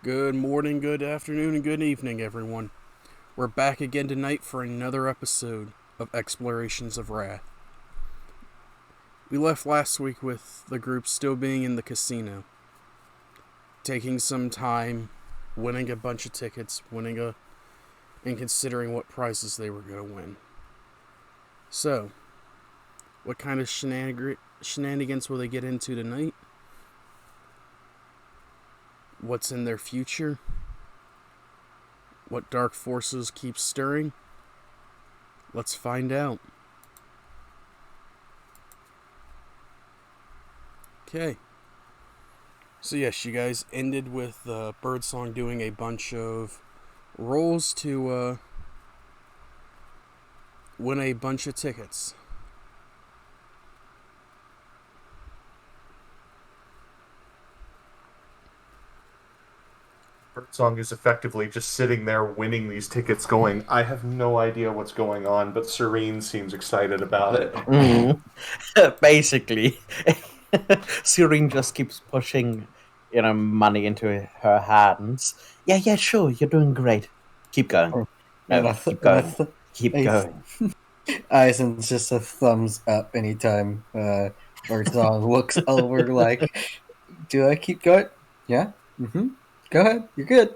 Good morning, good afternoon, and good evening, everyone. We're back again tonight for another episode of Explorations of Wrath. We left last week with the group still being in the casino, taking some time, winning a bunch of tickets, and considering what prizes they were going to win. So, what kind of shenanigans will they get into tonight? What's in their future? What dark forces keep stirring? Let's find out. Okay. So yes, you guys ended with Birdsong doing a bunch of rolls to win a bunch of tickets. Birdsong is effectively just sitting there winning these tickets going, I have no idea what's going on, but Serene seems excited about it. Basically, Serene just keeps pushing, money into her hands. Yeah, sure, you're doing great. Keep going. And No, keep going. Keep going. Aizen's just a thumbs up anytime Birdsong looks over like, do I keep going? Yeah? Mm-hmm. Go ahead. You're good.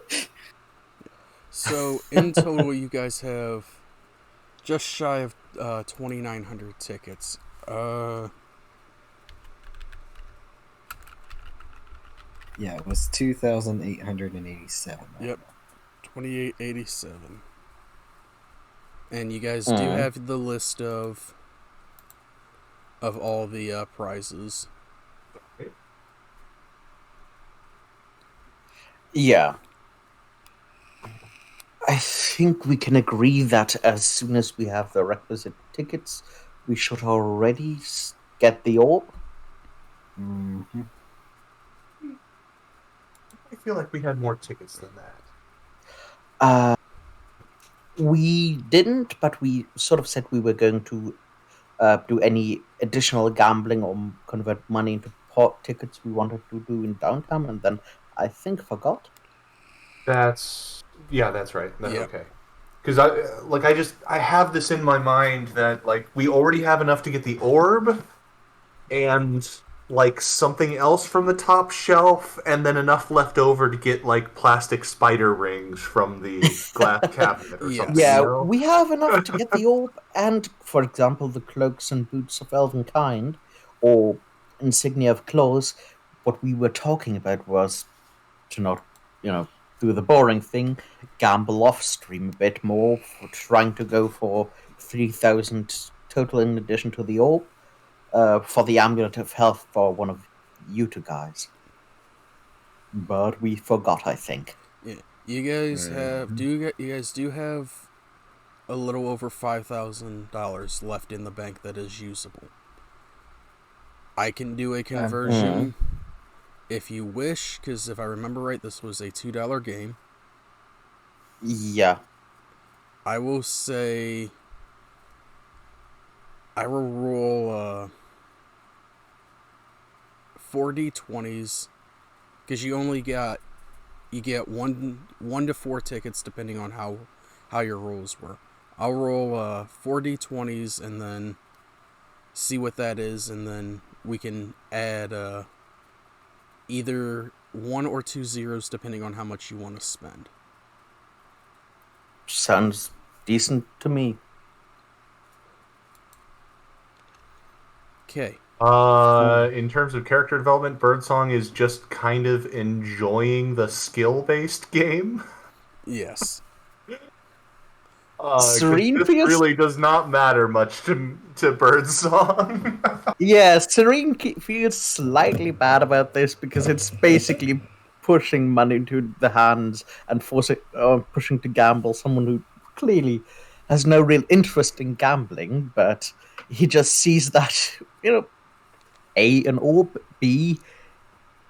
So in total, you guys have just shy of 2,900 tickets. Yeah, it was 2,887. Yep, 2,887. And you guys do Mm. have the list of all the prizes. Yeah. I think we can agree that as soon as we have the requisite tickets, we should already get the orb. Mm-hmm. I feel like we had more tickets than that. We didn't, but we sort of said we were going to do any additional gambling or convert money into pot tickets we wanted to do in downtown, and then I think forgot. That's right. Yep. Okay. Because I have this in my mind that like we already have enough to get the orb, and like something else from the top shelf, and then enough left over to get like plastic spider rings from the glass cabinet or Yes. something. Yeah, You know? we have enough to get the orb and, for example, the cloaks and boots of Elvenkind or insignia of claws. What we were talking about was to not, do the boring thing, gamble off stream a bit more, for trying to go for 3,000 total in addition to the orb, for the amulet of health for one of you two guys. But we forgot, I think. Yeah. You guys have you guys do have a little over $5,000 left in the bank that is usable. I can do a conversion if you wish, because if I remember right, this was a $2 game. Yeah. I will say I will roll 4d20s because you get one to four tickets depending on how your rolls were. I'll roll 4d20s and then see what that is, and then we can add either one or two zeros depending on how much you want to spend. Sounds decent to me. Okay. In terms of character development, Birdsong is just kind of enjoying the skill-based game. Yes. Serene This feels really does not matter much to Birdsong. Yeah, Serene feels slightly bad about this because it's basically pushing money to the hands and pushing to gamble someone who clearly has no real interest in gambling, but he just sees that, A, an orb, B,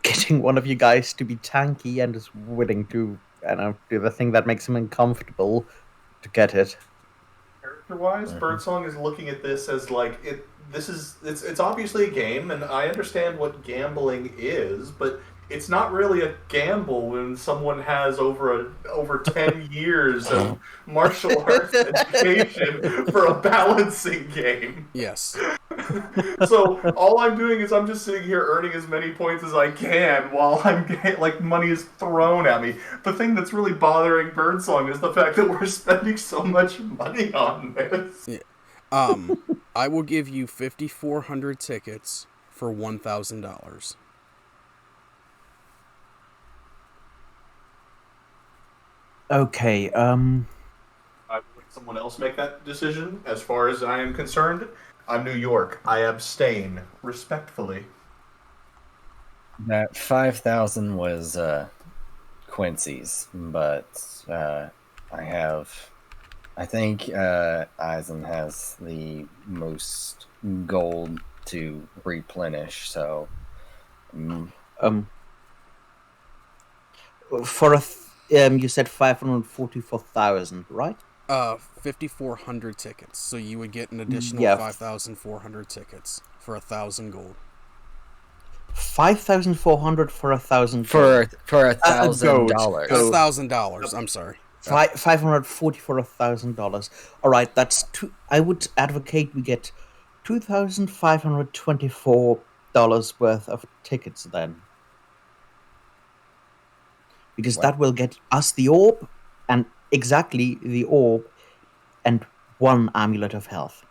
getting one of you guys to be tanky and is willing to, do the thing that makes him uncomfortable to get it. Character-wise, Birdsong is looking at this as like it's obviously a game, and I understand what gambling is, but it's not really a gamble when someone has over 10 years of martial arts education for a balancing game. Yes. So all I'm doing is I'm just sitting here earning as many points as I can while money is thrown at me. The thing that's really bothering Birdsong is the fact that we're spending so much money on this. Yeah. I will give you 5,400 tickets for $1,000. Okay. I would let someone else make that decision. As far as I am concerned, I'm New York. I abstain respectfully. That 5,000 was Quincy's, but I think Eisen has the most gold to replenish, so For you said 544,000, right? 5,400 tickets. So you would get an additional Yeah. 5,400 tickets for 1,000 gold. 5,400 for 1,000 for gold. $1,000. Gold. $1,000. I'm sorry. 540 for $1,000. All right, that's two. I would advocate we get $2,524 worth of tickets then, because What? that will get us the orb, and exactly the orb, and one amulet of health.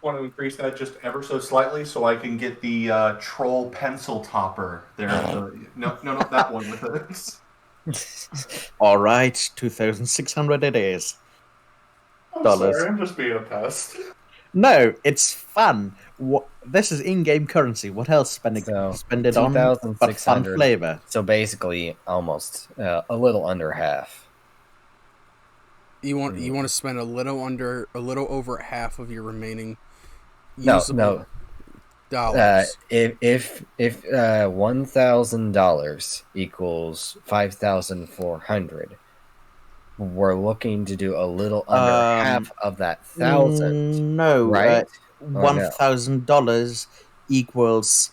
Want to increase that just ever so slightly so I can get the troll pencil topper. There, no, that one with it. All right, 2,600 it is. I'm Dollars. sorry, I'm just being a pest. No, it's fun. This is in-game currency. What else spend it on but fun 2,600. flavor? So basically, almost a little under half. You want to spend a little over half of your remaining No. dollars. If $1,000 equals 5,400, we're looking to do a little under half of that 1,000. No, right? $1,000 equals.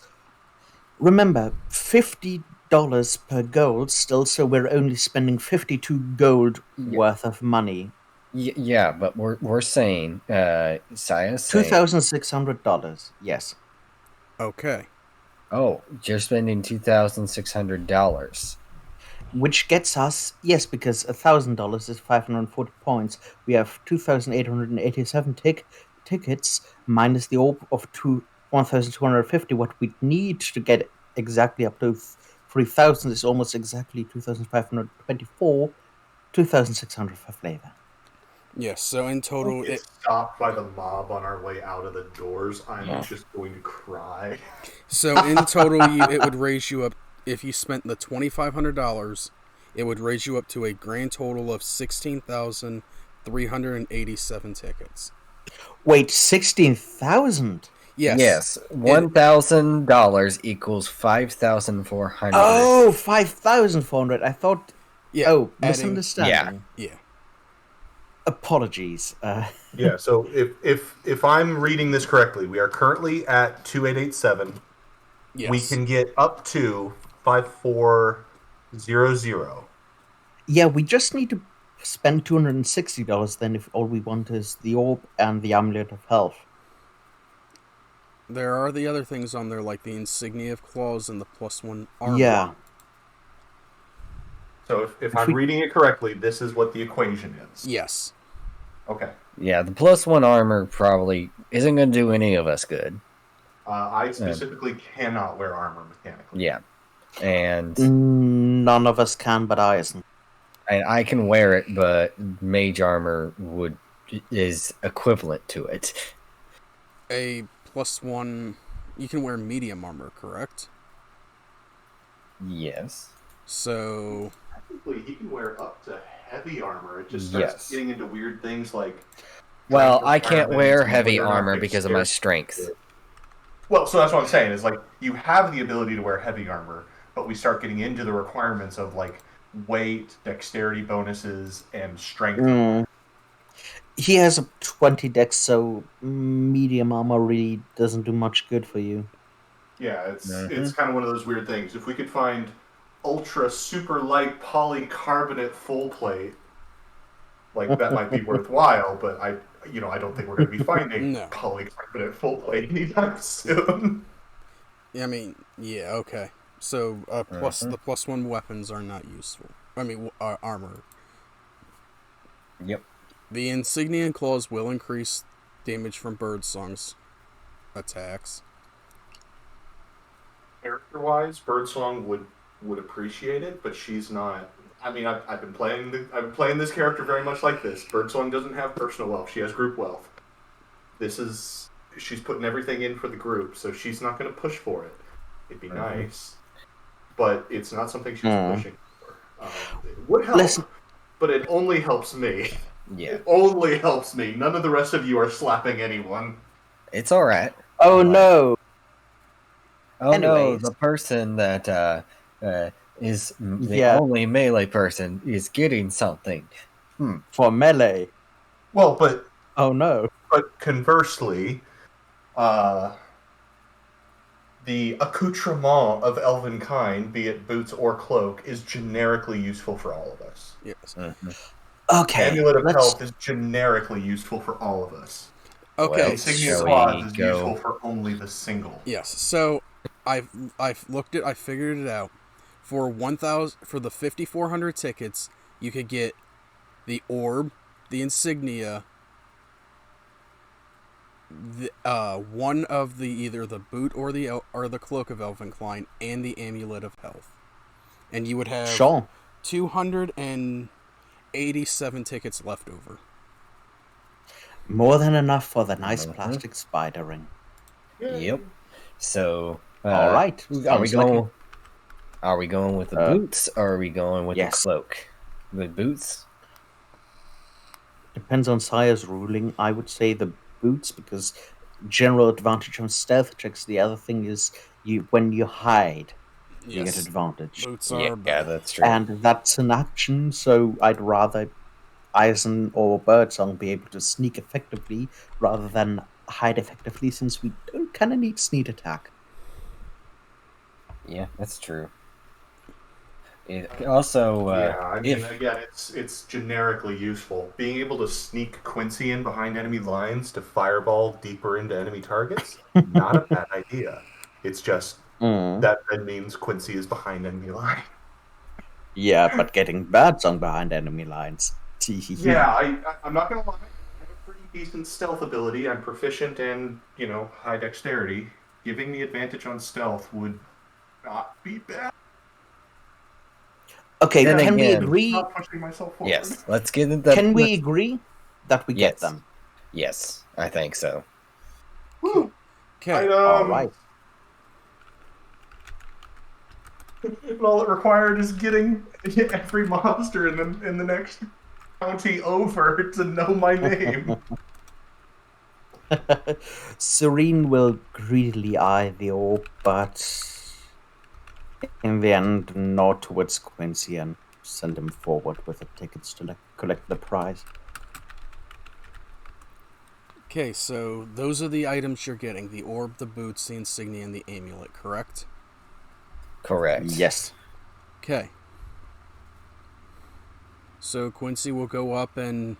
Remember, $50 per gold still, so we're only spending 52 gold worth of money. Yeah, but we're saying, Saya's saying, $2,600. Yes. Okay. oh, you're spending $2,600. Which gets us, yes, because $1,000 is 540 points. We have 2,887 tickets minus the orb of 1,250. What we need to get exactly up to 3,000 is almost exactly 2,524, 2,600 for flavor. Yes. So in total, Get stopped by the mob on our way out of the doors. I'm just going to cry. So in total, it would raise you up. If you spent the $2,500, it would raise you up to a grand total of 16,387 tickets. Wait, 16,000? Yes. $1,000 equals 5,400. Oh, 5,400. I thought. Yeah. Oh, misunderstanding. Yeah. Apologies. Yeah, so if I'm reading this correctly, we are currently at 2,887. Yes. We can get up to 5,400. Yeah, we just need to spend $260 then if all we want is the orb and the amulet of health. There are the other things on there, like the insignia of claws and the +1 armor. Yeah. So if I'm reading it correctly, this is what the equation is. Yes. Okay. Yeah, the +1 armor probably isn't going to do any of us good. I specifically cannot wear armor mechanically. Yeah. And None of us can but Eisen. I can wear it, but mage armor is equivalent to it. A +1. You can wear medium armor, correct? Yes. So Technically, he can wear up to heavy armor. It just starts getting into weird things like. Well, I can't wear heavy armor because of my strength. Well, so that's what I'm saying is like you have the ability to wear heavy armor, but we start getting into the requirements of like weight, dexterity bonuses, and strength. He has a 20 dex, so medium armor really doesn't do much good for you. Yeah, it's Mhm. kind of one of those weird things. If we could find ultra super light polycarbonate full plate, like that might be worthwhile. But I don't think we're going to be finding No. polycarbonate full plate anytime soon. I mean, yeah, okay. So the Mhm. +1 weapons are not useful. I mean, armor. Yep. The insignia and claws will increase damage from birdsong's attacks. Character-wise, Birdsong would appreciate it, but she's not. I mean, I've been playing this character very much like this. Birdsong doesn't have personal wealth; she has group wealth. This is she's putting everything in for the group, so she's not going to push for it. It'd be nice, but it's not something she's pushing for. It would help, Listen, but it only helps me. Yeah. It only helps me. None of the rest of you are slapping anyone. It's all right. oh But- no. Oh no, Anyways. the person that is the Yeah. only melee person is getting something. For melee. Well, but Oh no. conversely, the accoutrement of elven kind, be it boots or cloak, is generically useful for all of us. Yes. Okay. Amulet of let's Health is generically useful for all of us. Okay. Well, Insignia shall Claws we is go? useful for only the single. Yes. So I've looked at I figured it out. For 1,000 for the 5,400 tickets, you could get the orb, the insignia, one of the either the boot or the cloak of Elvencline, and the amulet of health, and you would have Sure. 287 tickets left over. More than enough for the nice plastic spider ring. Yep. So, All right. Are we Sounds like going? Are we going with the boots, or are we going with yes. the cloak? The boots. Depends on Sire's ruling. I would say the boots because general advantage on stealth checks. The other thing is when you hide, you get Yes, advantage. boots Yeah, are better. that's true. And that's an action, so I'd rather Eisen or Birdsong be able to sneak effectively rather than hide effectively, since we don't kind of need sneak attack. Yeah, that's true. It also, Yeah, I mean, if again, it's generically useful. Being able to sneak Quincy in behind enemy lines to fireball deeper into enemy targets, not a bad idea. It's just that then means Quincy is behind enemy line. Yeah, but getting Birdsong behind enemy lines. Yeah, I'm not gonna lie. I have a pretty decent stealth ability. I'm proficient in, high dexterity. Giving me advantage on stealth would not be bad. Okay, Then can we again- agree? Not pushing myself forward. yes, let's get into. Can we agree that we Yes. get them? Yes, I think so. Woo. Okay. All right. And all it required is getting every monster in the next county over to know my name. Serene will greedily eye the orb, but in the end, nod towards Quincy and send him forward with the tickets to collect the prize. Okay, so those are the items you're getting: the orb, the boots, the insignia, and the amulet. Correct? Correct. Yes. Okay. So Quincy will go up and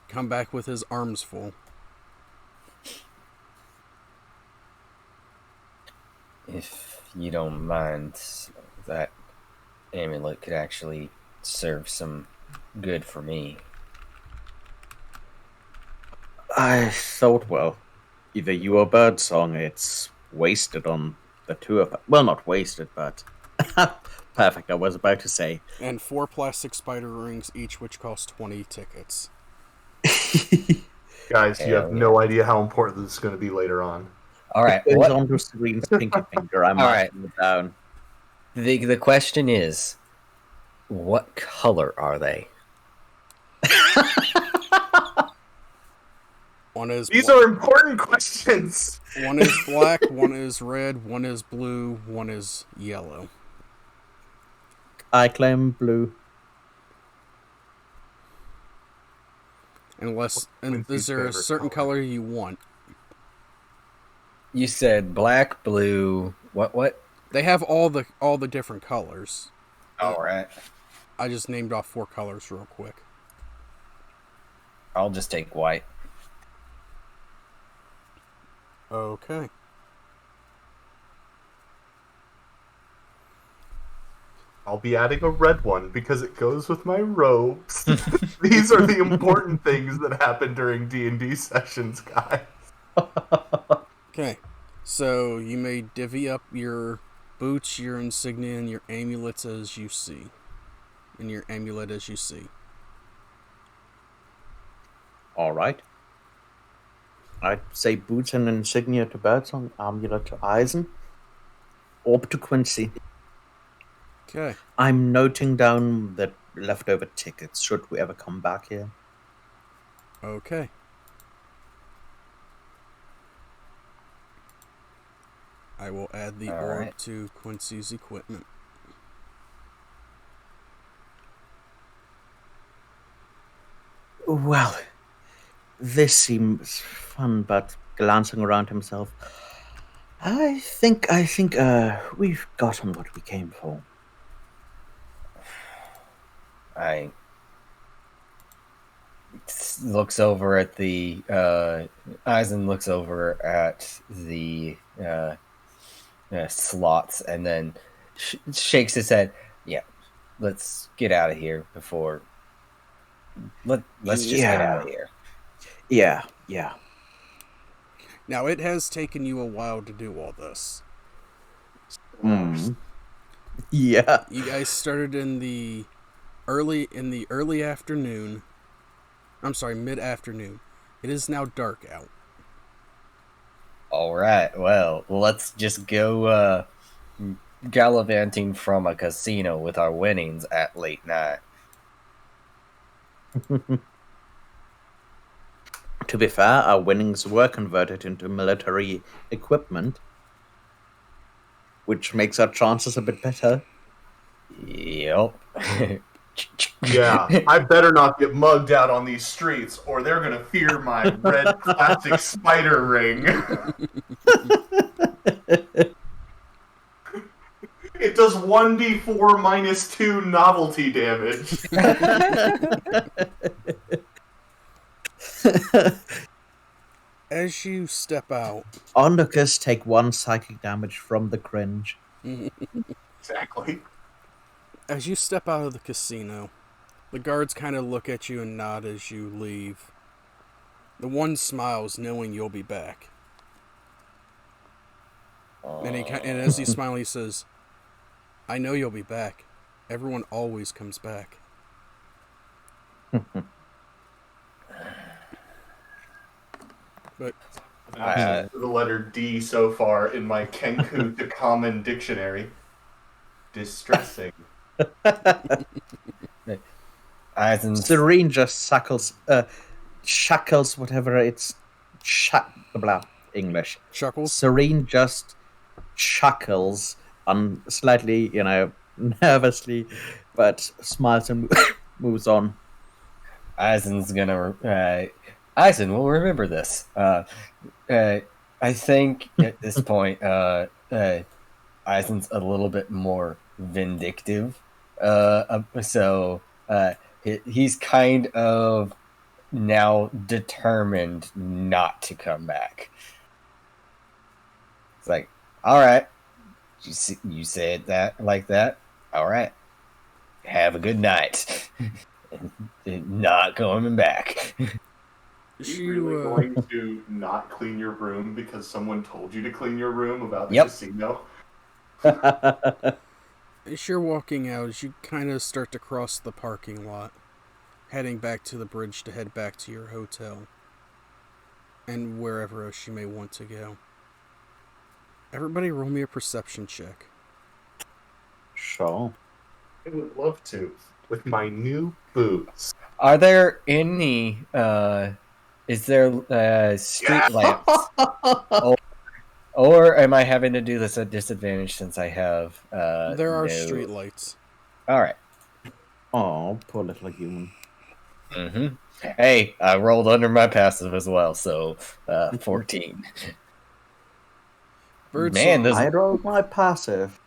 come back with his arms full. If you don't mind, that amulet could actually serve some good for me. I thought, well, either you or Birdsong, it's wasted on the two of us. Well, not wasted, but perfect. I was about to say. And 4 plastic spider rings each, which cost 20 tickets. Guys, you have Hell no idea how important this is going to be later on. All right. It goes What on to Serene's pinky finger. I'm All right. marking it down. the question is, what color are they? One is These are important questions. one is black, one is red, one is blue, one is yellow. I claim blue. Unless, and Quincy's is there a favorite certain color. color you want? You said black, blue. What? They have all the different colors. All right. I just named off 4 colors real quick. I'll just take white. Okay. I'll be adding a red one because it goes with my robes. These are the important things that happen during D&D sessions, guys. Okay. So you may divvy up your boots, your insignia, and your amulets as you see. And your amulet as you see. All right. I'd say boots and insignia to Birdsong, amulet to Eisen, orb to Quincy. Okay. I'm noting down the leftover tickets should we ever come back here. Okay. I will add the All orb right. to Quincy's equipment. Well, this seems fun, but glancing around himself, I think we've gotten what we came for. I looks over at the Eisen looks over at the slots and then shakes his head. Yeah, let's get out of here before. Let's just get out of here. Yeah. Now, it has taken you a while to do all this. Yeah. You guys started in the early afternoon. I'm sorry, mid-afternoon. It is now dark out. All right. Well, let's just go gallivanting from a casino with our winnings at late night. To be fair, our winnings were converted into military equipment, which makes our chances a bit better. Yep. Yeah, I better not get mugged out on these streets, or they're gonna fear my red plastic spider ring. It does 1d4 minus 2 novelty damage. As you step out, Onlookers take 1 psychic damage from the cringe. Exactly. as you step out of the casino, the guards kind of look at you and nod as you leave. The one smiles, knowing you'll be back. And as he's smiling, he says, "I know you'll be back. Everyone always comes back." But The letter D so far in my Kenku to Common dictionary. Distressing. Eisen's Serene just shackles whatever it's blah English. chuckles. Serene just chuckles slightly, nervously, but smiles and moves on. Eisen's gonna. Eisen will remember this. I think at this point, Eisen's a little bit more vindictive. So he's kind of now determined not to come back. It's like, all right, you said that like that. All right, have a good night. Not coming back. Are you really going to not clean your room because someone told you to clean your room about the Yep. casino? As you're walking out, as you kind of start to cross the parking lot, heading back to the bridge to head back to your hotel, and wherever else you may want to go. Everybody roll me a perception check. Sure. I would love to. With my new boots. Are there any? Is there street lamps? Or am I having to do this at disadvantage since I have? There are no... street lights. All right. Oh, poor little human. Mm-hmm. Hey, I rolled under my passive as well, so 14. Man, Birdsong, I rolled my passive.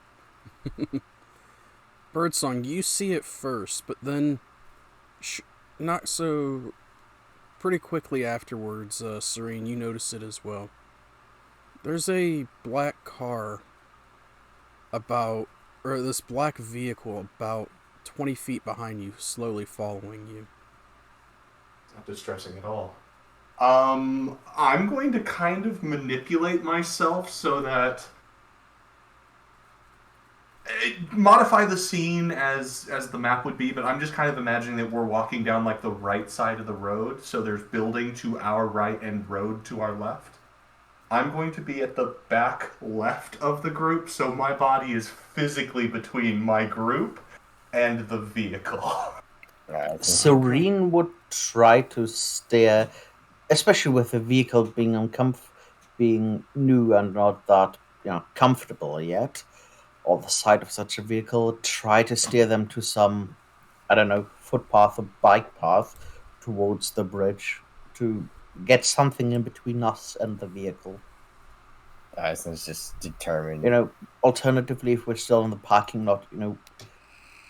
Birdsong, you see it first, but then not so pretty quickly afterwards, Serene, you notice it as well. There's a black car or this black vehicle about 20 feet behind you, slowly following you. It's not distressing at all. I'm going to kind of manipulate myself so that modify the scene as the map would be, but I'm just kind of imagining that we're walking down like the right side of the road, so there's building to our right and road to our left. I'm going to be at the back left of the group, so my body is physically between my group and the vehicle. Serene would try to steer, especially with the vehicle being new and not that comfortable yet, or the sight of such a vehicle. Try to steer them to some, I don't know, footpath or bike path towards the bridge to get something in between us and the vehicle. Eisen's just determined. Alternatively, if we're still in the parking lot,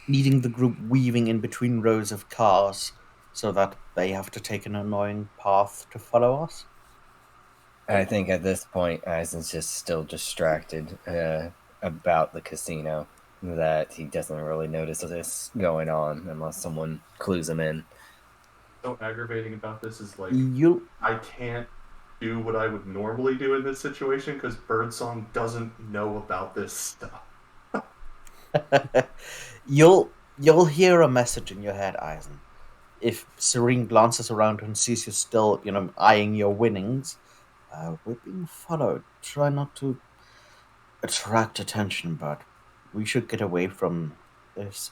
needing the group weaving in between rows of cars so that they have to take an annoying path to follow us. I think at this point, Eisen's just still distracted about the casino, that he doesn't really notice this going on unless someone clues him in. So aggravating about this is like I can't do what I would normally do in this situation because Birdsong doesn't know about this stuff. You'll hear a message in your head, Eisen. If Serene glances around and sees you still, eyeing your winnings, we're being followed. Try not to attract attention, but we should get away from this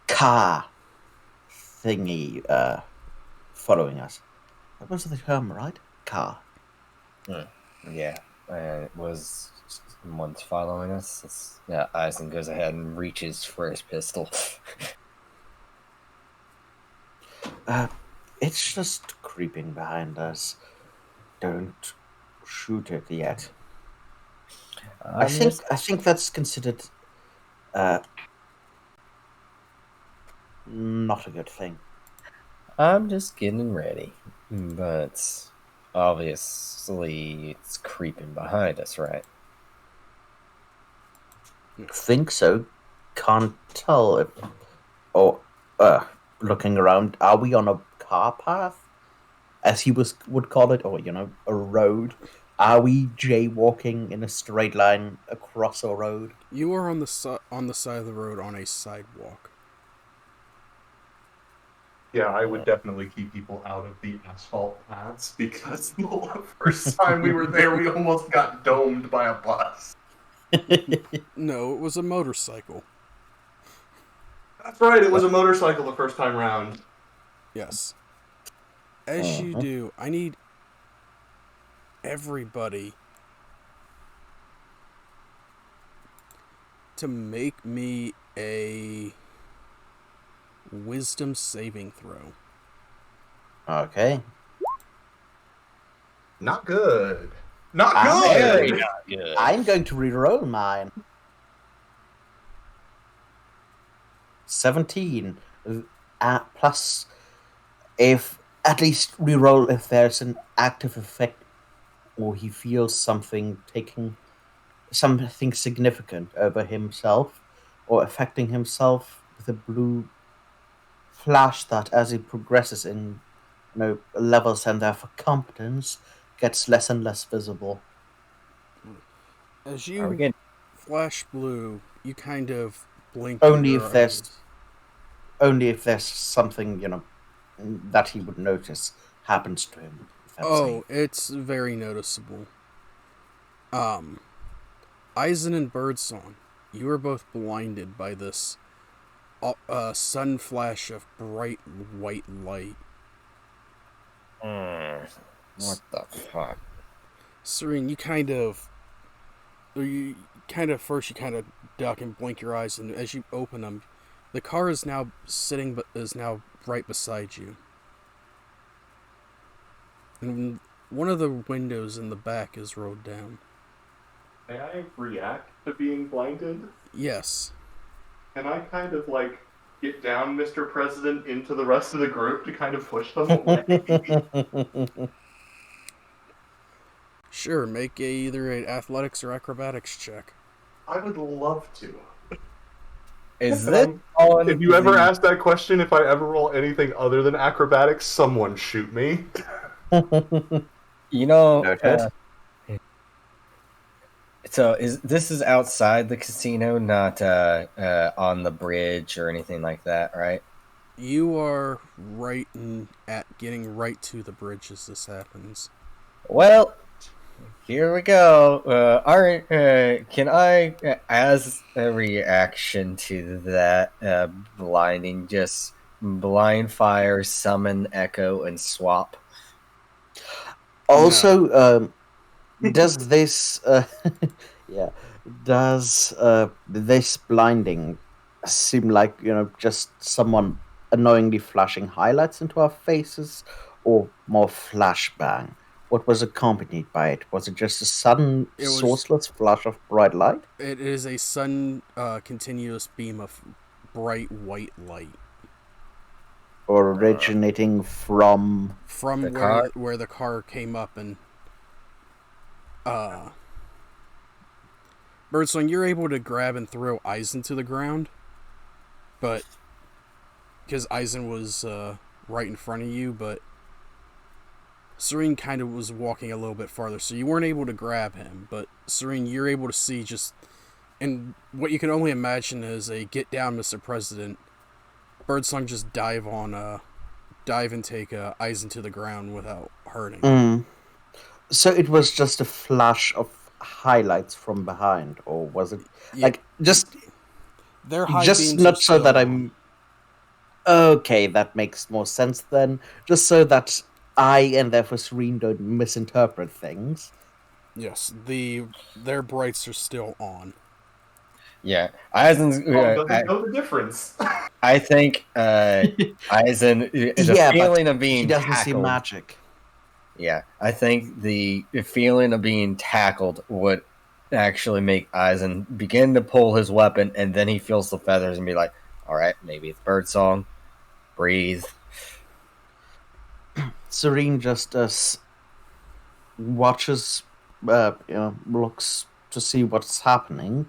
car thingy following us. That was the term, right? Car. Yeah, it was someone's following us. Eisen goes ahead and reaches for his pistol. It's just creeping behind us. Don't shoot it yet. I think that's considered not a good thing. I'm just getting ready, but obviously it's creeping behind us, right? Think so. Can't tell if. Oh, looking around, are we on a car path, as he would call it, or a road? Are we jaywalking in a straight line across a road? You are on the side of the road on a sidewalk. Yeah, I would definitely keep people out of the asphalt paths because the first time we were there, we almost got domed by a bus. No, it was a motorcycle. That's right, it was a motorcycle the first time round. Yes. As you do, I need everybody to make me a wisdom saving throw. Okay. Not good. Not good! Not good. I'm going to re-roll mine. 17. Plus, if at least re-roll if there's an active effect or he feels something significant over himself or affecting himself with a blue flash that as he progresses in levels and therefore competence gets less and less visible. As you flash blue, you kind of blink. Only if there's something that he would notice happens to him. It's very noticeable. Eisen and Birdsong, you are both blinded by this sun flash of bright white light. What the fuck? Serene, you kind of duck and blink your eyes, and as you open them, the car is now now right beside you. And One of the windows in the back is rolled down. May I react to being blinded? Yes. Can I kind of like get down, Mr. President, into the rest of the group to kind of push them away? Sure, make either an athletics or acrobatics check. I would love to. Is this If you ever ask that question, if I ever roll anything other than acrobatics, someone shoot me. You know, Noted. so this is outside the casino, not on the bridge or anything like that, right? You are getting right to the bridge as this happens. Well, here we go. Can I, as a reaction to that blinding, just blind fire, summon, echo, and swap? Also, does this yeah, does this blinding seem like, just someone annoyingly flashing highlights into our faces, or more flashbang? What was accompanied by it? Was it just a sudden It was- sourceless flash of bright light? It is a sun continuous beam of bright white light Or originating from... from The car? where the car came up, and Birdsong, you're able to grab and throw Eisen to the ground, but because Eisen was right in front of you, but Serene kind of was walking a little bit farther, so you weren't able to grab him. But Serene, you're able to see just, and what you can only imagine is a "Get down, Mr. President." Birdsong just dive and take Eisen to the ground without hurting. So it was just a flash of highlights from behind, or was it Yeah. just Their high just beams not are so still that on. I'm okay? That makes more sense then. Just so that I and therefore Serene don't misinterpret things. Yes, their brights are still on. Yeah, Eisen's. Doesn't know the difference. I think Eisen, the Yeah, feeling but of being he doesn't see tackled. magic. Yeah, I think the feeling of being tackled would actually make Eisen begin to pull his weapon, and then he feels the feathers and be like, "All right, maybe it's birdsong. Breathe." Serene just watches, looks to see what's happening,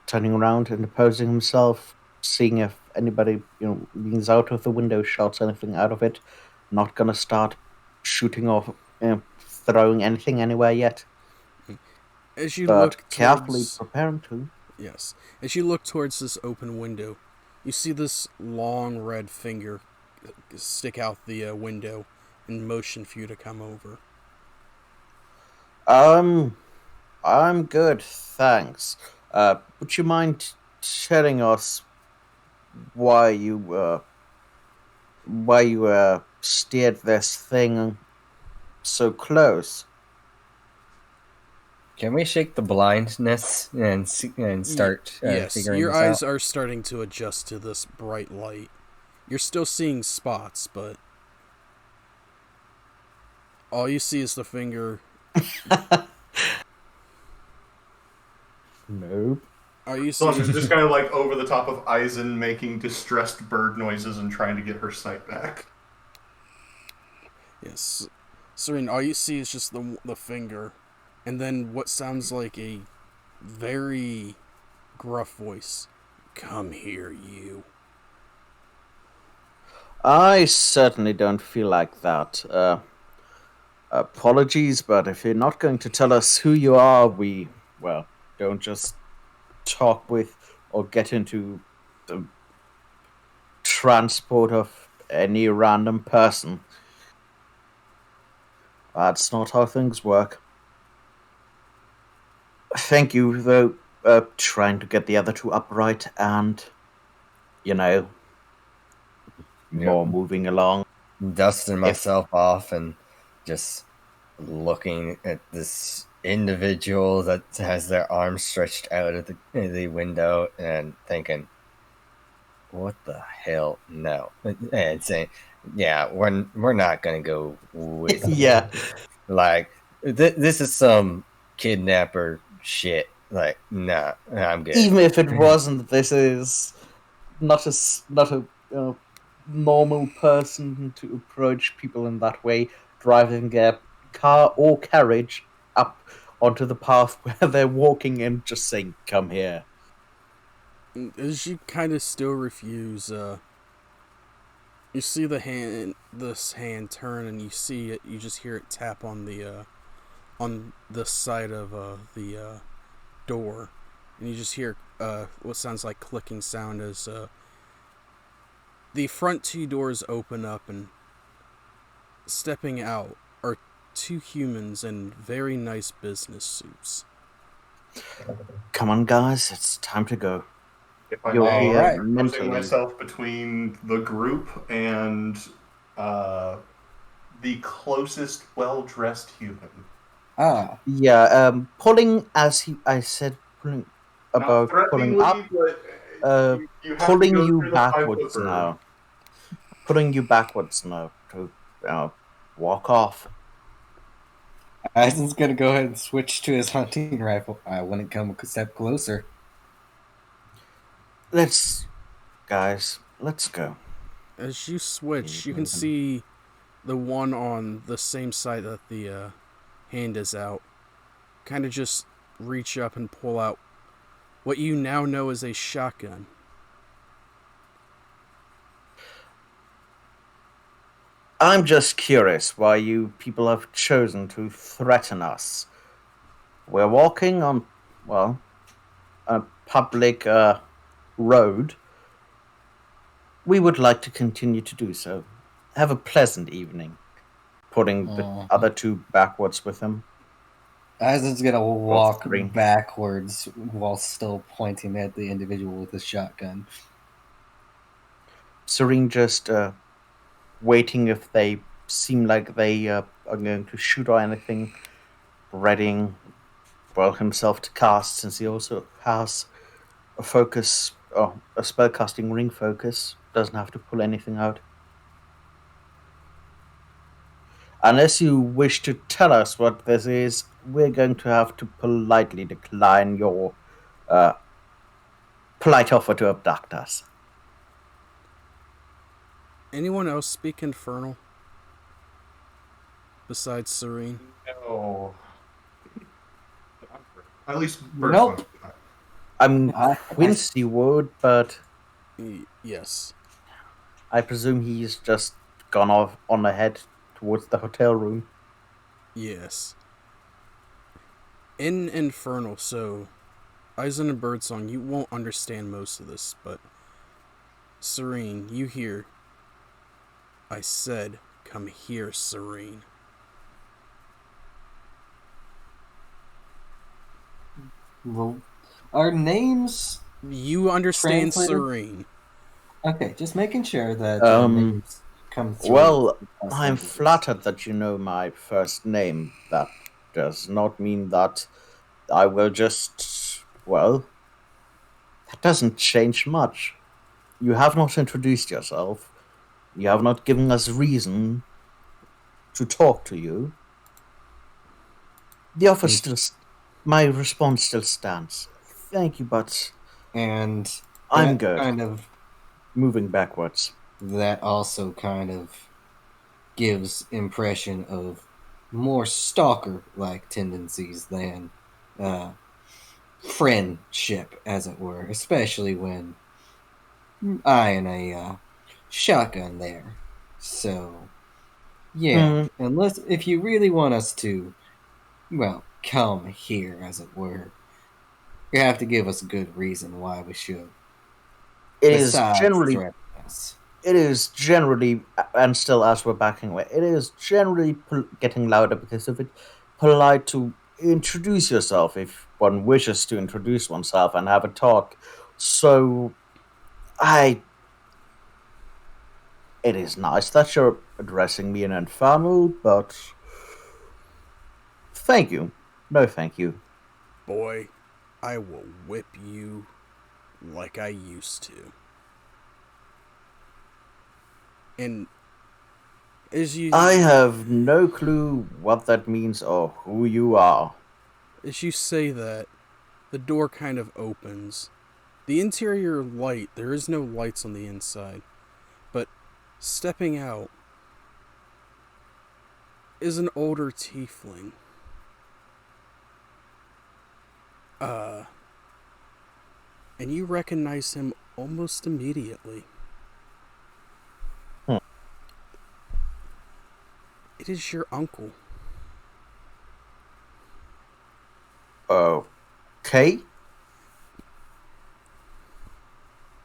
turning around and opposing himself, seeing if anybody, leans out of the window, shouts anything out of it. Not gonna start shooting or throwing anything anywhere yet, As you but look carefully towards, preparing to. yes, as you look towards this open window, you see this long red finger stick out the window and motion for you to come over. I'm good, thanks. Would you mind telling us why you steered this thing so close? Can we shake the blindness and start Yes, figuring your this eyes out? are starting to adjust to this bright light. You're still seeing spots, but all you see is the finger. Nope. All you see Someone's is just kind of like over the top of Eisen, making distressed bird noises and trying to get her sight back. yes, Serene. All you see is just the finger, and then what sounds like a very gruff voice. Come here, you. I certainly don't feel like that. Apologies, but if you're not going to tell us who you are, we, well, don't just talk with or get into the transport of any random person. That's not how things work. Thank you, though, trying to get the other two upright and, more moving along. Dusting myself off and just looking at this individual that has their arms stretched out at the window and thinking, what the hell? No. And saying, Yeah, we're not gonna go with you. Yeah. Like this is some kidnapper shit. Like, nah, I'm good. Even if it wasn't, this is not a normal person to approach people in that way, driving a car or carriage up onto the path where they're walking and just saying, "Come here." As you kind of still refuse, you see this hand turn, and you see it. You just hear it tap on the side of the door, and you just hear what sounds like clicking sound as the front two doors open up, and stepping out are two humans in very nice business suits. Come on, guys, it's time to go. If I You're may, here Alright. I'm putting mentally. myself between the group and the closest well-dressed human. Ah, Yeah, pulling I said, pulling Not about pulling up, threateningly, but uh, you have to pulling go you through the 5-foot backwards bird. now. Pulling you backwards now to walk off. Eisen's gonna go ahead and switch to his hunting rifle. I wouldn't come a step closer. Guys, let's go. As you switch, you can see the one on the same side that the hand is out kind of just reach up and pull out what you now know is a shotgun. I'm just curious why you people have chosen to threaten us. We're walking on, well, a public road. We would like to continue to do so. Have a pleasant evening. Putting the other two backwards with him. Eisen's gonna walk three. backwards while still pointing at the individual with the shotgun. Serene just waiting if they seem like they are going to shoot or anything. Readying, well, himself to cast, since he also has a focus, or a spellcasting ring focus. Doesn't have to pull anything out. Unless you wish to tell us what this is, we're going to have to politely decline your polite offer to abduct us. Anyone else speak Infernal? Besides Serene? No. At least first Nope. one. I'm Quincy would, but Yes. I presume he's just gone off on ahead towards the hotel room. Yes. In Infernal, so Eisen and Birdsong, you won't understand most of this, but Serene, you hear, I said, come here, Serene. Well, our names. You understand Translated? Serene. Okay, just making sure that names come through. Well, I'm flattered that you know my first name. That does not mean that I will just, well, that doesn't change much. You have not introduced yourself. You have not given us reason to talk to you. The offer my response still stands. Thank you, but And I'm good. Kind of moving backwards. That also kind of gives impression of more stalker-like tendencies than friendship, as it were, especially when eyeing a shotgun there. So, yeah, unless if you really want us to, well, come here, as it were, you have to give us a good reason why we should. It is generally, and still as we're backing away, it is generally getting louder because of it. Polite to introduce yourself if one wishes to introduce oneself and have a talk. So, it is nice that you're addressing me in Infernal, but thank you. No, thank you. Boy, I will whip you like I used to. And I have no clue what that means or who you are. As you say that, the door kind of opens. The interior light, there is no lights on the inside, but stepping out is an older tiefling. And you recognize him almost immediately. Hmm. It is your uncle. Okay.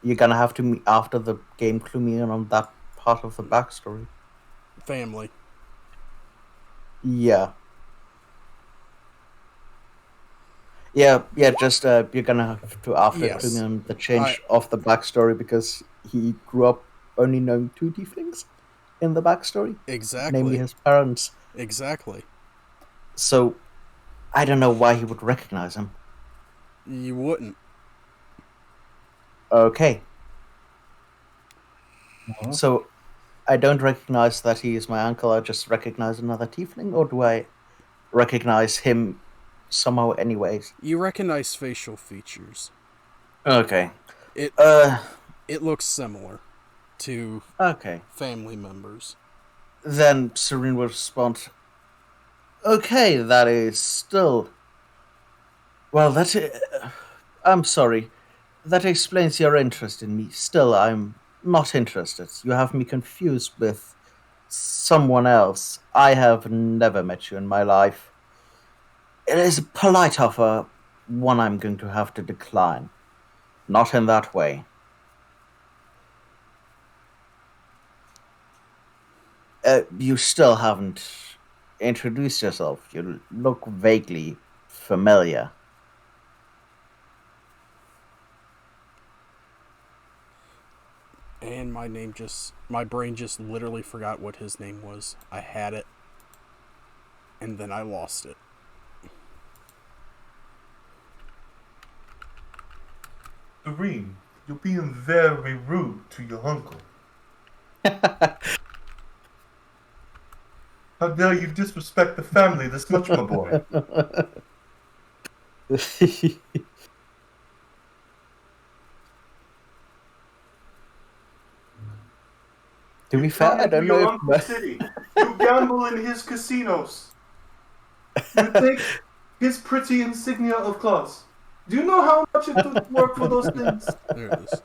You're gonna have to, after the game, clue me in on that part of the backstory. Family. Yeah. Yeah, just you're gonna have to after Yes. clue me on the change of the backstory because he grew up only knowing two tieflings in the backstory, Exactly. namely his parents. Exactly. So I don't know why he would recognize him. You wouldn't. Okay, Uh-huh. so I don't recognize that he is my uncle. I just recognize another tiefling, or do I recognize him somehow? Anyways. You recognize facial features. Okay. It Uh. it looks similar to Okay. family members. Then Serene will respond. Okay, that is still. Well, that's it. I'm sorry. That explains your interest in me. Still, I'm not interested. You have me confused with someone else. I have never met you in my life. It is a polite offer, one I'm going to have to decline. Not in that way. You still haven't introduced yourself. You look vaguely familiar. And my brain just literally forgot what his name was. I had it, and then I lost it. Serene, you're being very rude to your uncle. How dare you disrespect the family this much, my boy? To be You fair, come I into don't know your if uncle's city. You gamble in his casinos. You take his pretty insignia of class. Do you know how much it took to work for those things? There it is.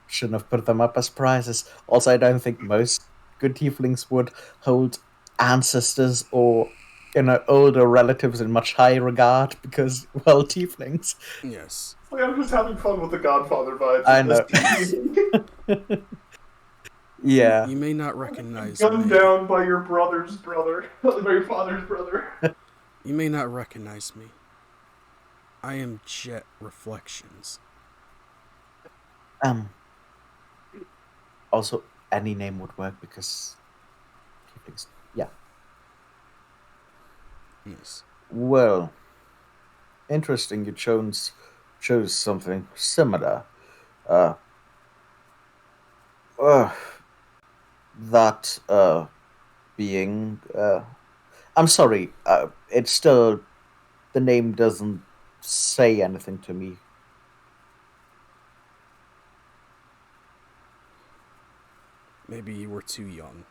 shouldn't have put them up as prizes. Also, I don't think most good tieflings would hold ancestors or older relatives in much higher regard because, well, tieflings. Yes. Like, I'm just having fun with the Godfather vibes I in this know. TV. Yeah. You may not recognize Gunned me. down by your brother's brother, by your father's brother. You may not recognize me. I am Jet Reflections. Um. Also, any name would work because tieflings. Yeah. Yes. Well, interesting. You chose something similar. Uh. uh that being. I'm sorry. It's still the name doesn't say anything to me. Maybe you were too young.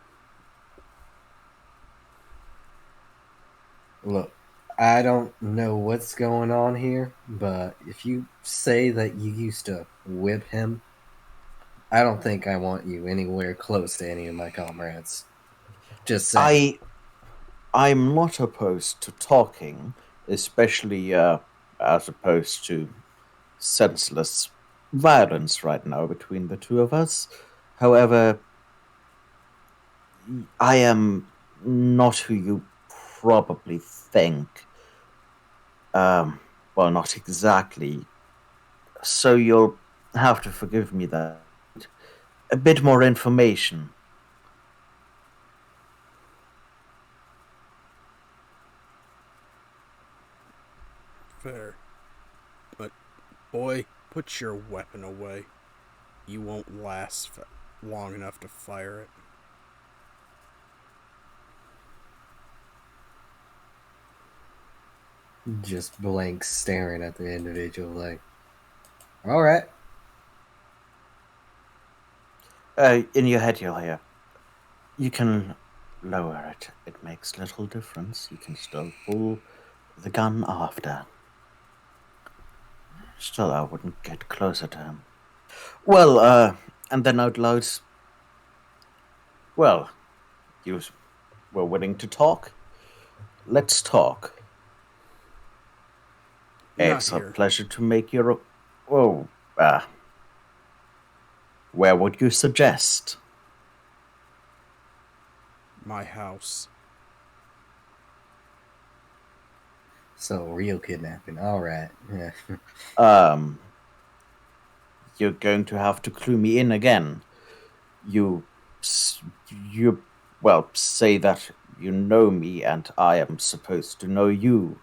Look, I don't know what's going on here, but if you say that you used to whip him, I don't think I want you anywhere close to any of my comrades. Just saying. I'm not opposed to talking, especially as opposed to senseless violence right now between the two of us. However, I am not who you probably think. Um, well, not exactly. So you'll have to forgive me that. A bit more information. Fair. But, boy, put your weapon away. You won't last long enough to fire it. Just blank staring at the individual like, all right. In your head, you'll hear. You can lower it. It makes little difference. You can still pull the gun after. Still, I wouldn't get closer to him. Well, and then out loud, well, you were willing to talk? Let's talk. Not It's a here. pleasure to make your. Oh, where would you suggest? My house. So real kidnapping. All right. Yeah. Um, you're going to have to clue me in again. You, you, well, say that you know me and I am supposed to know you.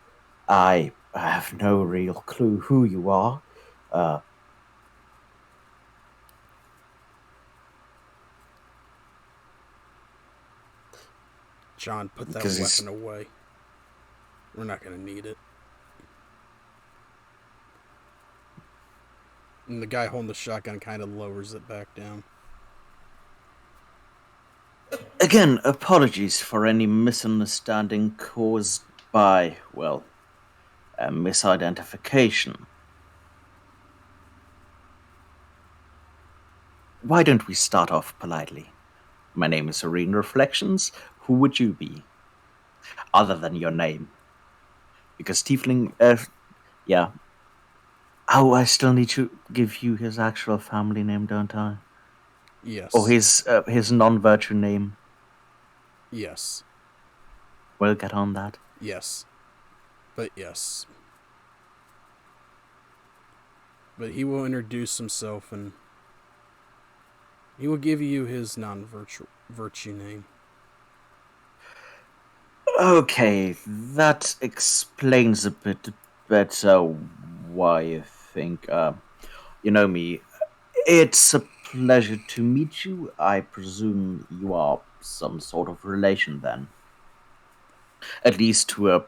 I have no real clue who you are. Uh, John, put that because weapon away. We're not gonna need it. And the guy holding the shotgun kind of lowers it back down. again, apologies for any misunderstanding caused by, well, a misidentification. Why don't we start off politely? My name is Serene Reflections. Who would you be? Other than your name. Because Tiefling, yeah. Oh, I still need to give you his actual family name, don't I? Yes. Or his non-virtue name. Yes. We'll get on that. Yes. But yes. But he will introduce himself and he will give you his non-virtue name. Okay, that explains a bit better why I think. You know me. It's a pleasure to meet you. I presume you are some sort of relation then. At least to a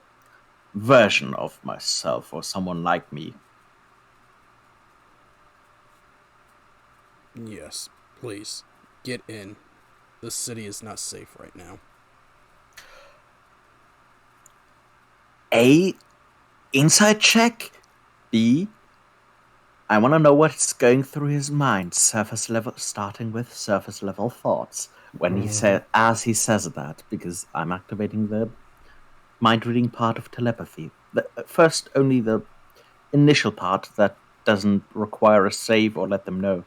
version of myself or someone like me. Yes. Please. Get in. The city is not safe right now. A. Inside check. B. I want to know what's going through his mind. Surface level, starting with surface level thoughts when he as he says that, because I'm activating the mind reading part of telepathy. First, only the initial part that doesn't require a save or let them know.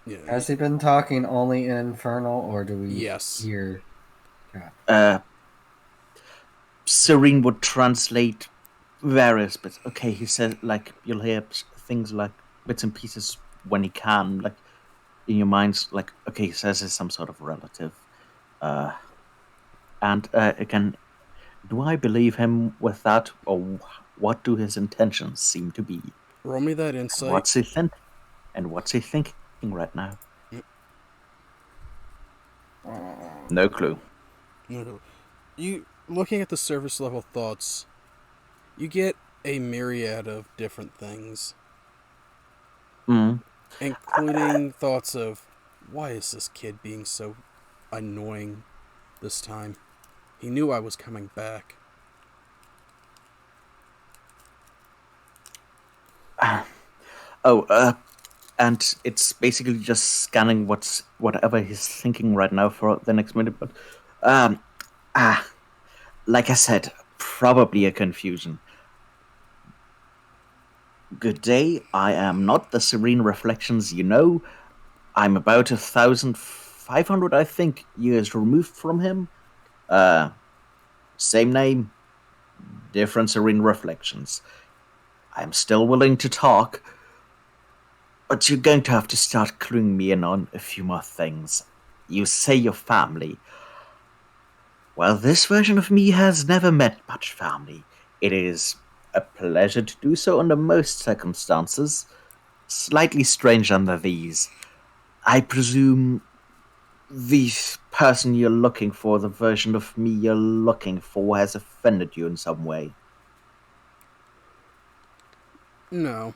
Yeah. Has he been talking only in Infernal, or do we Yes. hear? Serene would translate various bits. Okay, he says, like, you'll hear things like bits and pieces when he can, like, in your mind's like, okay, he says it's some sort of relative. And again, do I believe him with that, or what do his intentions seem to be? Roll me that And insight. what's he think? And what's he thinking right now? No clue. No. You looking at the surface level thoughts, you get a myriad of different things, including thoughts of why is this kid being so annoying this time? He knew I was coming back. And it's basically just scanning whatever he's thinking right now for the next minute. But like I said, probably a confusion. Good day. I am not the Serene Reflections you know. I'm about 1,500, I think, years removed from him. Same name, different Serene Reflections. I'm still willing to talk, but you're going to have to start cluing me in on a few more things. You say your family. Well, this version of me has never met much family. It is a pleasure to do so under most circumstances. Slightly strange under these. I presume the person you're looking for, the version of me you're looking for, has offended you in some way. No,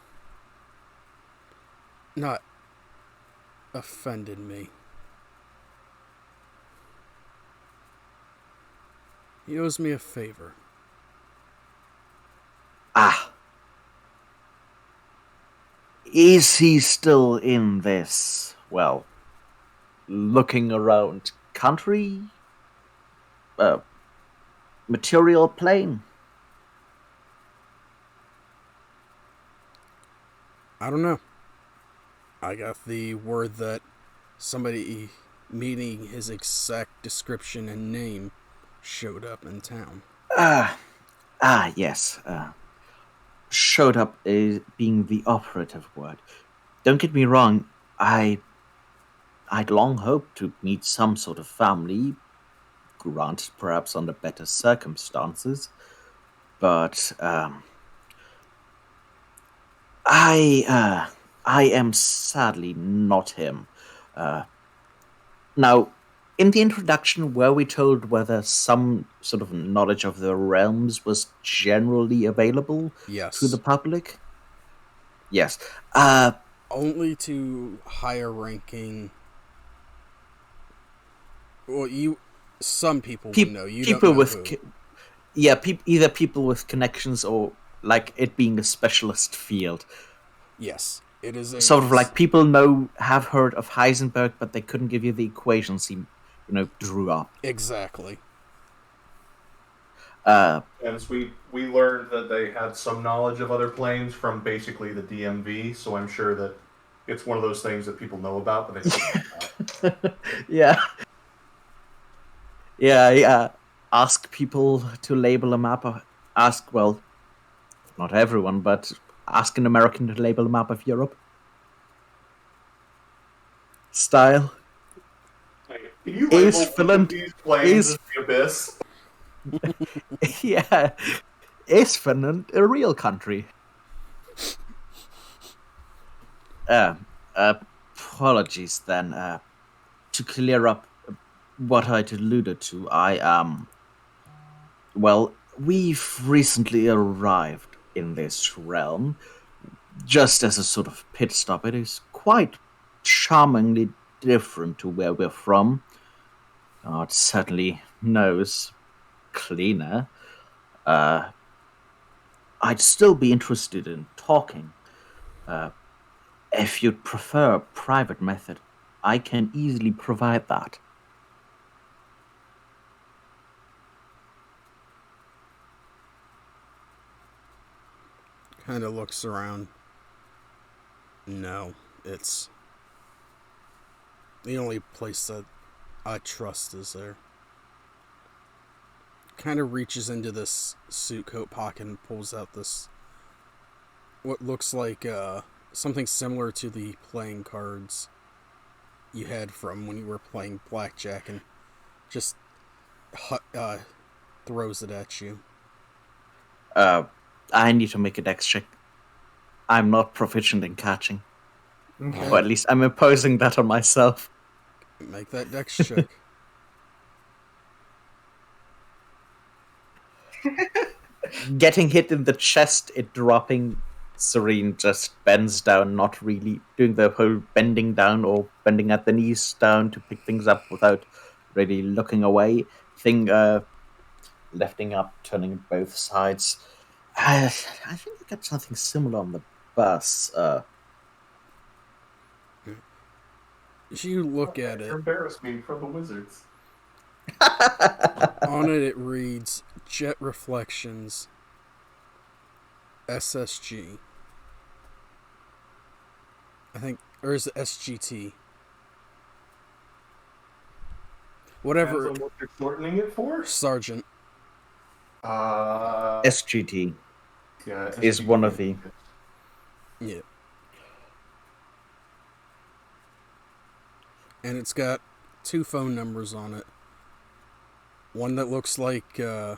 not offended me. He owes me a favor. Ah, is he still in this, well, looking around country? Uh, Material plane? I don't know. I got the word that somebody meeting his exact description and name showed up in town. Ah, yes. Showed up is being the operative word. Don't get me wrong, I'd long hoped to meet some sort of family, granted perhaps under better circumstances, but I am sadly not him. Uh, Now, in the introduction, were we told whether some sort of knowledge of the realms was generally available to the Yes. public? Yes. Only to higher ranking. Well, you. Some people would know. You don't People know with who. yeah, either people with connections or like it being a specialist field. Yes. It is a. Sort of like people have heard of Heisenberg, but they couldn't give you the equations he, drew up. Exactly. And we learned that they had some knowledge of other planes from basically the DMV, so I'm sure that it's one of those things that people know about, but they don't know about. Yeah. Yeah. Ask people to label a map. Well, not everyone, but ask an American to label a map of Europe. Style. Can you Is label one of Finland these planes is as the Abyss? yeah? Is Finland a real country? Uh, Apologies then. To clear up what I'd alluded to, well, we've recently arrived in this realm. Just as a sort of pit stop, it is quite charmingly different to where we're from. It certainly knows cleaner. I'd still be interested in talking. If you'd prefer a private method, I can easily provide that. Kind of looks around. No. It's. The only place that I trust is there. Kind of reaches into this suit coat pocket and pulls out this. What looks like something similar to the playing cards you had from when you were playing blackjack, and just throws it at you. Uh, I need to make a dex check. I'm not proficient in catching. Okay. Or at least I'm imposing that on myself. Make that dex check. Getting hit in the chest, it dropping. Serene just bends down, not really doing the whole bending down or bending at the knees down to pick things up without really looking away. Thing lifting up, turning both sides. I think I got something similar on the bus. As you look at it, Embarrass me for the wizards. on it reads Jet Reflections SSG. I think, or is it SGT? Whatever. Depends on what you're shortening it for. Sergeant. SGT Yeah, is one of the. Yeah. And it's got 2 phone numbers on it. One that looks like that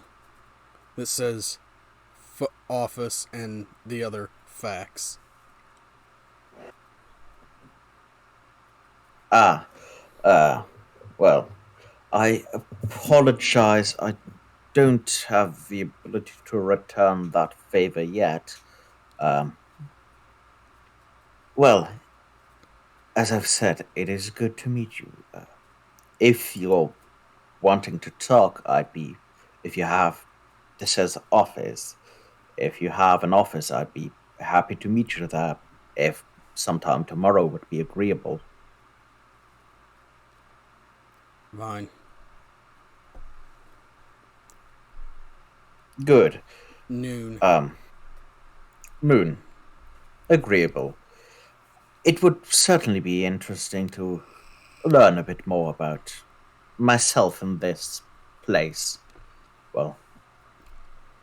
says office, and the other fax. Well, I apologize. I don't have the ability to return that favor yet. Well, as I've said, it is good to meet you. If you're wanting to talk, if you have, this says office. If you have an office, I'd be happy to meet you there. If sometime tomorrow would be agreeable. Fine. Good. Noon. Moon. Agreeable. It would certainly be interesting to learn a bit more about myself in this place. Well,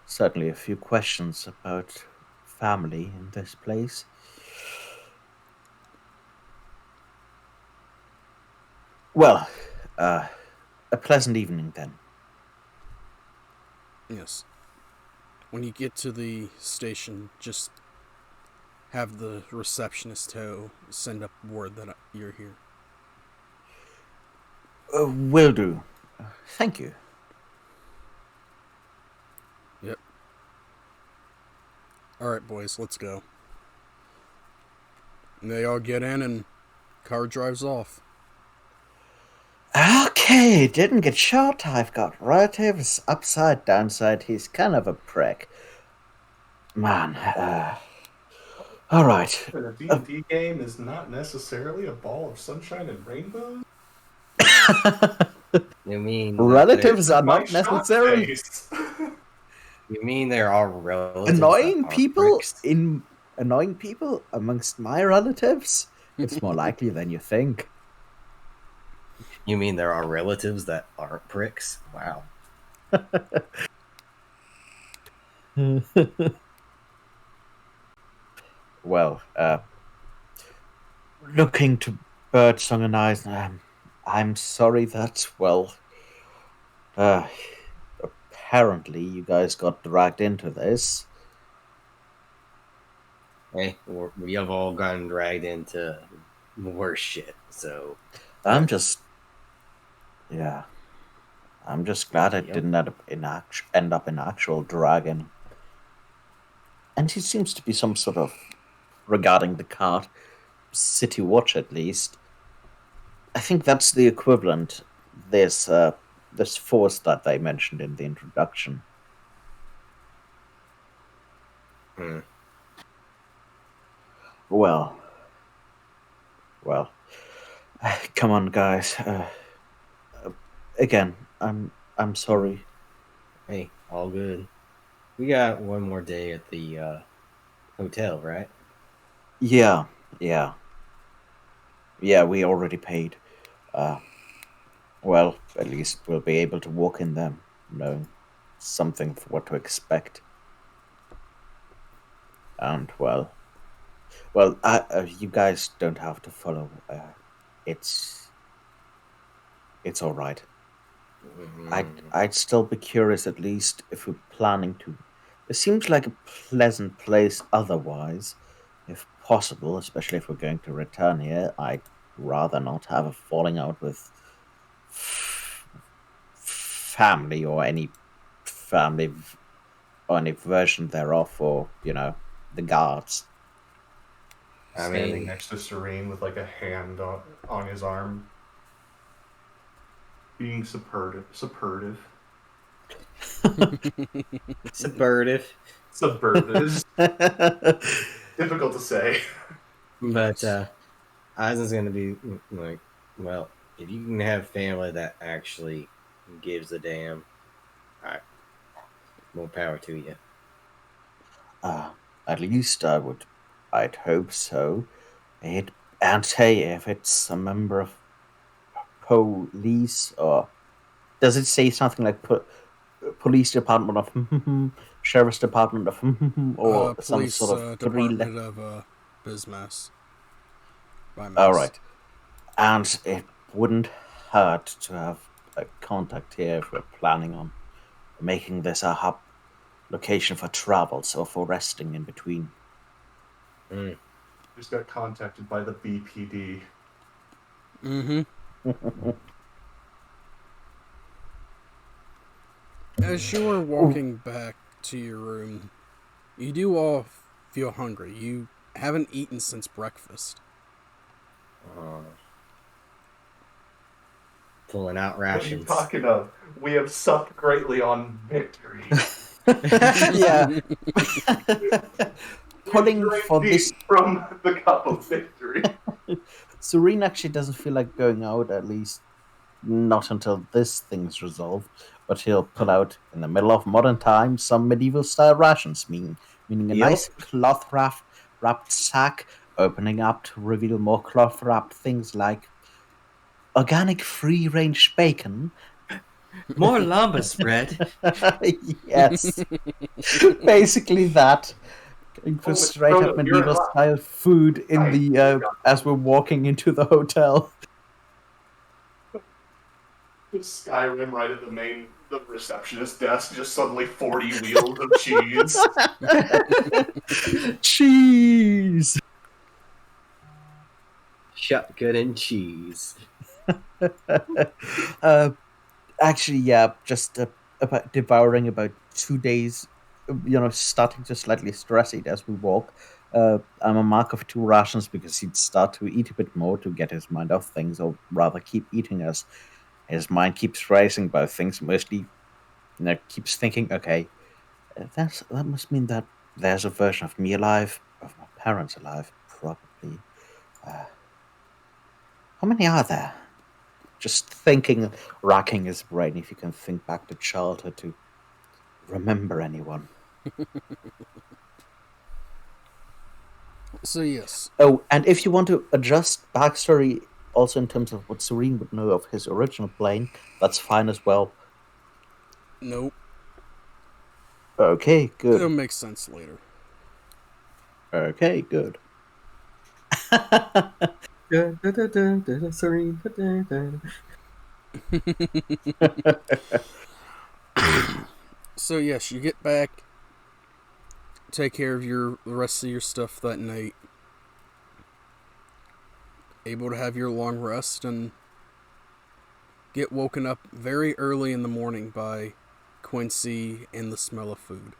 certainly a few questions about family in this place. Well, a pleasant evening then. Yes. When you get to the station, just have the receptionist send up word that you're here. Will do. Thank you. Yep. Alright, boys, let's go. And they all get in, and car drives off. Okay, didn't get shot. I've got relatives upside, downside. He's kind of a prick. Man, all right. In a D&D game is not necessarily a ball of sunshine and rainbows. You mean Relatives are My not shot necessarily face. You mean there are relatives annoying that are people pricks? annoying people amongst my relatives. It's more likely than you think. You mean there are relatives that aren't pricks? Wow. Well, looking to Birdsong and I, I'm sorry that, well, apparently you guys got dragged into this. Hey, we have all gotten dragged into worse shit, so. I'm just, yeah, I'm just glad it Yep. didn't end up in actual dragon. And he seems to be some sort of, regarding the card, city watch at least. I think that's the equivalent. This force that they mentioned in the introduction. Hmm. Well, come on, guys. Again, I'm sorry. Hey, all good. We got one more day at the hotel, right? Yeah, yeah, yeah. We already paid. Well, at least we'll be able to walk in them, knowing something for what to expect. And you guys don't have to follow. It's it's all right. I'd still be curious, at least if we're planning to. It seems like a pleasant place otherwise, if possible, especially if we're going to return here. I'd rather not have a falling out with family or any family or any version thereof, or the guards. I Standing mean, next to Serene with like a hand on his arm. Being superlative. subvertive. Subversive. Difficult to say. But Eisen's gonna be like, well, if you can have family that actually gives a damn, alright, more power to you. At least I'd hope so. And hey, if it's a member of police, or does it say something like police department of sheriff's department of or some Police sort of Department of Bismass. By All Mass. right, and it wouldn't hurt to have a contact here if we're planning on making this a hub location for travels or for resting in between. Just got contacted by the BPD. Mm-hmm. As you are walking back to your room, you do all feel hungry. You Haven't eaten since breakfast. Pulling out What are you rations. talking of? We have supped greatly on victory. Yeah. Pulling Drink for deep this, from the cup of victory. Serene actually doesn't feel like going out, at least not until this thing's resolved. But he'll pull out, in the middle of modern times, some medieval style rations, meaning a Yep. nice cloth wrapped sack, opening up to reveal more cloth wrapped things like organic free range bacon. More lamba spread. Yes, basically that. Going for Oh, Mr. straight up Frodo, you're in medieval luck. style food in Nice. the as we're walking into the hotel. Skyrim right at the receptionist desk, just suddenly 40 wheels of cheese. Cheese. Shotgun and cheese. uh, Actually, yeah, just about devouring about 2 days. Starting to slightly stress it as we walk. I'm a mark of two rations because he'd start to eat a bit more to get his mind off things, or rather, keep eating as his mind keeps racing about things. Mostly, keeps thinking, okay, that must mean that there's a version of me alive, of my parents alive, probably. How many are there? Just thinking, racking his brain if you can think back to childhood to remember anyone. So yes, Oh, and if you want to adjust backstory also in terms of what Serene would know of his original plane, that's fine as well. nope. Okay, It'll good. make sense later. Okay, good. Serene. So yes, you get back, take care of the rest of your stuff that night. Able to have your long rest and get woken up very early in the morning by Quincy and the smell of food.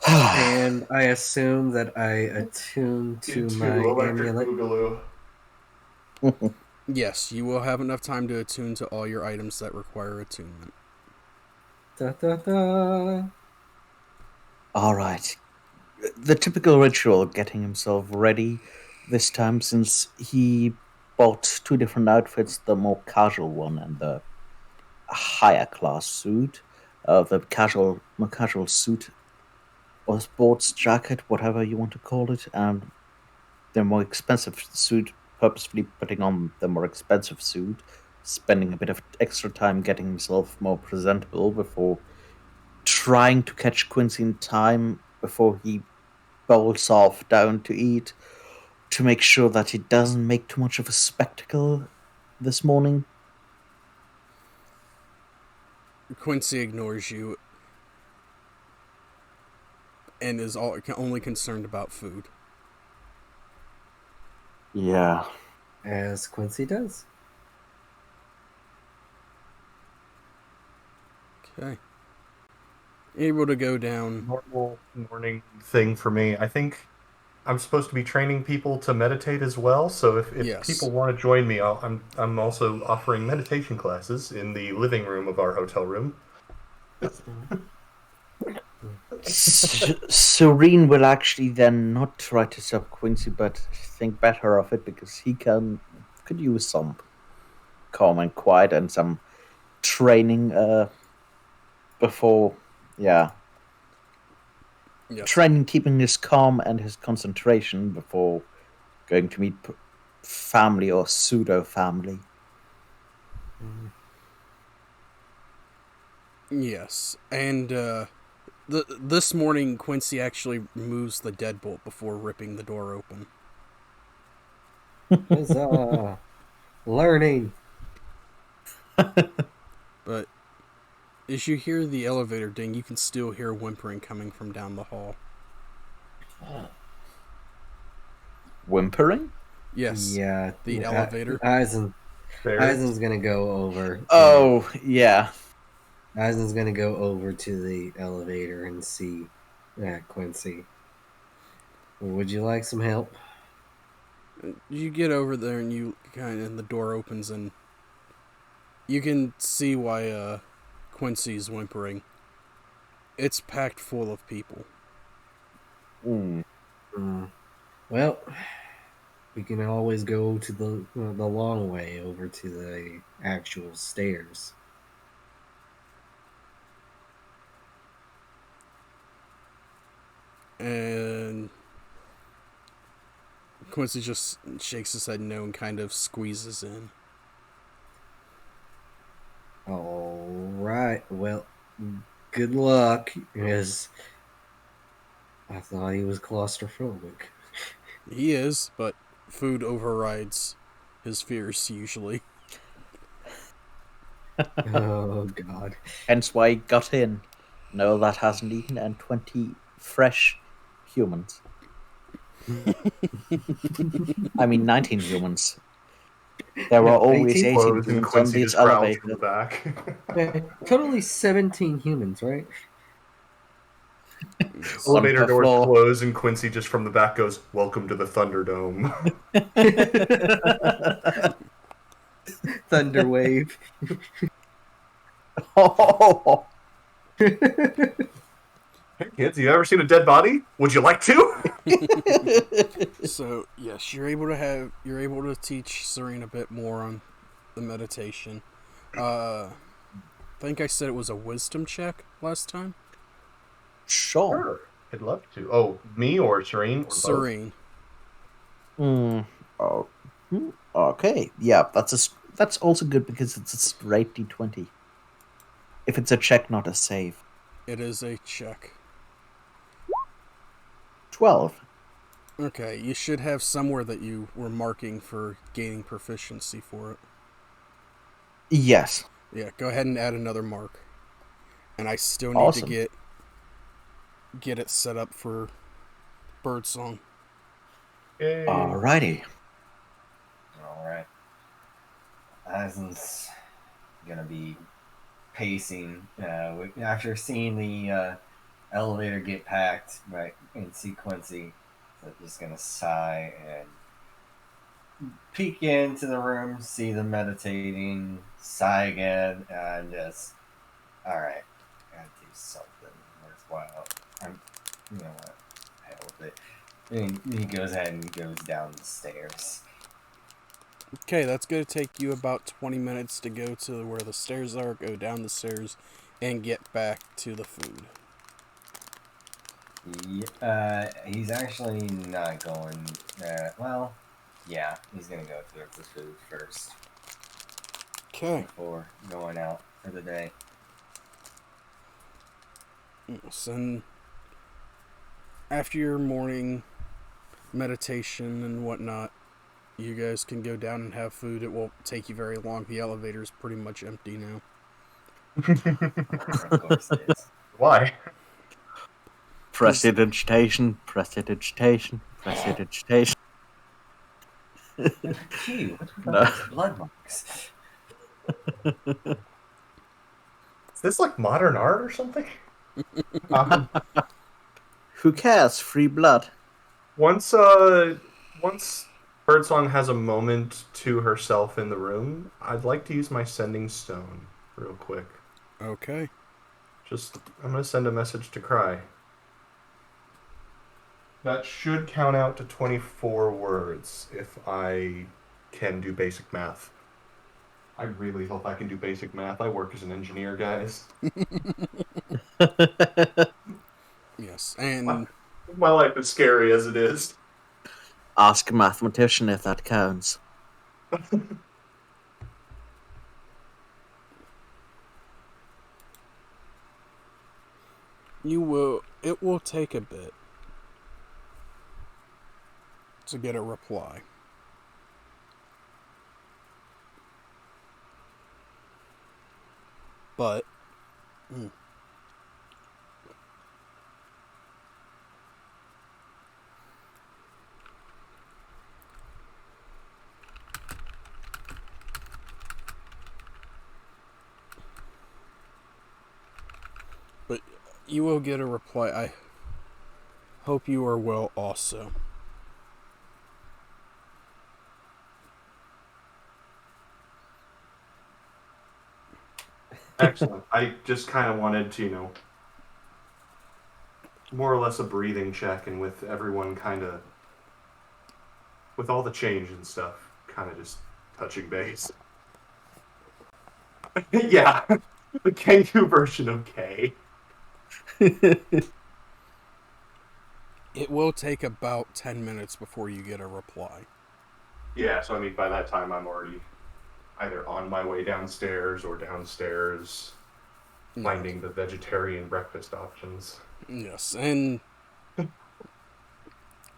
And I assume that I attune to Into my electric amulet. boogaloo. Yes, you will have enough time to attune to all your items that require attunement. Da, da, da. All right. The typical ritual, getting himself ready this time, since he bought two different outfits, the more casual one and the higher class suit. The more casual suit or sports jacket, whatever you want to call it, and the more expensive suit, purposefully putting on the more expensive suit, spending a bit of extra time getting himself more presentable before trying to catch Quincy in time before he bowls off down to eat, to make sure that he doesn't make too much of a spectacle this morning. Quincy ignores you and is only concerned about food. Yeah. As Quincy does. Okay. Able to go down. Normal morning thing for me. I think I'm supposed to be training people to meditate as well. So if Yes. people want to join me, I'm also offering meditation classes in the living room of our hotel room. Serene will actually then not try to stop Quincy, but think better of it because he could use some calm and quiet and some training before, yeah, Yes. training keeping his calm and his concentration before going to meet family or pseudo family. Yes. And this morning, Quincy actually removes the deadbolt before ripping the door open. Huzzah. Learning. But as you hear the elevator ding, you can still hear whimpering coming from down the hall. Whimpering? Yes. Yeah. The elevator. Eisen's gonna go over. Oh, yeah. Eisen's gonna go over to the elevator and see Quincy. Would you like some help? You get over there and the door opens and you can see why Quincy's whimpering. It's packed full of people. Mm. Well, we can always go to the long way over to the actual stairs. And Quincy just shakes his head no and kind of squeezes in. All right. Well, good luck, because I thought he was claustrophobic. He is, but food overrides his fears usually. Oh God. Hence why he got in. No, that hasn't eaten, and 20 fresh humans. I mean, 19 humans. There were No, always 18 18 Close, and humans on Quincy this just growls from the elevator. back. Totally 17 humans, right? Yes. One Elevator per doors floor. close, and Quincy just from the back goes, "Welcome to the Thunderdome." Thunderwave. Oh, Hey kids, you ever seen a dead body? Would you like to? So yes, you're able to teach Serene a bit more on the meditation. I think I said it was a wisdom check last time. sure. Sure, I'd love to. Oh, me or Serene or both? Serene. Oh. Okay. Yeah, that's also good because it's a straight d20. If it's a check, not a save. It is a check. 12. Okay, you should have somewhere that you were marking for gaining proficiency for it. Yes. Yeah, go ahead and add another mark. And I still need Awesome. to get it set up for birdsong. Yay. Alrighty. All right. Eisen's gonna be pacing after seeing the elevator get packed, right, in sequencing. So just gonna sigh and peek into the room, see them meditating, sigh again, and just, all right, gotta do something worthwhile. You know what? Hell with it. And he goes ahead and goes down the stairs. Okay, that's going to take you about 20 minutes to go to where the stairs are, go down the stairs, and get back to the food. He's actually not going. Well, yeah, he's gonna go through the food first Okay. before going out for the day. Yes, and after your morning meditation and whatnot, you guys can go down and have food. It won't take you very long. The elevator is pretty much empty now. Of course it is. Why? Prestidigitation, prestidigitation, prestidigitation. Phew, No. blood marks. Is this like modern art or something? Who cares? Free blood. Once Birdsong has a moment to herself in the room, I'd like to use my sending stone real quick. Okay. I'm gonna send a message to Cry. That should count out to 24 words if I can do basic math. I really hope I can do basic math. I work as an engineer, guys. Yes, and My life is scary as it is. Ask a mathematician if that counts. it will take a bit to get a reply. But you will get a reply. I Hope you are well also. Excellent. I just kind of wanted to, more or less a breathing check, and with everyone kind of, with all the change and stuff, kind of just touching base. Yeah, the Kenku version of K. It will take about 10 minutes before you get a reply. Yeah, so I mean, by that time, I'm already either on my way downstairs or downstairs finding the vegetarian breakfast options. Yes, and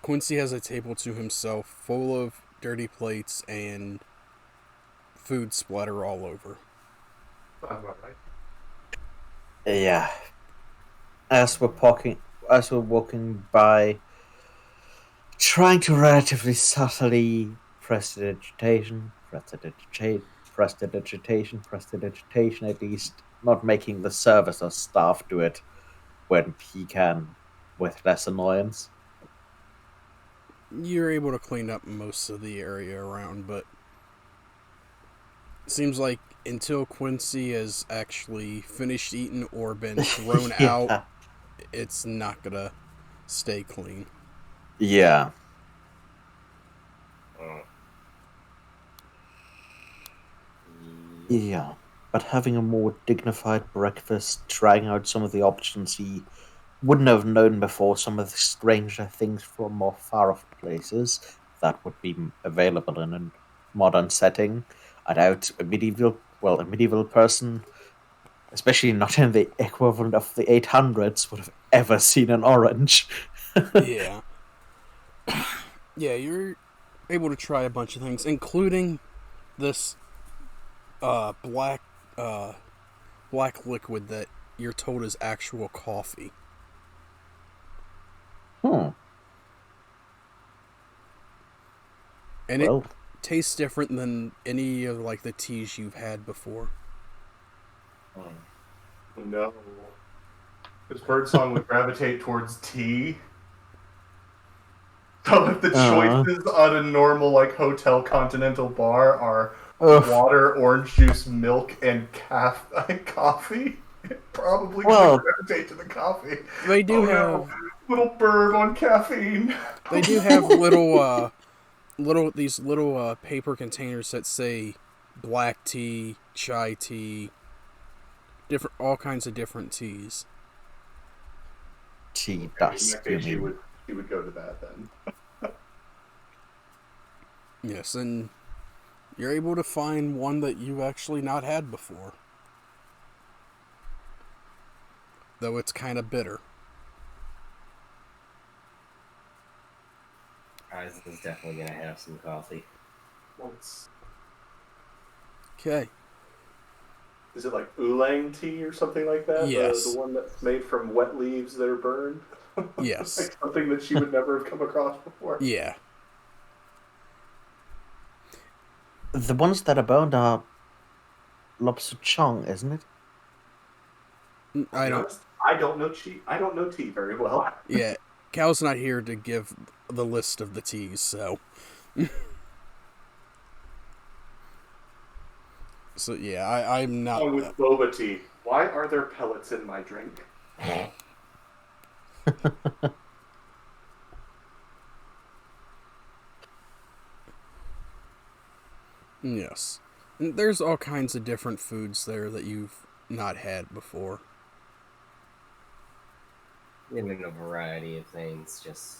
Quincy has a table to himself full of dirty plates and food splatter all over. Sounds about right. Yeah. As we're walking by, trying to relatively subtly prestidigitation, at least not making the service or staff do it when he can with less annoyance. You're able to clean up most of the area around, but it seems like until Quincy has actually finished eating or been thrown out, it's not gonna stay clean. Yeah. Yeah. But having a more dignified breakfast, trying out some of the options he wouldn't have known before, some of the stranger things from more far off places that would be available in a modern setting. I doubt a medieval person, especially not in the equivalent of the 800s, would have ever seen an orange. Yeah. Yeah, you're able to try a bunch of things, including this black black liquid that you're told is actual coffee. Hmm. And Well, it tastes different than any of like the teas you've had before. No. Because Birdsong would gravitate towards tea. So if the choices on a normal like hotel continental bar are water, orange juice, milk, and coffee, probably Well, gonna gravitate to the coffee. They do have No. Little burb on caffeine. they do have little little paper containers that say black tea, chai tea, different all kinds of different teas. tea In dust. that case, she would go to that then. Yes, and you're able to find one that you've actually not had before. Though it's kind of bitter. Eisen's definitely gonna have some coffee. Okay. Is it like oolong tea or something like that? Yes. The one that's made from wet leaves that are burned? Yes. Like something that she would never have come across before? Yeah. The ones that are burned are lobster chong, isn't it? I don't. I don't know tea. I don't know tea very well. Yeah, Cal's not here to give the list of the teas, so. So yeah, I'm not. Along with boba tea. Why are there pellets in my drink? Yes, and there's all kinds of different foods there that you've not had before. In a variety of things, just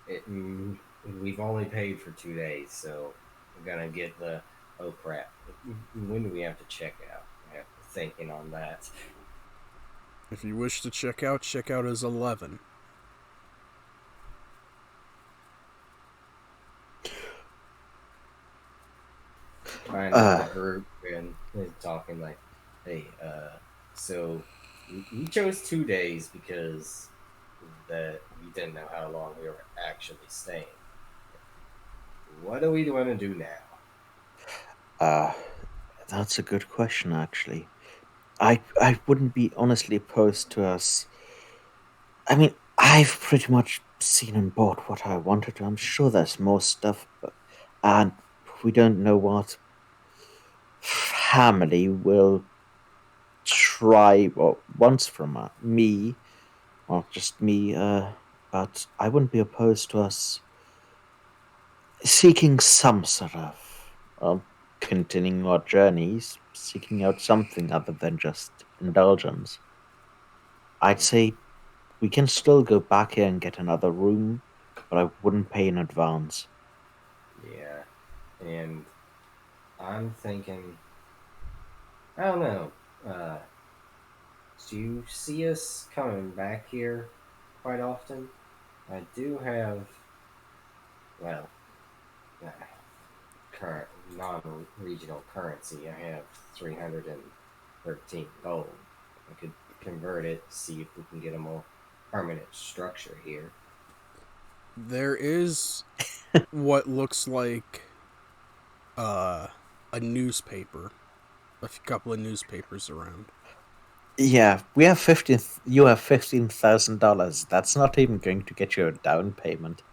we've only paid for 2 days, so we're gonna get the oh crap. When do we have to check out? I have to thinking on that. If you wish to check out as 11. Trying to Herb and talking like, hey, so we chose 2 days because that we didn't know how long we were actually staying. What are we going to do now? That's a good question, actually. I wouldn't be honestly opposed to us. I mean, I've pretty much seen and bought what I wanted. I'm sure there's more stuff, and we don't know what family will try or wants from me, or just me. But I wouldn't be opposed to us seeking some sort of continuing our journeys, seeking out something other than just indulgence. I'd say we can still go back here and get another room, but I wouldn't pay in advance. Yeah, and I'm thinking, I don't know. Uh, do you see us coming back here quite often? I do have, well, uh, current non-regional currency. I have 313 gold. I could convert it, see if we can get a more permanent structure here. There is what looks like a newspaper, a couple of newspapers around. Yeah, we have 15. You have $15,000. That's not even going to get you a down payment.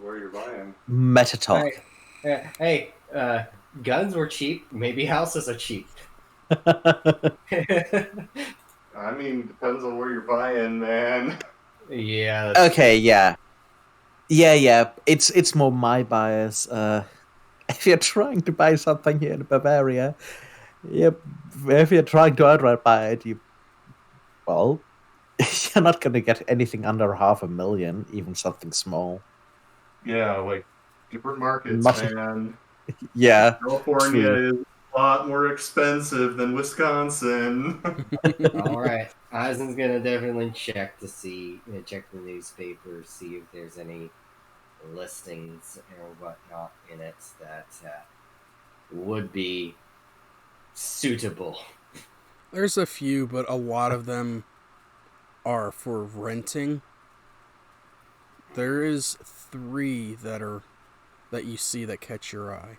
Where you're buying? Meta talk. Hey, guns were cheap. Maybe houses are cheap. I mean, depends on where you're buying, man. Yeah. Okay, yeah. Yeah. It's more my bias. If you're trying to buy something here in Bavaria, yep. If you're trying to outright buy it, well, you're not going to get anything under 500,000, even something small. Yeah, like different markets, Not, man. yeah, California true. is a lot more expensive than Wisconsin. All right. Eisen's gonna definitely check to see, check the newspaper, see if there's any listings or whatnot in it that would be suitable. There's a few, but a lot of them are for renting. There is 3 that you see that catch your eye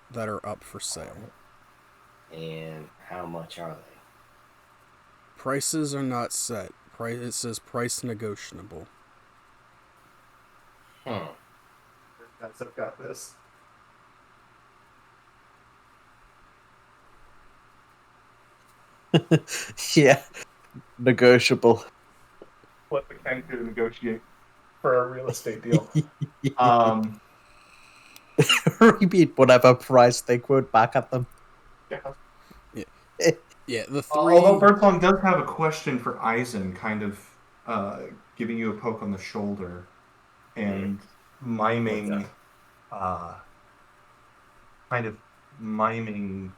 that are up for sale. And how much are they? Prices are not set. It says price negotiable. Guys, I've got this. Yeah, negotiable. What we can do to negotiate for our real estate deal. Repeat whatever price they quote back at them. Yeah. Yeah, the 3. Although Birdsong does have a question for Eisen, kind of giving you a poke on the shoulder and miming, kind of miming.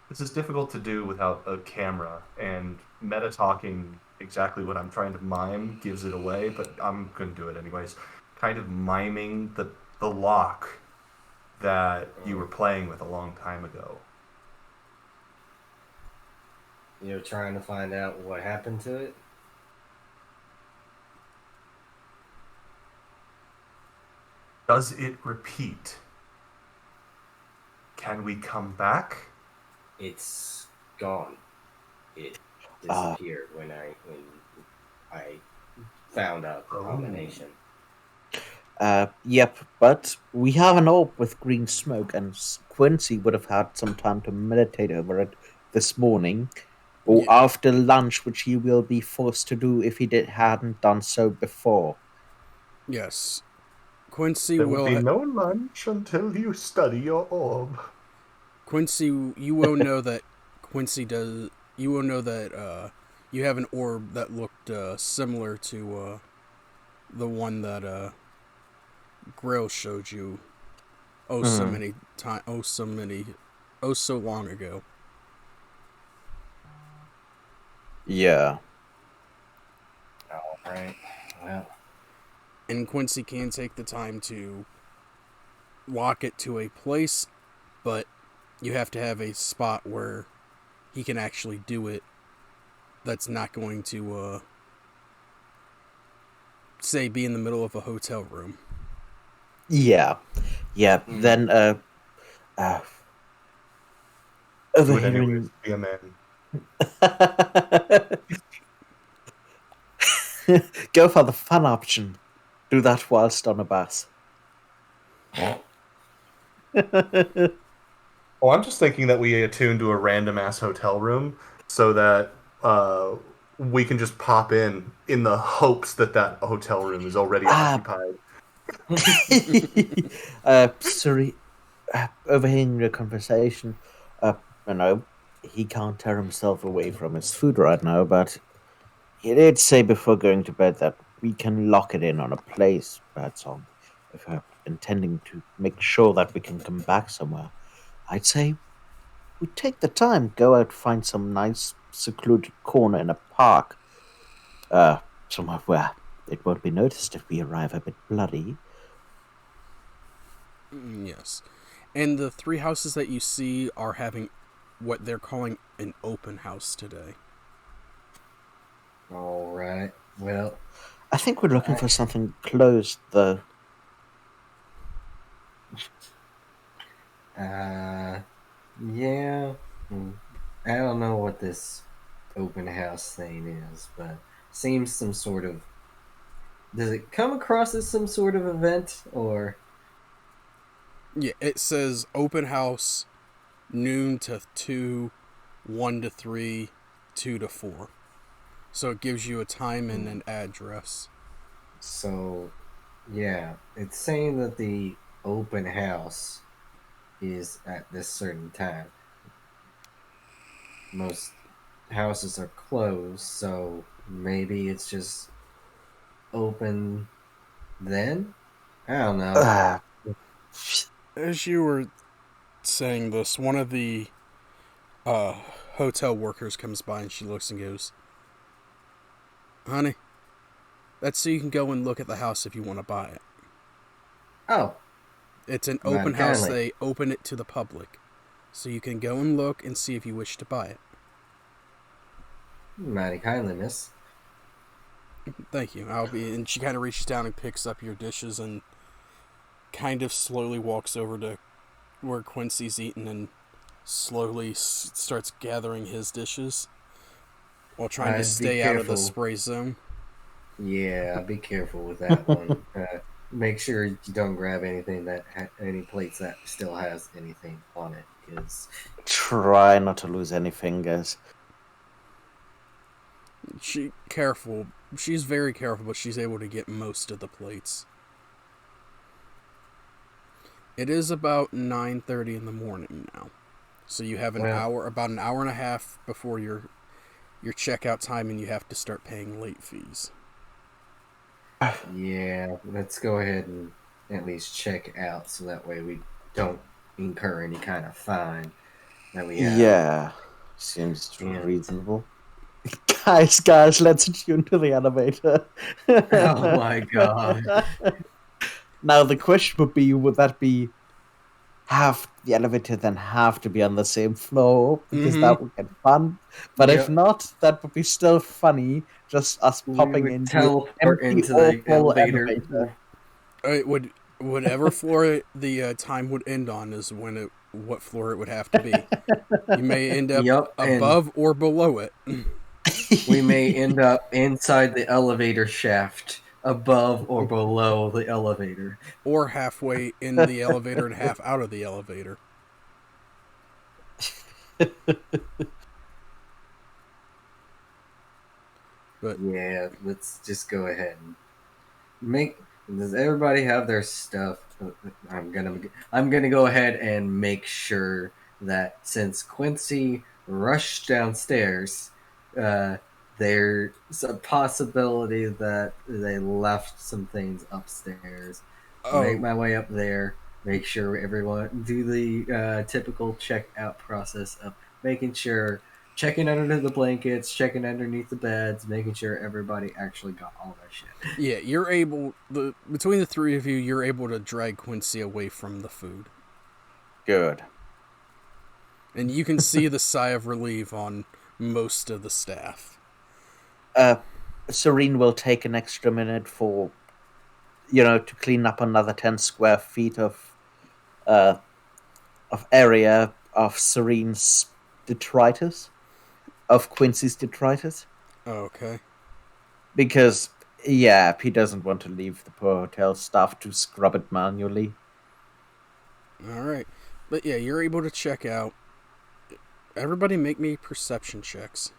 This is difficult to do without a camera, and meta talking exactly what I'm trying to mime gives it away, but I'm going to do it anyways. Kind of miming the lock that you were playing with a long time ago. You're trying to find out what happened to it? Does it repeat? Can we come back? It's gone. It disappeared when I found out the combination. Yep, but we have an orb with green smoke, and Quincy would have had some time to meditate over it this morning, or after lunch, which he will be forced to do if he hadn't done so before. Yes. Quincy There will will be no lunch until you study your orb. Quincy, you will know that Quincy does. You will know that you have an orb that looked similar to the one that Grail showed you. So many time. So long ago. Yeah. All right. Well. And Quincy can take the time to lock it to a place, but you have to have a spot where he can actually do it that's not going to, say, be in the middle of a hotel room. Yeah. Then, over Would here anyways be a man. Go for the fun option. Do that whilst on a bus. Oh, I'm just thinking that we attune to a random ass hotel room so that we can just pop in the hopes that that hotel room is already Ah, occupied. sorry, overhearing your conversation. You know, he can't tear himself away from his food right now, but he did say before going to bed that we can lock it in on a place, Birdsong, if we're intending to make sure that we can come back somewhere. I'd say we take the time, go out, find some nice secluded corner in a park, uh, somewhere where it won't be noticed if we arrive a bit bloody. Yes. And the three houses that you see are having what they're calling an open house today. All right. Well, I think we're looking for something closed, though. yeah. mm, I don't know what this open house thing is, but seems some sort of. Does it come across as some sort of event or? Yeah, it says open house noon to 2, 1 to 3, 2 to 4. So it gives you a time and an address. So, yeah, it's saying that the open house is at this certain time. Most houses are closed, so maybe it's just open then? I don't know. Uh, As you were saying this, one of the uh, hotel workers comes by and she looks and goes, "Honey, that's so you can go and look at the house if you want to buy it. Oh, It's an mighty open house. kindly. They open it to the public. So you can go and look and see if you wish to buy it." Mighty kindly, miss. Thank you. I'll be. And she kind of reaches down and picks up your dishes and kind of slowly walks over to where Quincy's eating and slowly starts gathering his dishes while trying to I'd be stay out of the careful. spray zone. Yeah, be careful with that one. Make sure you don't grab anything that any plates that still has anything on it, because try not to lose any fingers. She's very careful, but she's able to get most of the plates. It is about 9:30 in the morning now. So you have about an hour and a half before your checkout time, and you have to start paying late fees. yeah, let's go ahead and at least check out so that way we don't incur any kind of fine that we have. Yeah, seems Yeah. reasonable. Guys, let's attune to the elevator. Oh my god. Now the question would be: would that be have the elevator then have to be on the same floor because that would get fun? But if Yep. not, that would be still funny. Just us We popping would into teleport empty into or the full elevator. elevator. It would whatever floor the time would end on is what floor it would have to be. You may end up Yep, and above or below it. we may end up inside the elevator shaft, above or below the elevator. Or halfway in the elevator and half out of the elevator. But Yeah, let's just go ahead and make. Does everybody have their stuff? I'm gonna go ahead and make sure that since Quincy rushed downstairs, uh, there's a possibility that they left some things upstairs. Make my way up there. Make sure everyone do the typical checkout process of making sure checking under the blankets, checking underneath the beds, making sure everybody actually got all their shit. yeah, between the three of you, you're able to drag Quincy away from the food. Good. And you can see the sigh of relief on most of the staff. Serene will take an extra minute to clean up another 10 square feet of area of Serene's detritus. of Quincy's detritus. Okay. Because, yeah, he doesn't want to leave the poor hotel staff to scrub it manually. All right. But yeah, you're able to check out. Everybody make me perception checks.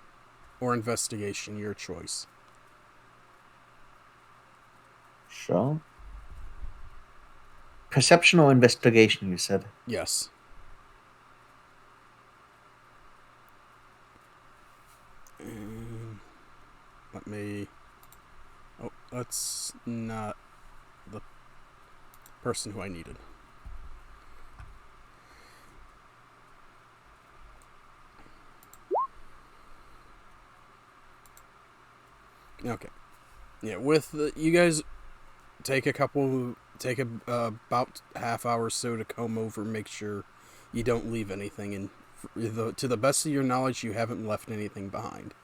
Or investigation, your choice. Sure. Perception or investigation, you said? Yes. And let me. Oh, that's not the person who I needed. Okay. Yeah, with you guys take about half hour or so to comb over, make sure you don't leave anything, and to the best of your knowledge, you haven't left anything behind.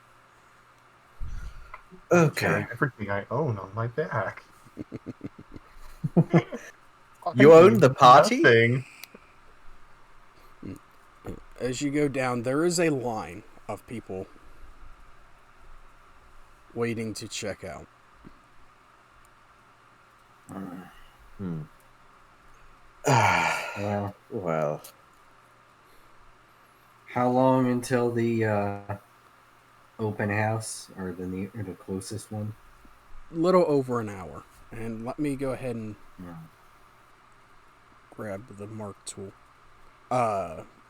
Okay. Carrying everything I own on my back. You own the party? Nothing. As you go down, there is a line of people waiting to check out. Well, How long until the open house or the closest one? Little over an hour. And let me go ahead and grab the mark tool.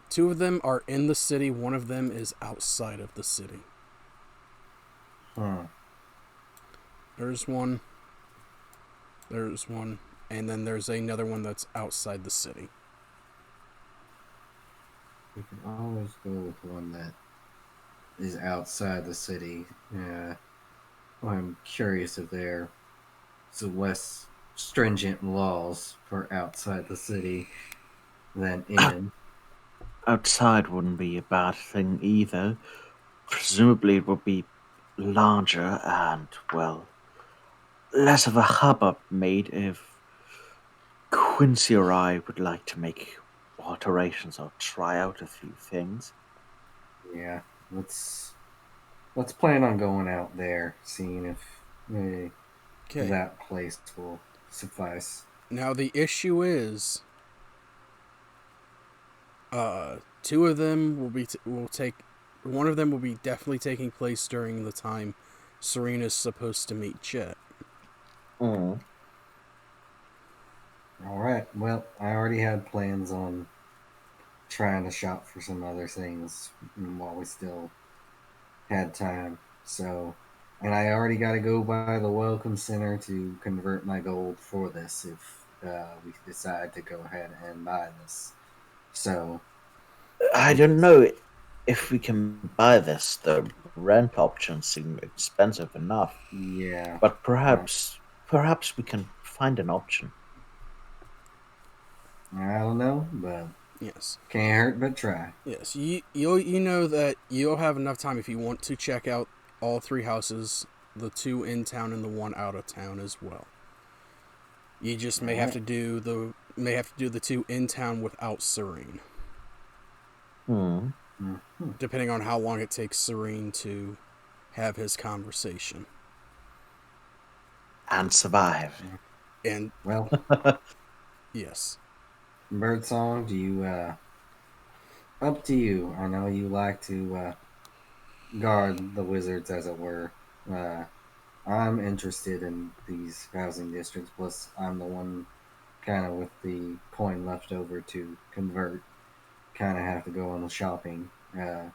Two of them are in the city. One of them is outside of the city. There's one. There's one. And then there's another one that's outside the city. We can always go with one that is outside the city. I'm curious if there are less stringent laws for outside the city than in. outside wouldn't be a bad thing either. Presumably it would be larger and, well, less of a hubbub made if Quincy or I would like to make alterations or try out a few things. Yeah, let's plan on going out there, seeing if Okay. that place will suffice. Now the issue is, two of them one of them will be definitely taking place during the time Serena's supposed to meet Chet. Mm. All right. Well, I already had plans on trying to shop for some other things while we still had time. So, and I already got to go by the Welcome Center to convert my gold for this if we decide to go ahead and buy this. So, I don't know if we can buy this. The rent options seem expensive enough, yeah. but perhaps we can find an option. I don't know, but Yes. can't hurt but try. Yes. You know that you'll have enough time if you want to check out all three houses, the two in town and the one out of town as well. You just may have to do the two in town without Serene. Depending on how long it takes Serene to have his conversation. And survive. And, Well, yes. Birdsong, do you, up to you. I know you like to, guard the wizards, as it were. I'm interested in these housing districts, plus I'm the one kind of with the coin left over to convert. Kind of have to go on the shopping. Are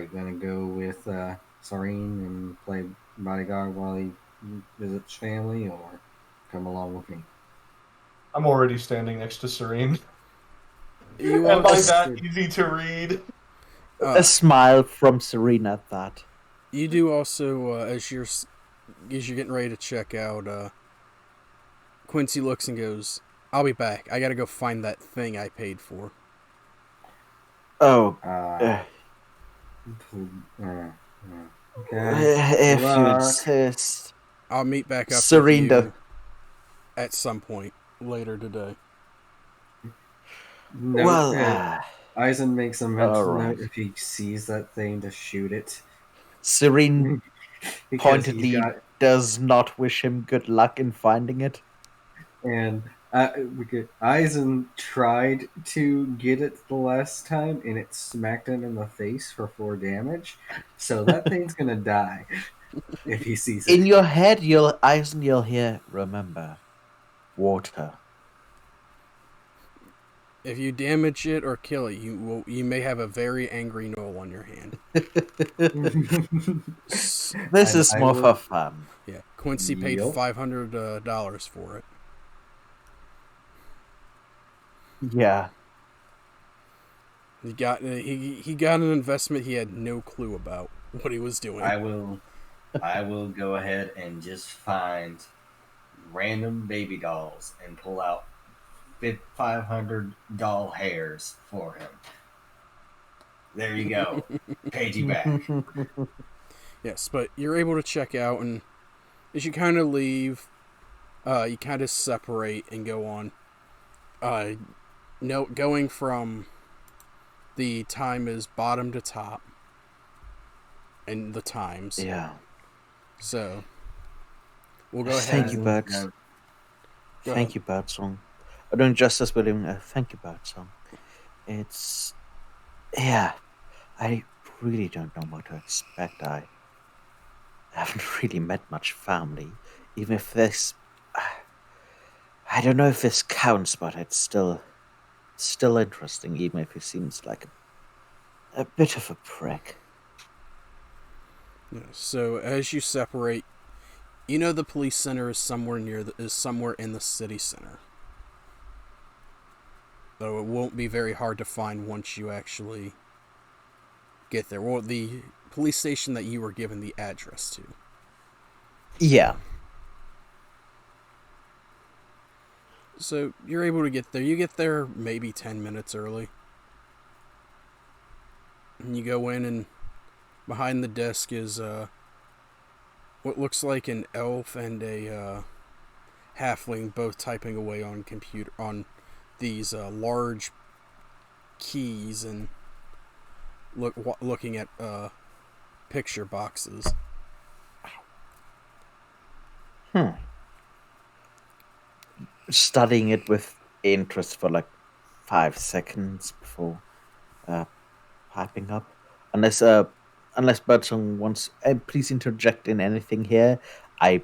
you going to go with Serene and play bodyguard while he visits family, or come along with me? I'm already standing next to Serene. You Am I also, that easy to read? A smile from Serena at that. you do also, as you're getting ready to check out, Quincy looks and goes, "I'll be back. I gotta go find that thing I paid for." Oh, Okay. if you Luck. insist. I'll meet back up Serena. with you at some point later today. Note Well, that Eisen makes a mental Alright. note if he sees that thing to shoot it. Serene Because he's pointedly got does not wish him good luck in finding it. and Eisen tried to get it the last time, and it smacked him in the face for 4 damage. So that thing's gonna die if he sees it. In your head, you'll hear, remember, water. If you damage it or kill it, you may have a very angry knoll on your hand. This And is I more will- for fun. Yeah, Quincy paid Yep. $500 for it. Yeah. He got an investment he had no clue about what he was doing. I will go ahead and just find random baby dolls and pull out 500 doll hairs for him. There you go. Paid you back. Yes, but you're able to check out, and as you kind of leave, you kind of separate and go on. Going from the time is bottom to top, and the times. Yeah. So we'll go ahead. Thank you, and- Birds. Go Thank ahead. you, Birdsong. Doing justice, William. Thank you, Birdsong. It's. Yeah. I really don't know what to expect. I haven't really met much family. Even if this. I don't know if this counts, but it's still interesting, even if he seems like a bit of a prick. Yeah, so as you separate, you know the police center is somewhere somewhere in the city center. Though it won't be very hard to find once you actually get there. Well, the police station that you were given the address to. Yeah. So you're able to get there. You get there maybe 10 minutes early. And you go in, and behind the desk is what looks like an elf and a halfling both typing away on these large keys and looking at picture boxes. Studying it with interest for like 5 seconds before piping up. Unless Birdsong wants, please interject in anything here. If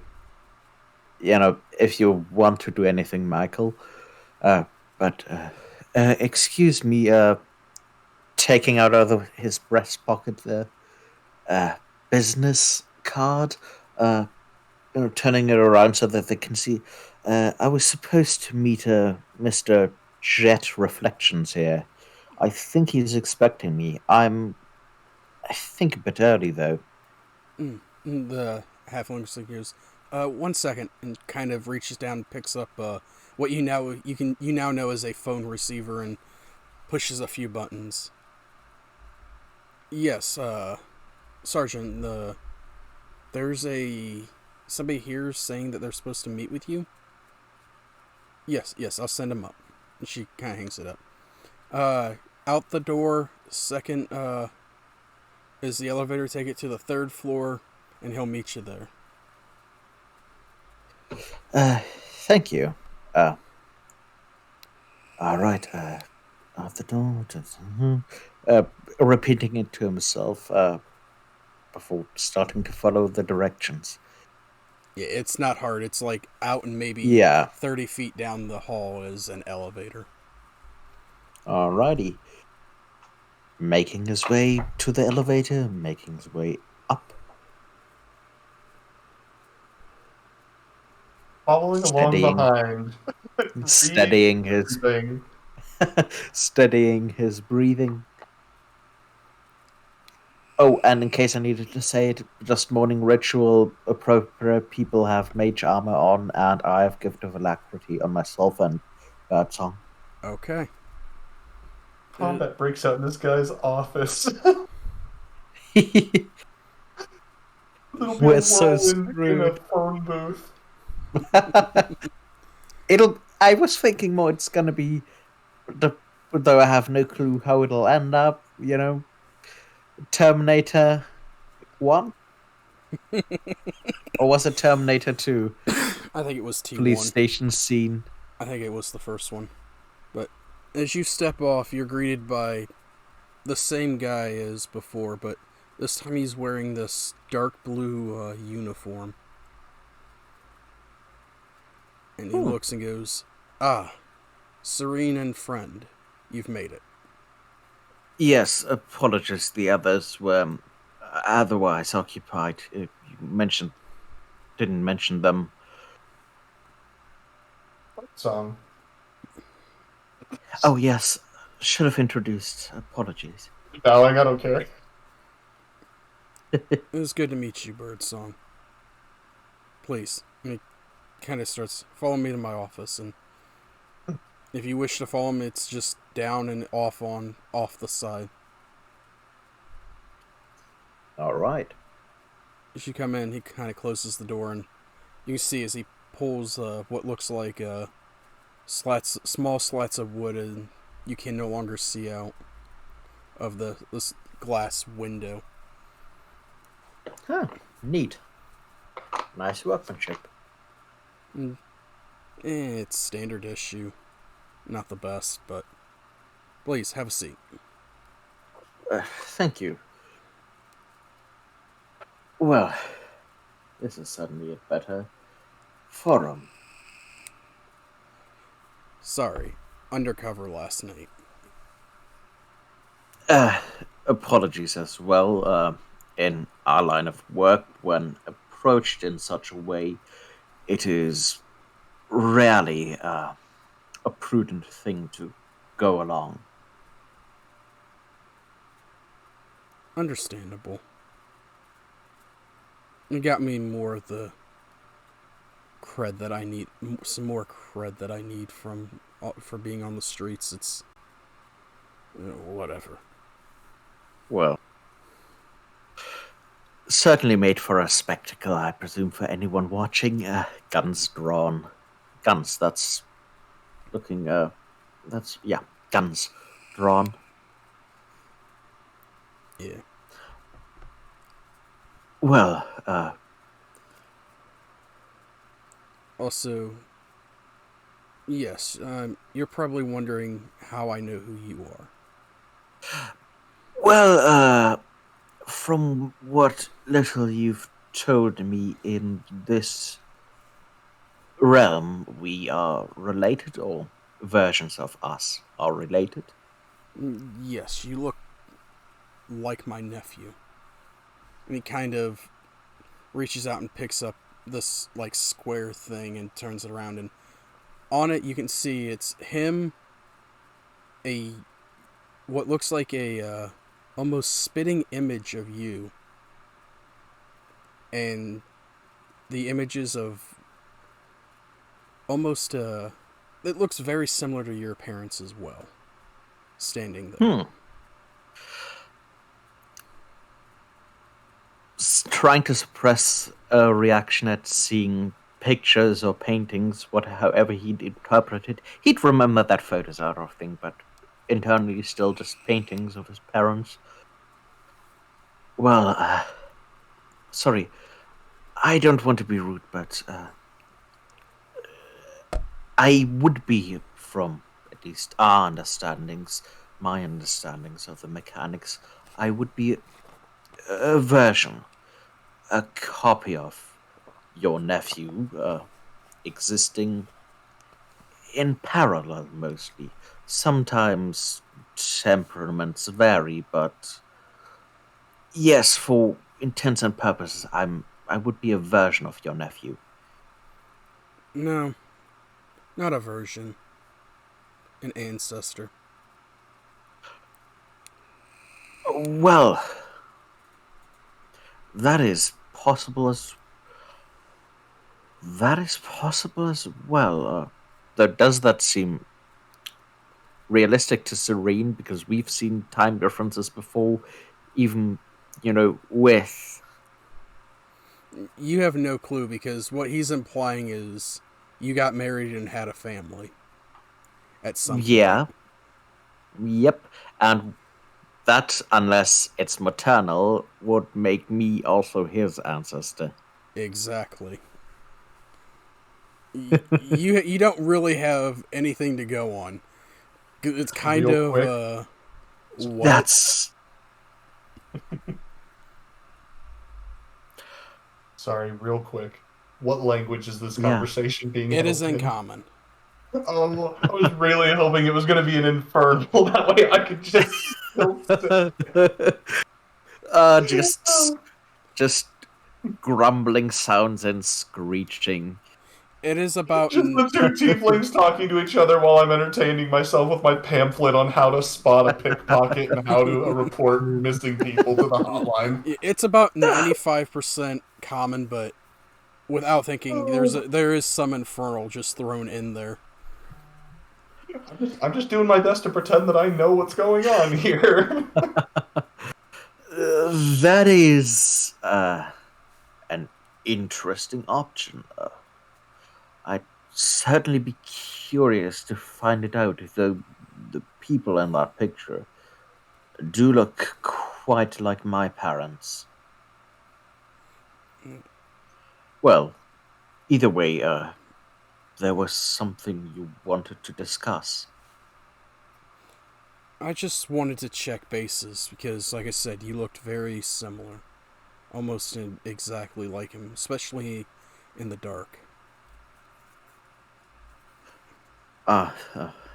you want to do anything, Michael. But excuse me, taking out of his breast pocket the business card, turning it around so that they can see. I was supposed to meet Mr. Jet Reflections here. I think he's expecting me. I think a bit early though. The halfling figures, 1 second, and kind of reaches down and picks up what you now know is a phone receiver and pushes a few buttons. Yes, Sergeant. There's somebody here saying that they're supposed to meet with you. Yes, I'll send them up. And she kind of hangs it up. Out the door, second, is the elevator. Take it to the 3rd floor, and he'll meet you there. Thank you. All right. Out the door. Repeating it to himself before starting to follow the directions. Yeah, it's not hard. It's like out and maybe 30 feet down the hall is an elevator. Alrighty. Making his way to the elevator, making his way up. Following Steadying. along behind. Steadying Reading his everything. steadying his breathing. Oh, and in case I needed to say it, just morning ritual appropriate people have mage armor on, and I have gift of alacrity on myself and Birdsong. Okay. Combat breaks out in this guy's office. It'll be We're a so whirlwind in a screwed. phone booth. I was thinking more. It's gonna be though I have no clue how it'll end up. Terminator 1? Or was it Terminator 2? I think it was Police T1. station scene. I think it was the first one. But as you step off, you're greeted by the same guy as before, but this time he's wearing this dark blue uniform. And he looks and goes, "Ah, Serene and friend, you've made it." Yes, apologies. The others were otherwise occupied. You didn't mention them. Song. Oh yes, should have introduced. Apologies. Bowing, I don't care. It was good to meet you, Birdsong. Please, and he kind of starts, follow me to my office, and if you wish to follow him, it's just down and off the side. All right. As you come in, he kind of closes the door, and you can see as he pulls what looks like small slats of wood, and you can no longer see out of this glass window. Huh. Neat. Nice workmanship. It's standard issue. Not the best, but please, have a seat. Thank you. Well, this is certainly a better forum. Sorry, undercover last night. Apologies as well. In our line of work, when approached in such a way, it is rarely a prudent thing to go along. Understandable. You got me more of the cred that I need, some more cred that I need for being on the streets. It's whatever. Well, certainly made for a spectacle, I presume, for anyone watching. Guns drawn. Guns, that's looking, guns drawn. Yeah. Well, Also, yes, you're probably wondering how I know who you are. well, from what little you've told me in this realm, we are related, or versions of us are related. Yes, you look like my nephew. And he kind of reaches out and picks up this like square thing and turns it around, and on it you can see it's him, what looks like a almost spitting image of you, and the images of almost it looks very similar to your parents as well, standing there. Trying to suppress a reaction at seeing pictures or paintings, however he'd interpret it. He'd remember that photos are of thing, but internally still just paintings of his parents. Well, sorry, I don't want to be rude, but I would be, from at least our understandings, my understandings of the mechanics, I would be a version, a copy of your nephew, existing in parallel mostly. Sometimes temperaments vary, but yes, for intents and purposes, I would be a version of your nephew. No, not a version. An ancestor. Well, that is possible as well. Though does that seem realistic to Serene? Because we've seen time differences before, even with. You have no clue, because what he's implying is you got married and had a family at some point. Yeah, Yep, and that, unless it's maternal, would make me also his ancestor. Exactly. You don't really have anything to go on. It's kind Real of quick. what? That's Sorry, real quick. What language is this yeah. conversation being It held is in in? common. Oh, I was really hoping it was going to be an infernal. That way I could just still Just grumbling sounds and screeching. It is about just the two tieflings talking to each other while I'm entertaining myself with my pamphlet on how to spot a pickpocket and how to report missing people to the hotline. it's about 95% common, but without thinking, there is some infernal just thrown in there. I'm just doing my best to pretend that I know what's going on here. That is an interesting option. I'd certainly be curious to find it out, though the people in that picture do look quite like my parents. Well, either way, there was something you wanted to discuss. I just wanted to check bases because, like I said, you looked very similar, almost exactly like him, especially in the dark.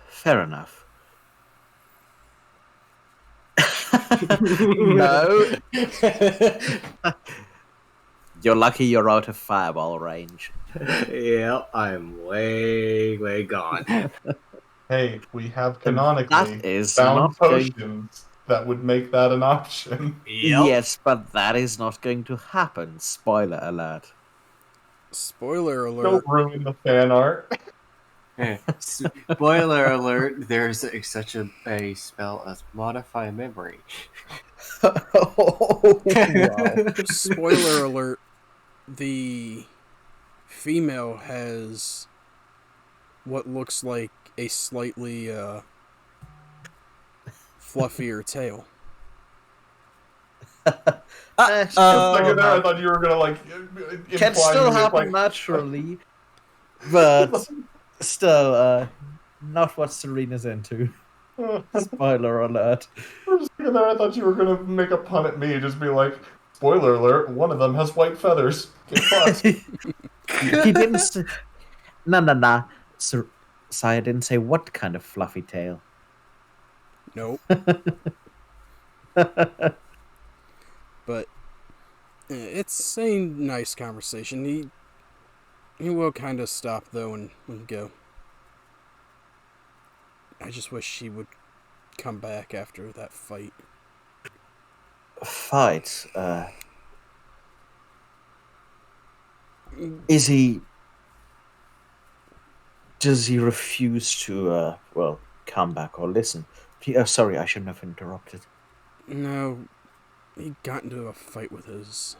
Fair enough. No, you're lucky you're out of fireball range. Yeah, I'm way gone. Hey, we have And canonically that is found not going. potions that would make that an option. Yep. Yes, but that is not going to happen. Spoiler alert. Spoiler alert. Don't ruin the fan art. Spoiler alert, there's such a spell as modify memory. Oh, wow. Spoiler alert. The female has what looks like a slightly fluffier tail. Second there, I thought you were gonna like Can imply still that, happen like, naturally, but still, not what Serena's into. Spoiler alert. For a second there, I thought you were gonna make a pun at me and just be like, "Spoiler alert! One of them has white feathers." Get fucked. He didn't say. No. Saya didn't say what kind of fluffy tail. Nope. But it's a nice conversation. He will kind of stop though and go. I just wish he would come back after that fight. Fight. Is he? Does he refuse to? Well, come back or listen? Sorry, I shouldn't have interrupted. No, he got into a fight with his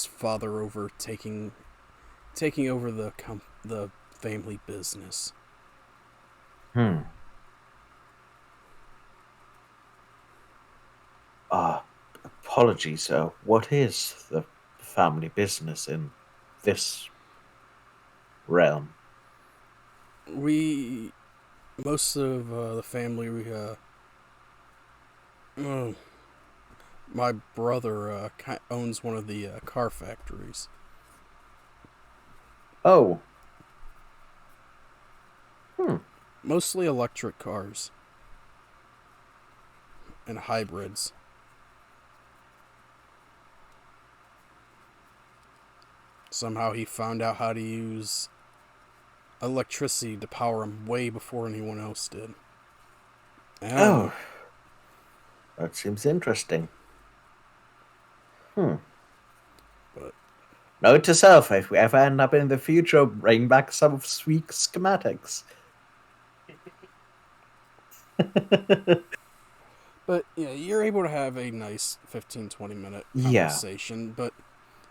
father over taking over the family business. Apologies. What is the family business in this realm? Most of the family, my brother owns one of the car factories. Oh. Mostly electric cars and hybrids. Somehow he found out how to use electricity to power him way before anyone else did. Oh. That seems interesting. But note to self, if we ever end up in the future, bring back some of sweet schematics. But yeah, you're able to have a nice 15-20 minute Yeah. conversation, but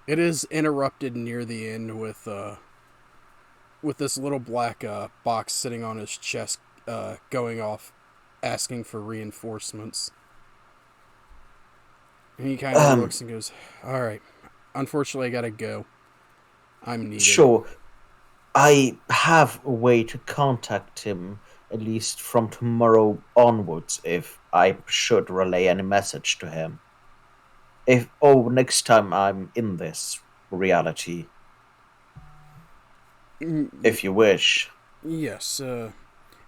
it is interrupted near the end with this little black box sitting on his chest going off asking for reinforcements. And he kind of looks and goes, "Alright, unfortunately I gotta go. I'm needed." Sure. I have a way to contact him, at least from tomorrow onwards, if I should relay any message to him. Next time I'm in this reality, if you wish. Yes,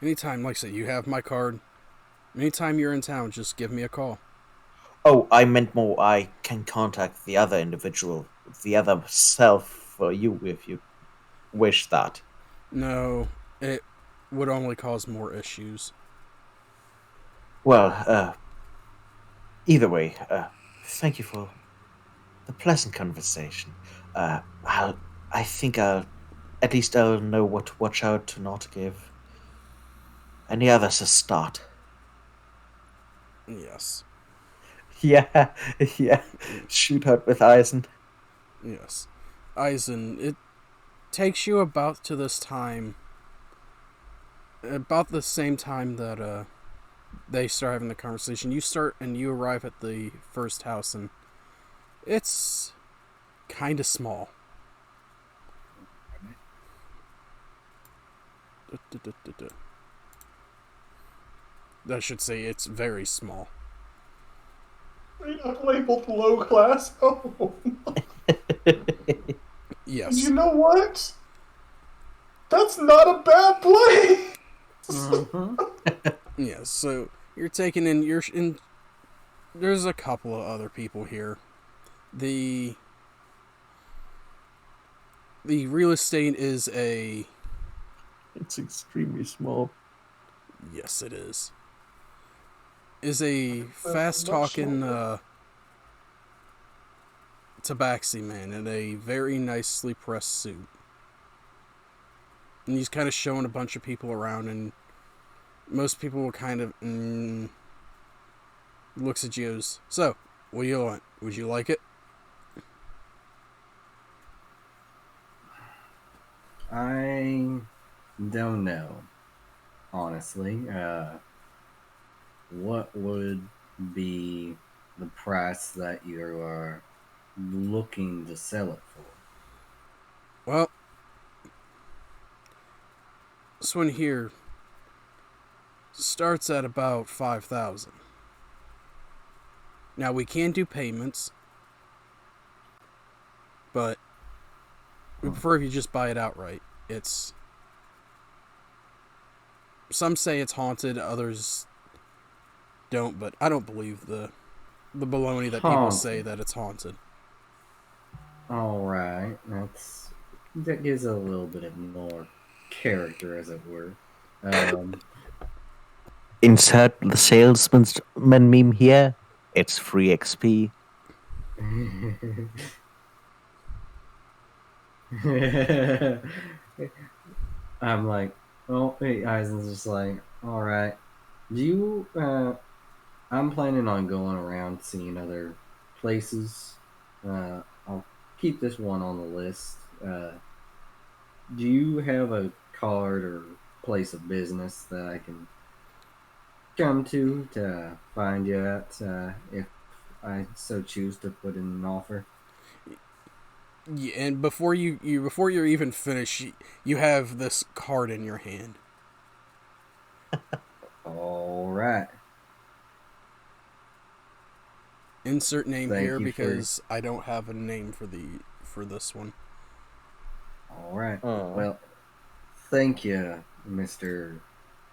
anytime, like I said, you have my card. Anytime you're in town, just give me a call. Oh, I meant more. I can contact the other individual, the other self for you if you wish that. No, it would only cause more issues. Well, either way, thank you for the pleasant conversation. I think at least I'll know what to watch out to not give any others a start. Yes. Yeah, yeah. Shoot out with Eisen. Yes. Eisen, it takes you about to this time, about the same time that they start having the conversation. You start and you arrive at the first house, and it's kind of small. I should say it's very small. They not labeled low class home. Yes. And you know what? That's not a bad place. Yes. So you're taking in. You're in. There's a couple of other people here. The real estate is a. It's extremely small. Yes, it is. Is a fast talking tabaxi man in a very nicely pressed suit. And he's kind of showing a bunch of people around, and most people will kind of looks at you as, "So, what do you want? Would you like it?" I don't know, honestly. What would be the price that you are looking to sell it for? Well, this one here starts at about 5,000. Now we can do payments, but we prefer if you just buy it outright. It's some say it's haunted, others don't, but I don't believe the baloney that people say that it's haunted. All right, that gives it a little bit of more character, as it were. Insert the salesman's meme here. It's free XP. I'm like, oh, hey, Eisen's just like, all right. Do you? I'm planning on going around seeing other places. I'll keep this one on the list. Do you have a card or place of business that I can come to find you at if I so choose to put in an offer? Yeah, and before before you're even finished, you have this card in your hand. All right. Insert name Thank here you because I don't have a name for this one. All right. Oh. Well, thank you, Mr.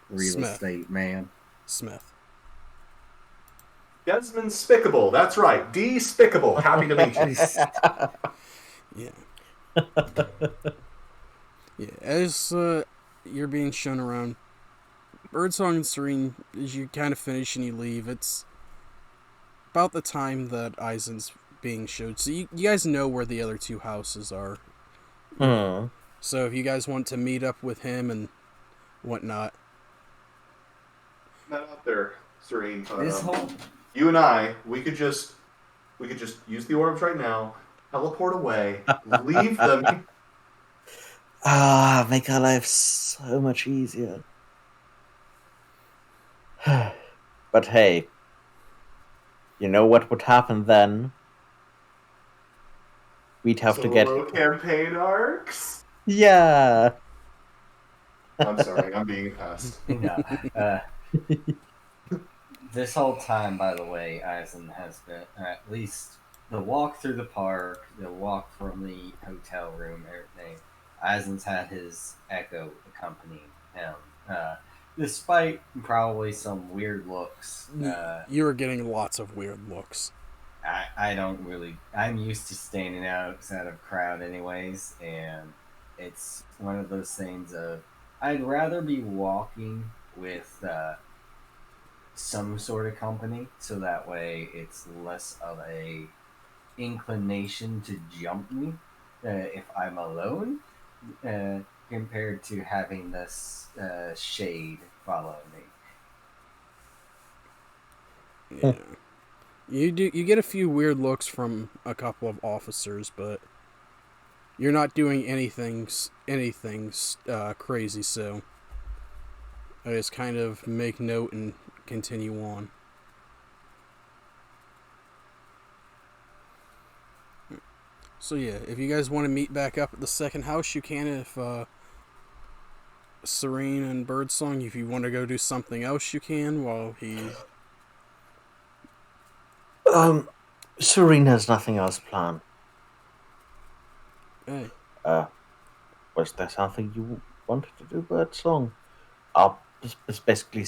Real Smith. Estate Man. Smith. Desmond Spickable. That's right. Despicable. Happy to meet you. Yeah. Yeah. As you're being shown around, Birdsong and Serene, as you kind of finish and you leave, it's about the time that Eisen's being showed. So you guys know where the other two houses are. So if you guys want to meet up with him and whatnot. Not out there, Serene. This whole You and I, we could just use the orbs right now, teleport away, leave them. Make our lives so much easier. But hey, you know what would happen then? We'd have to get... Solo campaign arcs. Yeah. I'm sorry, I'm being a pest. No. This whole time, by the way, Eisen has been at least the walk through the park, the walk from the hotel room, everything. Eisen's had his echo accompanying him, despite probably some weird looks. You were getting lots of weird looks. I don't really. I'm used to standing outside of crowd, anyways, and it's one of those things of I'd rather be walking with some sort of company, so that way it's less of a inclination to jump me if I'm alone, compared to having this shade follow me. Yeah. You get a few weird looks from a couple of officers, but you're not doing anything crazy, so I just kind of make note and continue on. So yeah, if you guys want to meet back up at the second house, you can. If Serene and Birdsong, if you want to go do something else, you can while he... Serene has nothing else planned. Hey. Was there something you wanted to do, Birdsong? It's basically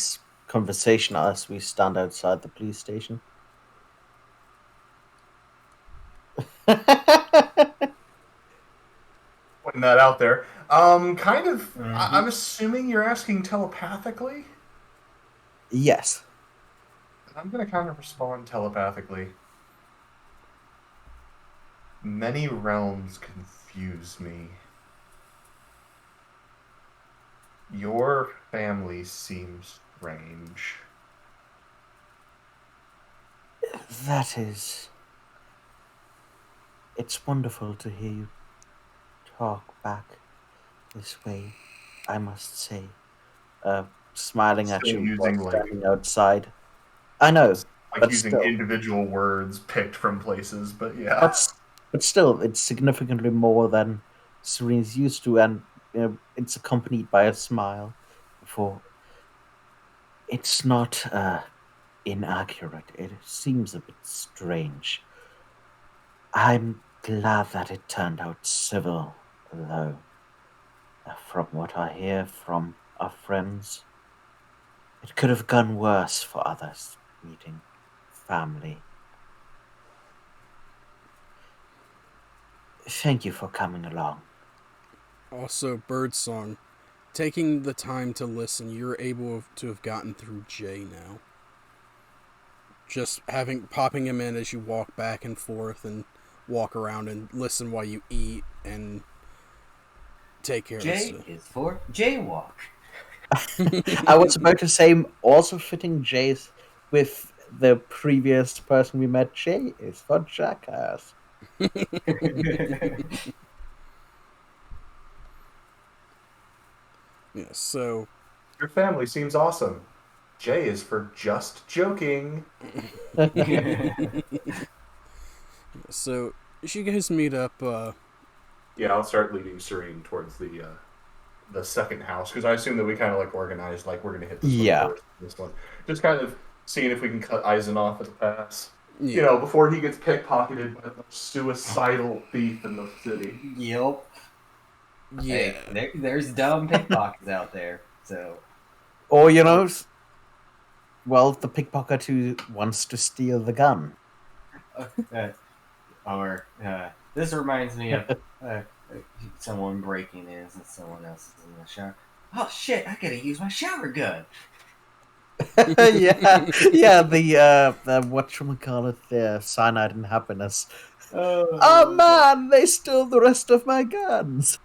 conversation as we stand outside the police station. Putting that out there. Kind of. Mm-hmm. I'm assuming you're asking telepathically. Yes. I'm gonna kind of respond telepathically. Many realms confuse me. Your family seems strange. That is... It's wonderful to hear you talk back this way, I must say. Smiling at Still you using, while like- standing outside. I know, Like but using still. individual words picked from places, but yeah. But still, it's significantly more than Serene's used to, and it's accompanied by a smile. For it's not inaccurate. It seems a bit strange. I'm glad that it turned out civil, though. From what I hear from our friends, it could have gone worse for others meeting family. Thank you for coming along. Also, Birdsong, taking the time to listen, you're able to have gotten through Jay now. Just popping him in as you walk back and forth and walk around and listen while you eat and take care J of stuff. is for jaywalk. I was about to say, also fitting Jay's with the previous person we met, Jay is for jackass. Yeah, so Your family seems awesome. J is for just joking. so as you guys meet up, Yeah, I'll start leading Serene towards the second house because I assume that we kind of like organized like we're gonna hit this Yeah. one first. This one, just kind of seeing if we can cut Eisen off at the pass. yeah, You know, before he gets pickpocketed by the suicidal thief in the city. Yep. yeah. Hey, there's dumb pickpockets out there. So Or, well, the pickpocket who wants to steal the gun. This reminds me of someone breaking in and someone else is in the shower. Oh shit! I gotta use my shower gun. yeah, the whatchamacallit, the cyanide and happiness. Oh man, they stole the rest of my guns.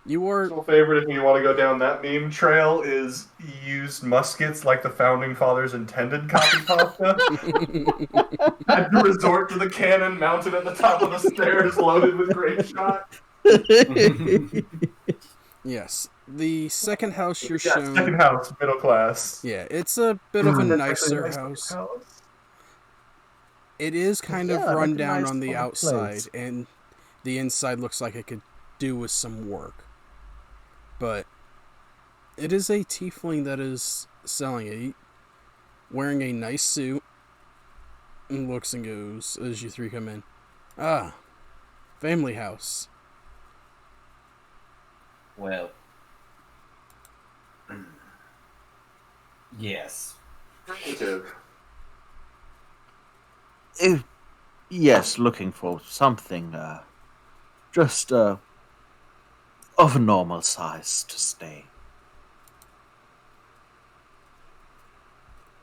You were Personal favorite, if you want to go down that meme trail, is used muskets like the founding fathers intended copy pasta. Had to resort to the cannon mounted at the top of the stairs, loaded with grape shot. yes. The second house you're Yeah, shown, second house, middle class. yeah, it's a bit of a That's actually a nicer nice house. house. It is kind of Yeah, run like a down nice on the full of outside, clothes. and the inside looks like it could do with some work. But it is a tiefling that is selling it, wearing a nice suit, and looks and goes as you three come in. Ah, family house. Well, yes. Primitive. Yes, looking for something just of a normal size to stay.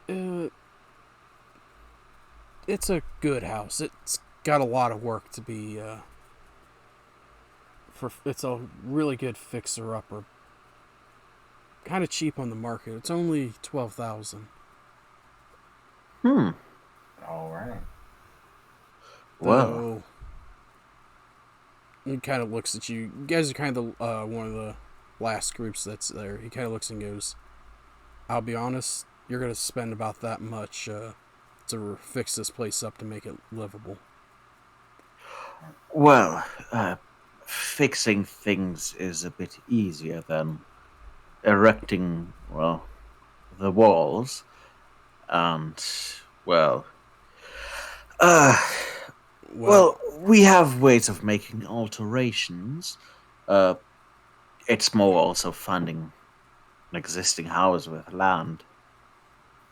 Uh, it's a good house. It's got a lot of work to be. It's a really good fixer upper. Kind of cheap on the market. It's only 12,000. Hmm. All right. Well, Though he kind of looks at you. You guys are kind of one of the last groups that's there. He kind of looks and goes, "I'll be honest. You're gonna spend about that much to fix this place up to make it livable." well, fixing things is a bit easier than erecting, well, the walls. And, well, uh, Well, well, we have ways of making alterations. Uh, it's more also finding an existing house with land.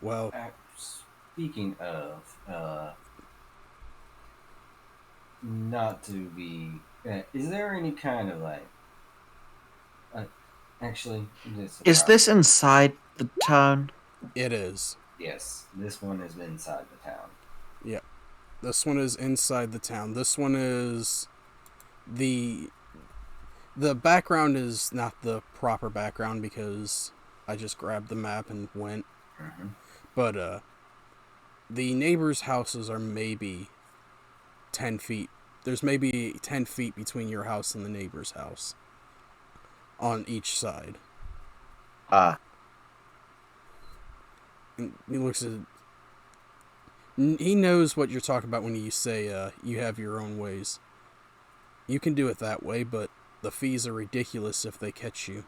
well, Speaking of, not to be, is there any kind of like, uh, actually, this Is this inside the town? it is. Yes, this one is inside the town. Yeah, this one is inside the town. This one is the the background is not the proper background because I just grabbed the map and went. Mm-hmm. But the neighbors' houses are maybe 10 feet. There's maybe 10 feet between your house and the neighbor's house on each side. Ah, And he looks at. He knows what you're talking about when you say you have your own ways. You can do it that way, but the fees are ridiculous if they catch you.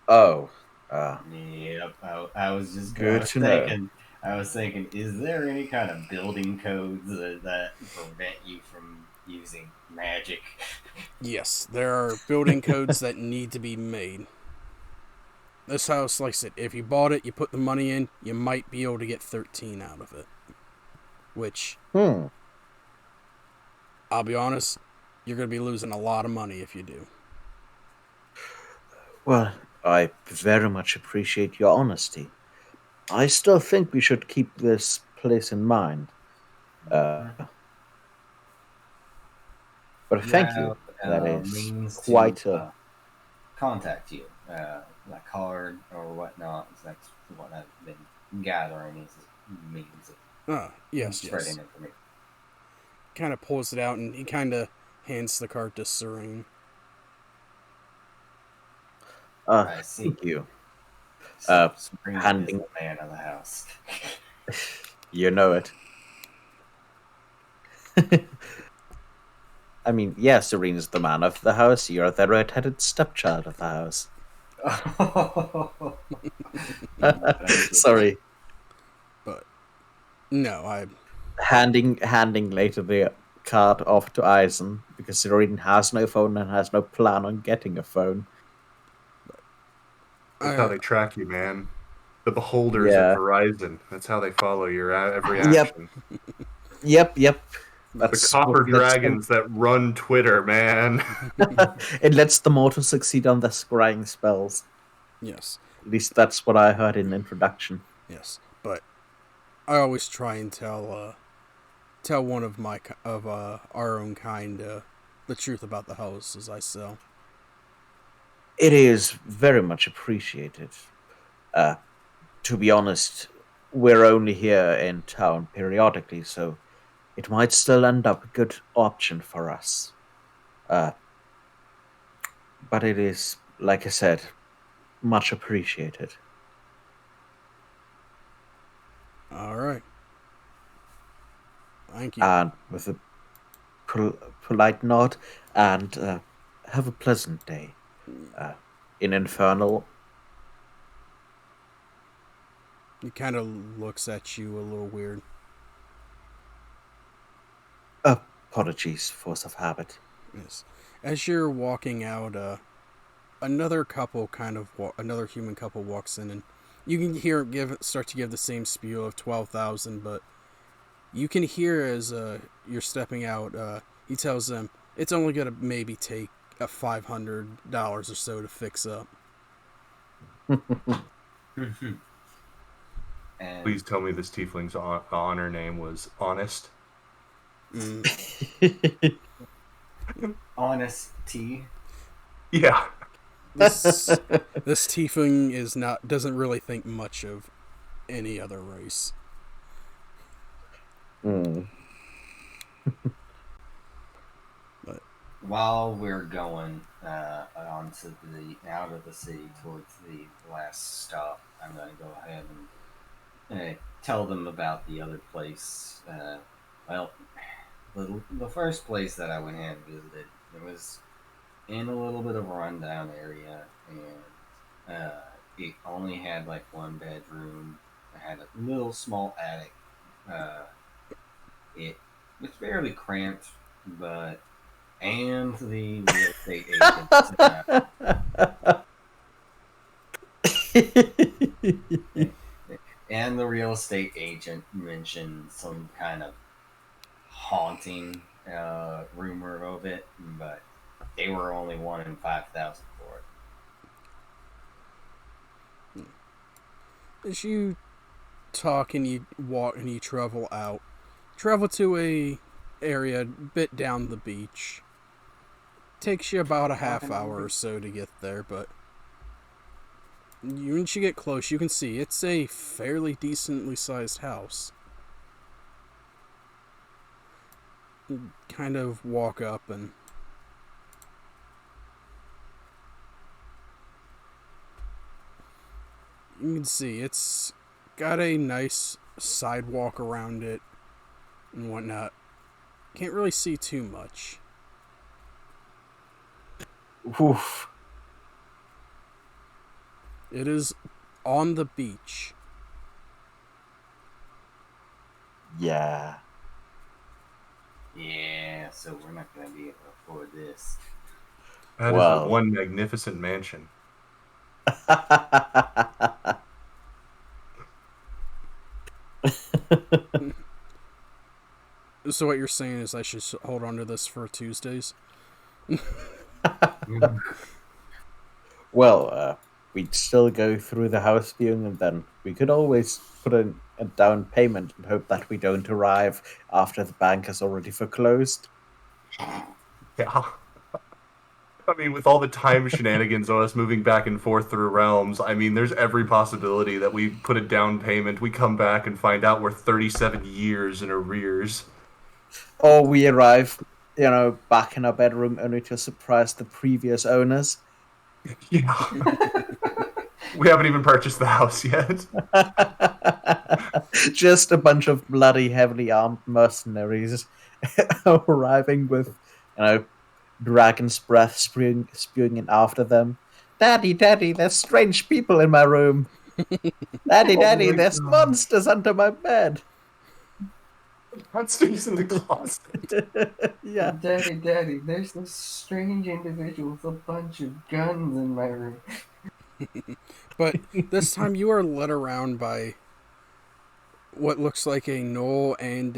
oh, Yep, I was just Good to know. I was thinking, is there any kind of building codes that prevent you from using magic? Yes, there are building codes that need to be made. This house, like I said, if you bought it, you put the money in, you might be able to get 13 out of it. Which, hmm. I'll be honest, you're going to be losing a lot of money if you do. Well, I very much appreciate your honesty. I still think we should keep this place in mind. But thank you. That is Means quite to a. contact you, like card or whatnot. That's what I've been gathering is means of Yes, spreading yes. information. Kind of pulls it out and he kind of hands the card to Serene. I see. Thank you. Spring is handing- the man of the house. You know it. I mean, yeah, Serene's the man of the house. You're the red-headed stepchild of the house. Sorry. But, no, I. Handing later the card off to Eisen because Serene has no phone and has no plan on getting a phone. That's how they track you, man. The beholders Yeah. at Verizon. That's how they follow your every Yep. action. Yep. The copper dragons that run Twitter, man. It lets them auto succeed on their scrying spells. Yes, At least that's what I heard in introduction. yes. But I always try and tell one of our own kind the truth about the houses I sell. It is very much appreciated. To be honest, we're only here in town periodically, so it might still end up a good option for us. But it is like I said, much appreciated. All right. Thank you. And with a polite nod, and have a pleasant day. In Infernal, He kind of looks at you a little weird. apologies, force of habit. Yes. As you're walking out, another couple another human couple walks in, and you can hear him start to give the same spiel of 12,000, but you can hear as you're stepping out, he tells them it's only gonna maybe take a $500 or so to fix up. And Please tell me this tiefling's honor name was Honest. Mm. honesty. Yeah. This this tiefling doesn't really think much of any other race. Hmm. But While we're going onto out of the city towards the last stop, I'm going to go ahead and tell them about the other place. Well, the first place that I went and visited, it was in a little bit of a rundown area, and it only had like one bedroom. It had a little small attic. It was fairly cramped, but and the real estate agent and the real estate agent mentioned some kind of haunting rumor of it, but they were only 1 in 5,000 for it. as you talk and you walk and you travel to a area a bit down the beach. Takes you about a half hour or so to get there, but once you get close, you can see it's a fairly decently sized house. You kind of walk up and you can see it's got a nice sidewalk around it and whatnot. Can't really see too much. Oof. It is on the beach. Yeah. Yeah, so we're not going to be able to afford this. That is a one magnificent mansion. So what you're saying is I should hold on to this for Tuesdays? Well, we'd still go through the house viewing, and then we could always put in a down payment and hope that we don't arrive after the bank has already foreclosed. Yeah. I mean, with all the time shenanigans on us moving back and forth through realms, I mean, there's every possibility that we put a down payment, we come back and find out we're 37 years in arrears. Or we arrive, back in our bedroom only to surprise the previous owners. Yeah. We haven't even purchased the house yet. Just a bunch of bloody, heavily armed mercenaries arriving with, dragon's breath spewing in after them. Daddy, there's strange people in my room. Daddy, my there's God. monsters under my bed. Monsters in the closet. Yeah. Daddy, there's this strange individual with a bunch of guns in my room. But this time you are led around by what looks like a gnoll and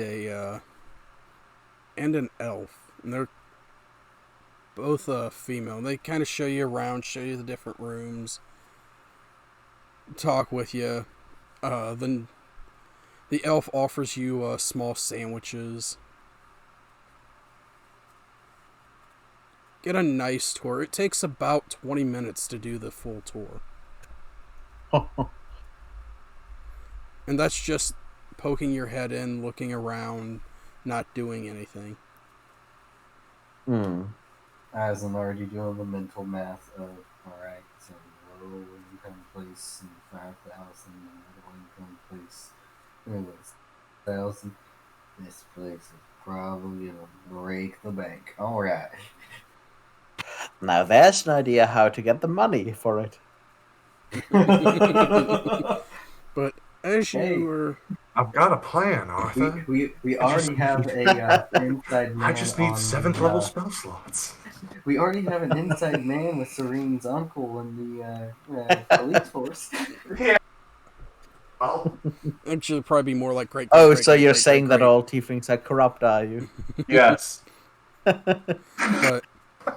an elf. And they're both female. They kind of show you around, show you the different rooms, talk with you. Then the elf offers you small sandwiches. Get a nice tour. It takes about 20 minutes to do the full tour. And that's just poking your head in, looking around, not doing anything. Hmm. As I'm already doing the mental math of Alright, so low income place and 5,000, middle income place, and what's 1,000. This place is probably gonna break the bank. Alright. Now there's an idea how to get the money for it. But as Hey. you were, I've got a plan, Arthur. We I just already have a inside man I just need on 7th the, level spell slots. we already have an inside man with Serene's uncle in the police force. Yeah. Well, actually, probably be more like great. Oh, so you're saying that all tieflings are corrupt, are you? yes. But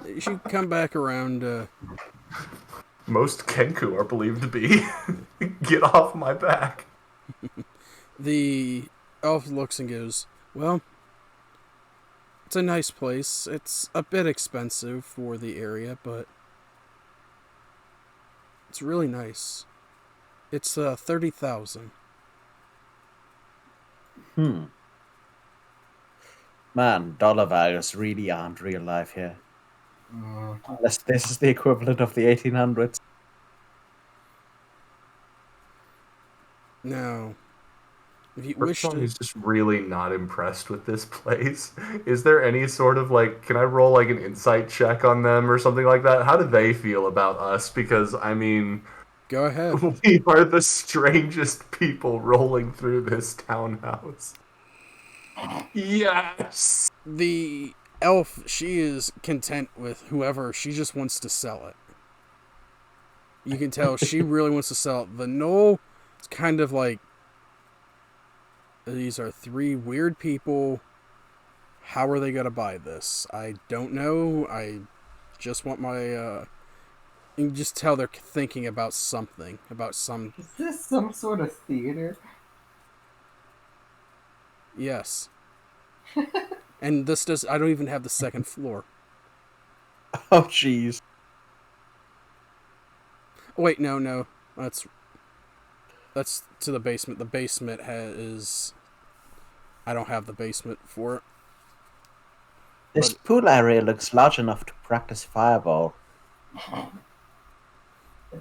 as you come back around, Most Kenku are believed to be. Get off my back. the elf looks and goes, "Well, it's a nice place. It's a bit expensive for the area, but it's really nice. It's 30,000." Man, dollar values really aren't real life here. Mm, Unless this is the equivalent of the 1800s. Now, if you wish Person to, is just really not impressed with this place. Is there any sort of like, can I roll like an insight check on them or something like that? How do they feel about us? Because I mean, go ahead. we are the strangest people rolling through this townhouse. Yes. The elf, she is content with whoever. She just wants to sell it. You can tell she really wants to sell it. The gnoll, it's kind of like, these are three weird people. How are they going to buy this? I don't know. I just want my, you can just tell they're thinking about something. About some, is this some sort of theater? yes. And this does, I don't even have the second floor. Oh, jeez. Oh, wait, no. That's to the basement. The basement is, I don't have the basement for it. This pool area looks large enough to practice fireball. Are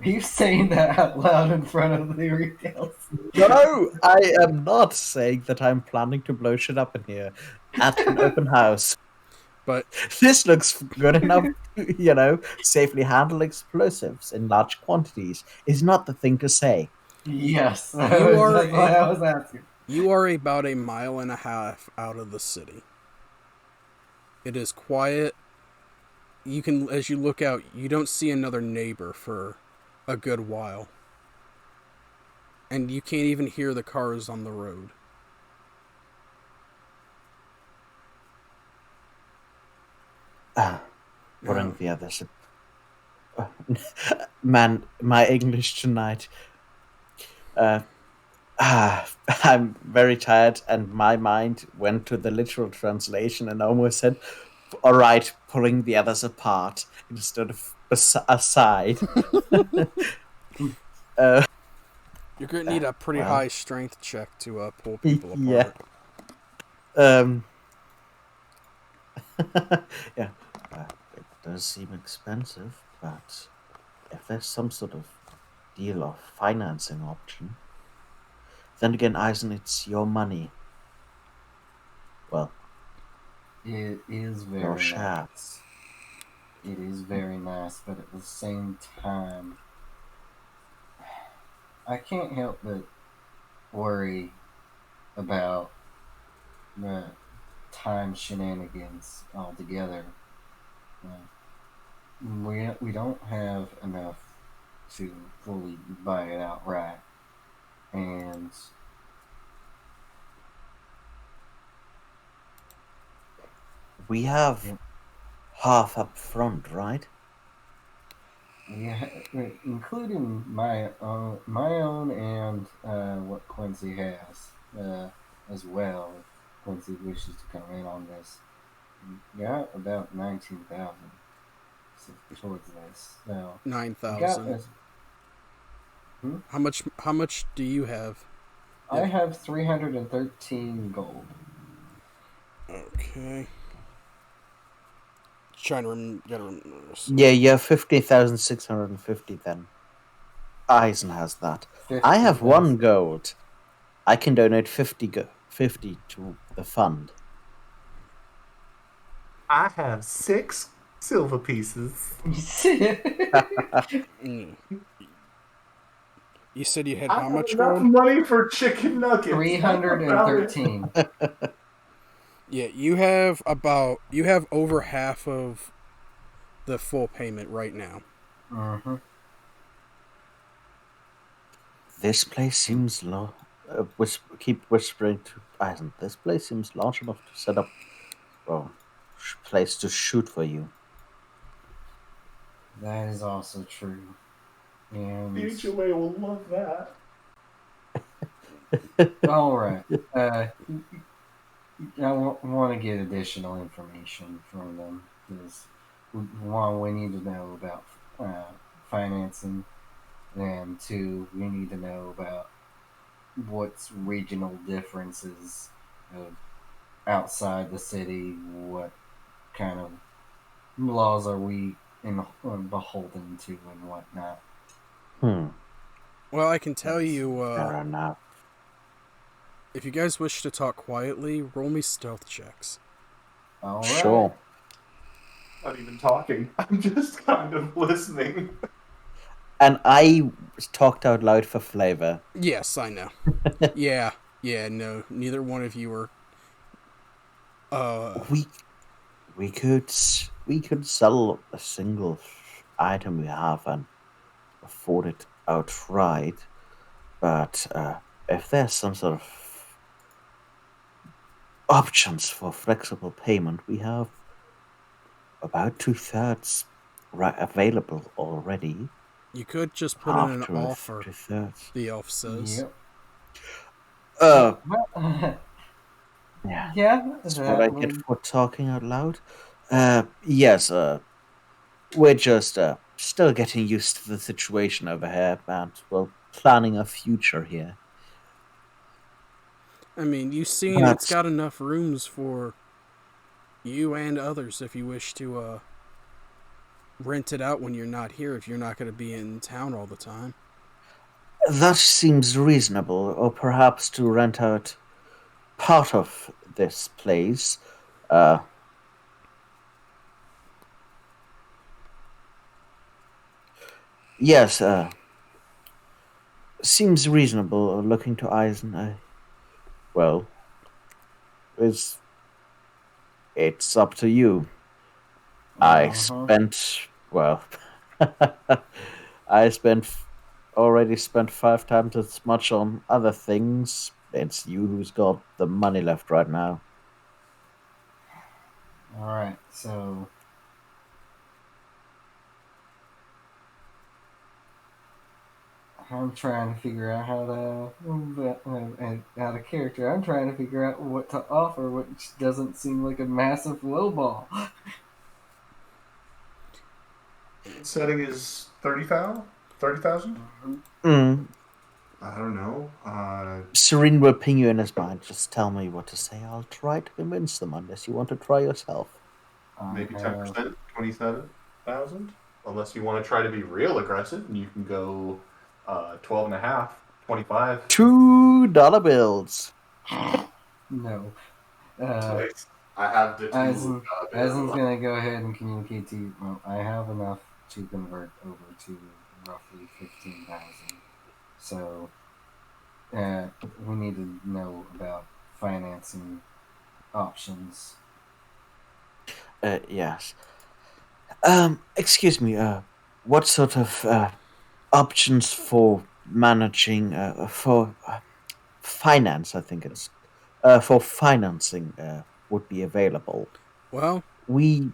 you saying that out loud in front of the retail? No, I am not saying that I'm planning to blow shit up in here at an open house. But This looks good enough to, safely handle explosives in large quantities. Is not the thing to say. Yes, You are that's what I was asking. you are about a mile and a half out of the city. It is quiet. You can, as you look out, you don't see another neighbor for a good while. And you can't even hear the cars on the road. Bring the others. Man, my English tonight. I'm very tired, and my mind went to the literal translation and almost said, "All right, pulling the others apart instead of aside." You're going to need a pretty well. high strength check to pull people apart. Yeah. Yeah. It does seem expensive, but if there's some sort of deal or financing option, then again, Eisen, it's your money. Well, It is your very share. nice. It is very nice, but at the same time, I can't help but worry about the time shenanigans altogether. We don't have enough to fully buy it outright, and We have half up front, right? yeah, including my own and what Quincy has as well. If Quincy wishes to come in on this, got about 19,000 towards this. So we got 9,000. How much do you have? I have 313 gold. Okay. trying to remember. Yeah, you have 50,650 then. Eisen has that. I have 1 gold. I can donate 50 to the fund. I have 6 silver pieces. Mm. You said you had I how have much enough gold? money for chicken nuggets. 313. Yeah, you have over half of the full payment right now. Mm-hmm. This place seems low. Keep whispering to Eisen. This place seems large enough to set up, well, place to shoot for you. That is also true. And HOA will love that. all right. I want to get additional information from them because one, we need to know about financing, and two, we need to know about what's regional differences of outside the city. What kind of laws are we beholden to and whatnot? Hmm. Well, I can tell you, Fair enough. if you guys wish to talk quietly, roll me stealth checks. All right. Sure. Not even talking. I'm just kind of listening. And I talked out loud for flavor. Yes, I know. yeah, no, neither one of you are. We we could sell a single item we have and afford it outright, but if there's some sort of options for flexible payment, we have about 2/3 available already. You could just put in Half an to offer. 2/3. The elf says. Yep. Uh, Well, yeah, yeah, that's what I that get would. for talking out loud. Yes. We're just still getting used to the situation over here, and we're planning a future here. I mean, you've seen it's But got enough rooms for you and others if you wish to rent it out when you're not here. If you're not going to be in town all the time. that seems reasonable, or perhaps to rent out part of this place. Uh, yes, seems reasonable. Looking to Eisen, well, it's it's up to you. I Uh-huh. spent well, I already spent 5 times as much on other things. It's you who's got the money left right now. All right. So I'm trying to figure out how out of character. I'm trying to figure out what to offer, which doesn't seem like a massive lowball. Setting is 30,000? 30,000? Mm. I don't know. Serene will ping you in his mind. Just tell me what to say. I'll try to convince them unless you want to try yourself. Maybe I 10%, 27,000? Unless you want to try to be real aggressive, and you can go 12 and a half, 25. $2 bills. no. Nice. I have the two. Eisen's gonna go ahead and communicate to you. Well, I have enough to convert over to roughly 15,000. So we need to know about financing options. Yes. Excuse me. What sort of options for managing for finance? I think it's for financing would be available. Well, We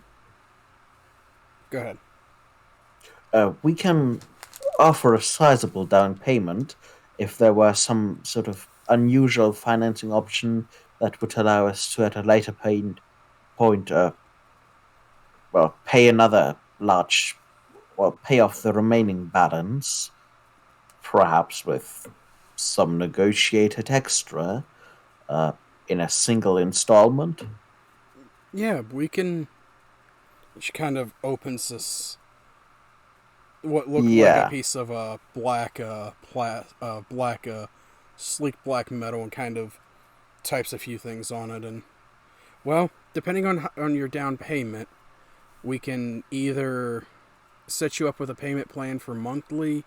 go ahead. we can offer a sizable down payment if there were some sort of unusual financing option that would allow us to at a later point well pay another large well pay off the remaining balance, perhaps with some negotiated extra in a single installment. Yeah, we can. She kind of opens this what looked like a Yeah. piece of black sleek black metal, and kind of types a few things on it. And well, depending on your down payment, we can either set you up with a payment plan for monthly,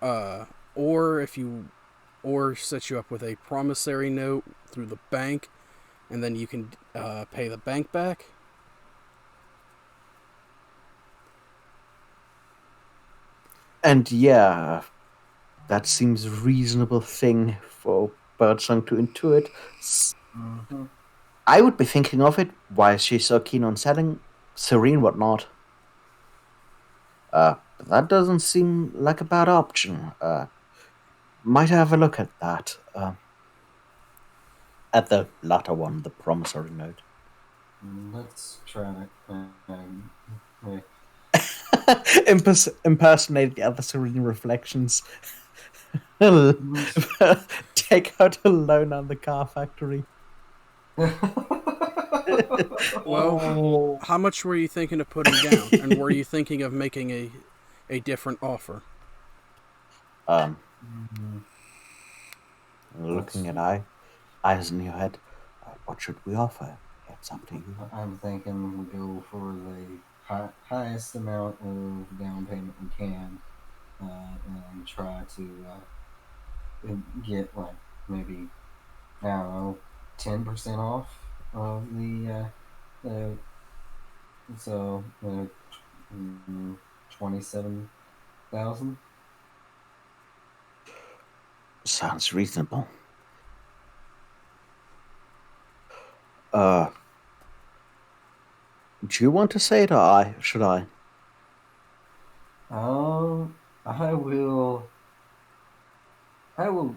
uh, or if you or set you up with a promissory note through the bank, and then you can pay the bank back. And yeah, that seems a reasonable thing for Birdsong to intuit. Mm-hmm. I would be thinking of it. Why is she so keen on selling Serene whatnot? But that doesn't seem like a bad option. Might have a look at that. At the latter one, the promissory note. Let's try to. Wait. Impersonate the other Serene reflections. Take out a loan on the car factory. Well, how much were you thinking of putting down, and were you thinking of making a different offer? Um, Mhm. looking at eyes in your head. What should we offer? It's up to you. I'm thinking we go for the highest amount of down payment we can, and try to get like maybe I don't know 10% off of the so 27,000. Sounds reasonable. Uh, do you want to say it, or should I? I will. I will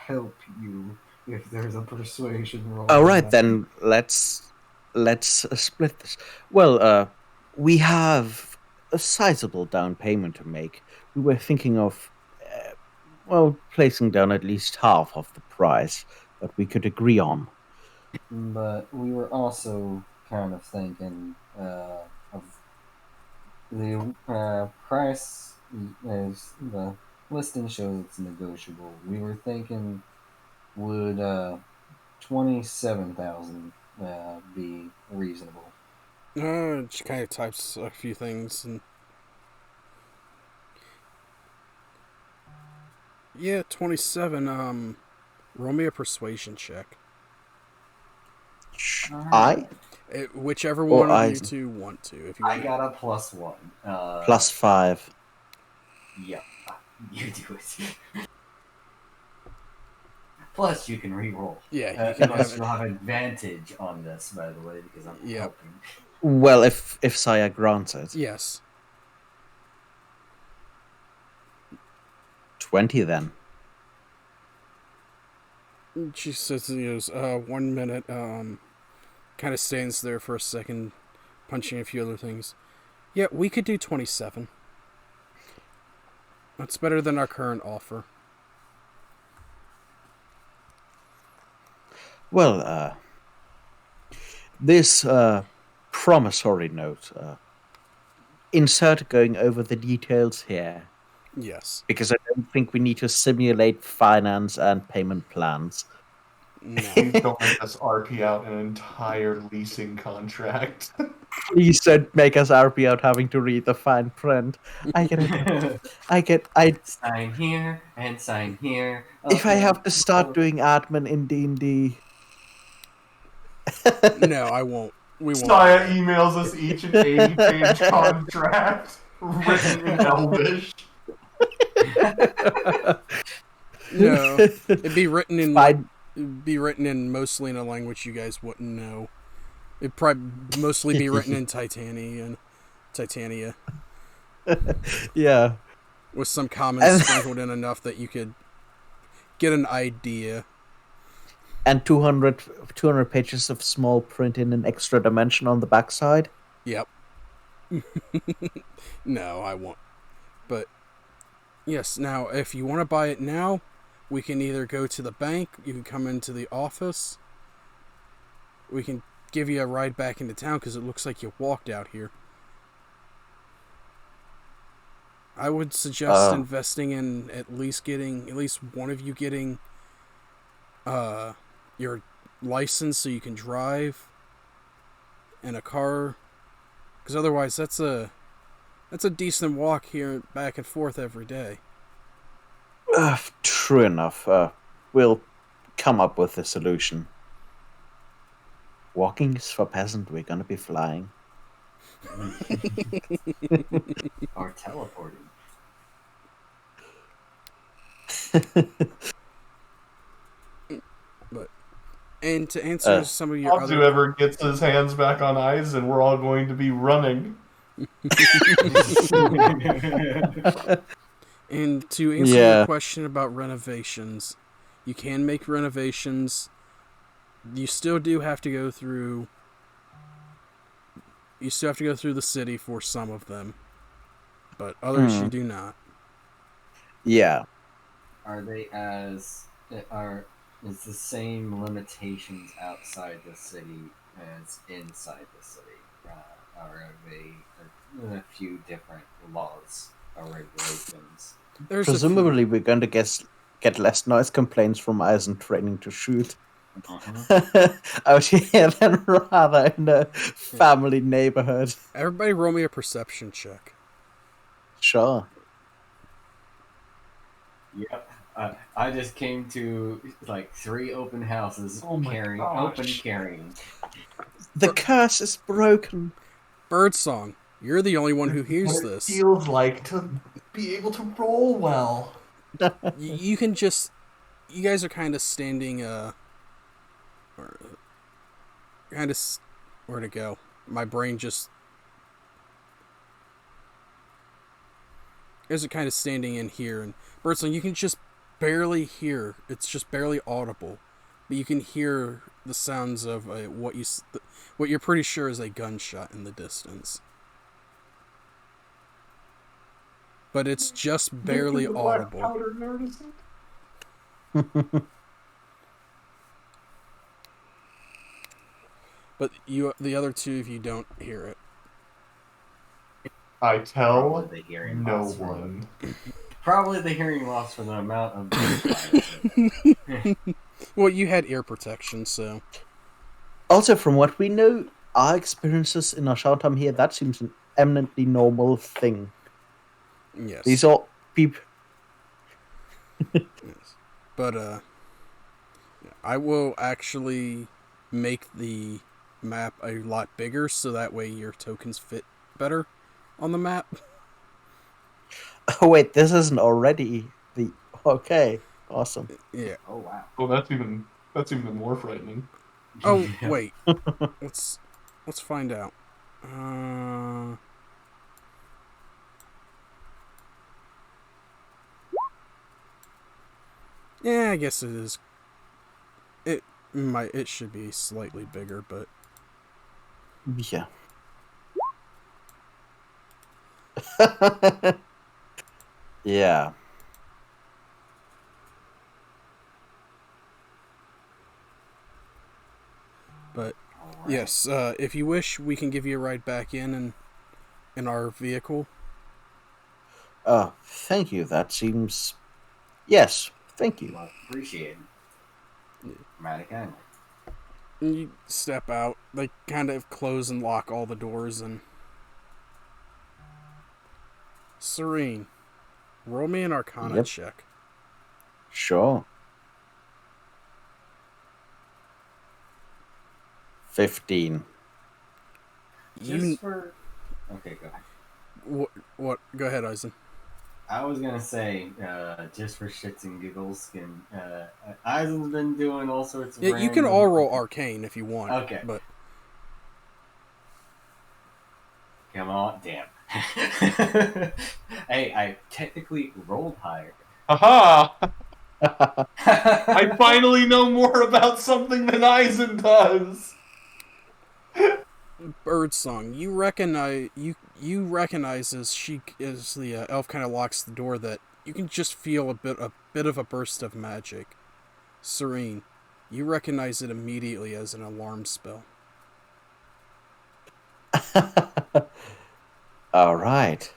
help you if there's a persuasion roll. All right, then let's split this. Well, we have a sizable down payment to make. We were thinking of, placing down at least half of the price that we could agree on. But we were also kind of thinking of the price is the listing shows it's negotiable. We were thinking would 27,000 be reasonable? She kind of types a few things, and yeah, 27. Roll me a persuasion check. I Whichever or one of I you two want to. If you I want, got a +1. +5. Yeah, you do it. Plus, you can re-roll. yeah, you can Unless have you'll have advantage on this, by the way, because I'm Yep. helping. Well, if Saya grants it, yes. 20 then. She says, 1 minute. Kind of stands there for a second, punching a few other things. Yeah, we could do 27. That's better than our current offer. Well, this promissory note. Insert going over the details here Yes. because I don't think we need to simulate finance and payment plans. No. Please don't make us RP out an entire leasing contract. Please don't make us RP out having to read the fine print. I Sign here and sign here. if I have to start doing admin in D&D. No, I won't. We won't. Saya emails us each an 80-page contract written in Elvish. No, it'd be written in Fine. it'd be written in mostly in a language you guys wouldn't know. It'd probably mostly be written in Titania, Yeah. with some comments sprinkled in enough that you could get an idea. And 200 pages of small print in an extra dimension on the backside. Yep. No, I won't. But yes, now if you want to buy it now, we can either go to the bank, you can come into the office. We can give you a ride back into town because it looks like you walked out here. I would suggest investing in at least one of you getting your license so you can drive in a car, because otherwise that's a decent walk here back and forth every day. True enough. We'll come up with a solution. Walking is for peasant. We're gonna be flying. Or teleporting. And to answer some of your Abzu other... ever gets his hands back on eyes, and we're all going to be running. And to answer your question about renovations, you can make renovations. You still do have to go through... You still have to go through the city for some of them. But others you do not. Yeah. Are they is the same limitations outside the city as inside the city? Or are they a few different laws or regulations? Presumably, we're going to get less noise complaints from Eisen training to shoot. Out here than rather in a family neighborhood. Everybody roll me a perception check. Sure. Yep. I just came to like 3 open houses carrying. The curse is broken. Birdsong, you're the only one who hears What this. it feels like to be able to roll well. You can just... You guys are kind of standing... Where'd it go? My brain just... You guys are kind of standing in here, and Birdsong, you can just barely hear. It's just barely audible, but you can hear the sounds of what you're pretty sure is a gunshot in the distance. But it's just barely audible. But the other two of you don't hear it. I tell Probably the hearing no loss one. Probably the hearing loss for the amount of. Well, you had ear protection, so... Also, from what we know, our experiences in our short time here, that seems an eminently normal thing. Yes. These are people... Yes. But, I will actually make the map a lot bigger, so that way your tokens fit better on the map. Oh, wait, this isn't already the... Okay, awesome. Yeah. Oh wow. Oh, that's even more frightening. Oh, wait. Let's find out. Yeah, I guess it is. It should be slightly bigger, but Yeah. Yeah. But Alright. yes, if you wish, we can give you a ride back in our vehicle. Thank you. That seems... Yes, thank you. Well, appreciate it. Dramatic kindly. And you step out. They kind of close and lock all the doors, and... Serene, roll me an Arcana check. Sure. 15. Just for... Okay, go ahead. What? Go ahead, Eisen. I was gonna say, just for shits and giggles, Eisen's been doing all sorts of. Yeah, you can all roll Arcane if you want. Okay. But Come on, damn. Hey, I technically rolled higher. Aha! I finally know more about something than Eisen does. Birdsong, you recognize as the elf kind of locks the door that you can just feel a bit of a burst of magic. Serene, you recognize it immediately as an alarm spell. All right.